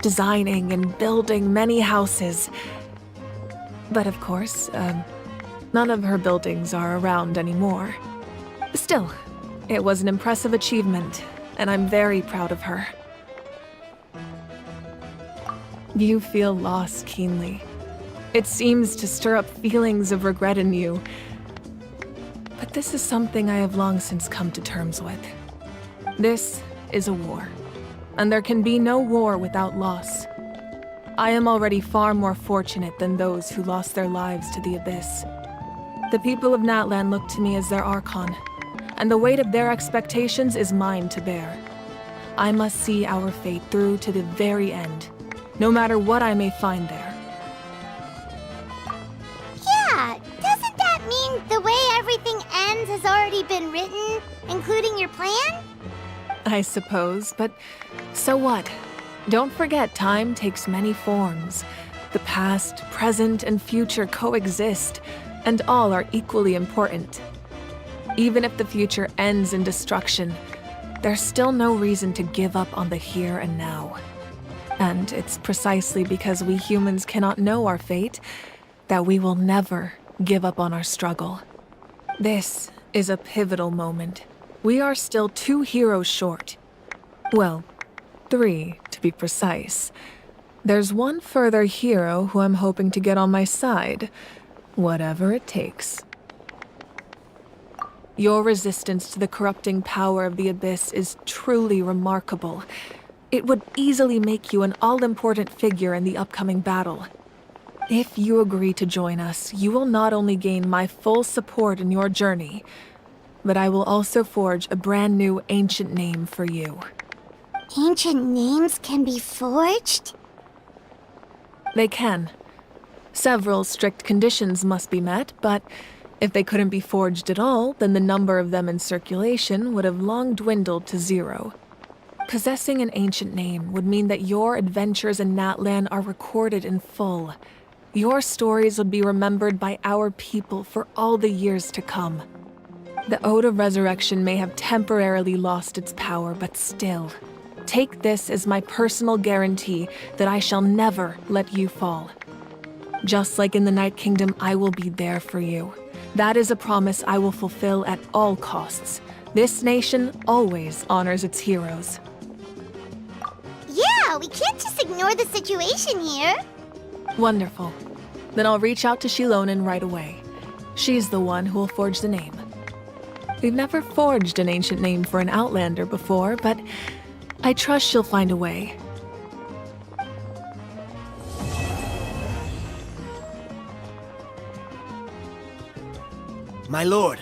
designing and building many houses. But of course, none of her buildings are around anymore. Still, it was an impressive achievement, and I'm very proud of her. You feel loss keenly. It seems to stir up feelings of regret in you. But this is something I have long since come to terms with. This is a war, and there can be no war without loss. I am already far more fortunate than those who lost their lives to the Abyss. The people of Natlan look to me as their Archon, and the weight of their expectations is mine to bear. I must see our fate through to the very end, no matter what I may find there. Yeah, doesn't that mean the way everything ends has already been written, including your plan? I suppose, but so what? Don't forget, time takes many forms. The past, present, and future coexist, and all are equally important. Even if the future ends in destruction, there's still no reason to give up on the here and now. And it's precisely because we humans cannot know our fate that we will never give up on our struggle. This is a pivotal moment. We are still 2 heroes short. Well, 3 to be precise. There's one further hero who I'm hoping to get on my side, whatever it takes. Your resistance to the corrupting power of the Abyss is truly remarkable. It would easily make you an all-important figure in the upcoming battle. If you agree to join us, you will not only gain my full support in your journey, but I will also forge a brand new ancient name for you. Ancient names can be forged? They can. Several strict conditions must be met, but if they couldn't be forged at all, then the number of them in circulation would have long dwindled to 0. Possessing an ancient name would mean that your adventures in Natlan are recorded in full. Your stories would be remembered by our people for all the years to come. The Ode of Resurrection may have temporarily lost its power, but still, take this as my personal guarantee that I shall never let you fall. Just like in the Night Kingdom, I will be there for you. That is a promise I will fulfill at all costs. This nation always honors its heroes. Yeah, we can't just ignore the situation here. Wonderful. Then I'll reach out to Shilonen right away. She's the one who will forge the name. We've never forged an ancient name for an Outlander before, but I trust she'll find a way. My lord,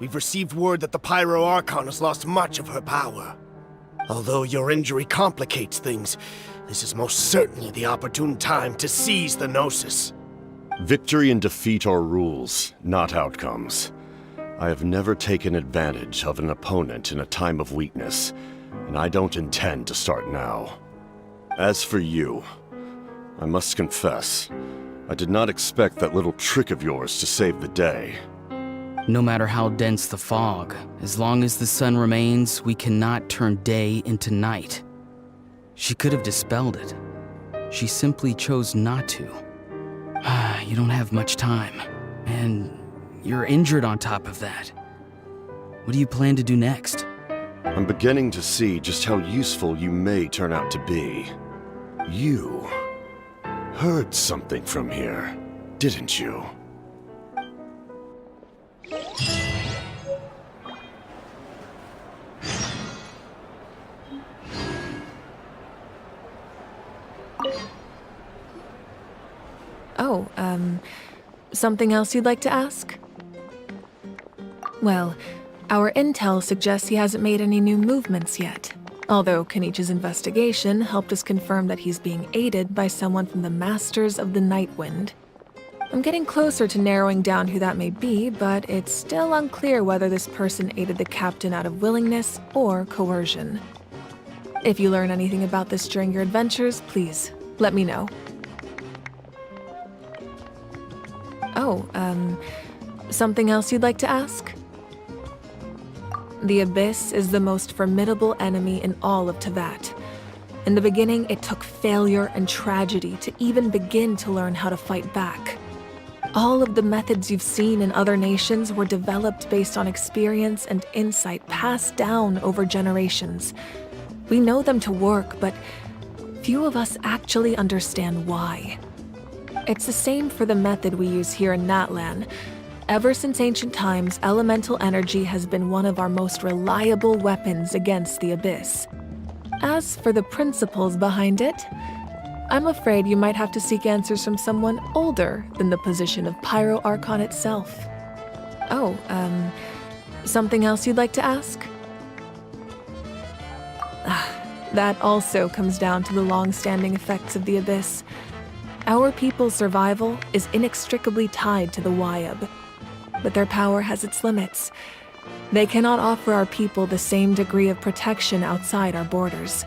we've received word that the Pyro Archon has lost much of her power. Although your injury complicates things, this is most certainly the opportune time to seize the Gnosis. Victory and defeat are rules, not outcomes. I have never taken advantage of an opponent in a time of weakness, and I don't intend to start now. As for you, I must confess, I did not expect that little trick of yours to save the day. No matter how dense the fog, as long as the sun remains, we cannot turn day into night. She could have dispelled it. She simply chose not to. You don't have much time, and you're injured on top of that. What do you plan to do next? I'm beginning to see just how useful you may turn out to be. You heard something from here, didn't you? Oh, something else you'd like to ask? Well, our intel suggests he hasn't made any new movements yet. Although Kenichi's investigation helped us confirm that he's being aided by someone from the Masters of the Nightwind. I'm getting closer to narrowing down who that may be, but it's still unclear whether this person aided the captain out of willingness or coercion. If you learn anything about this during your adventures, please let me know. Oh, something else you'd like to ask? The Abyss is the most formidable enemy in all of Teyvat. In the beginning, it took failure and tragedy to even begin to learn how to fight back. All of the methods you've seen in other nations were developed based on experience and insight passed down over generations. We know them to work, but few of us actually understand why. It's the same for the method we use here in Natlan. Ever since ancient times, elemental energy has been one of our most reliable weapons against the Abyss. As for the principles behind it, I'm afraid you might have to seek answers from someone older than the position of Pyro Archon itself. Oh, something else you'd like to ask? That also comes down to the long-standing effects of the Abyss. Our people's survival is inextricably tied to the Wyab, but their power has its limits. They cannot offer our people the same degree of protection outside our borders.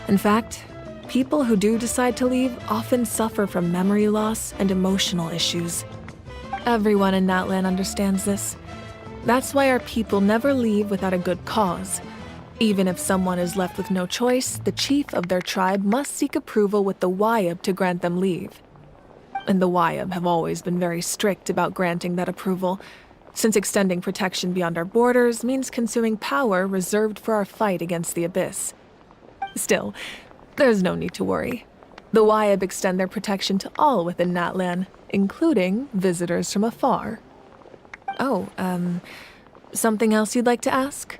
In fact, people who do decide to leave often suffer from memory loss and emotional issues. Everyone in Natlan understands this. That's why our people never leave without a good cause. Even if someone is left with no choice, the chief of their tribe must seek approval with the Wyab to grant them leave. And the Wyab have always been very strict about granting that approval, since extending protection beyond our borders means consuming power reserved for our fight against the Abyss. Still, there's no need to worry. The Wyab extend their protection to all within Natlan, including visitors from afar. Oh, Something else you'd like to ask?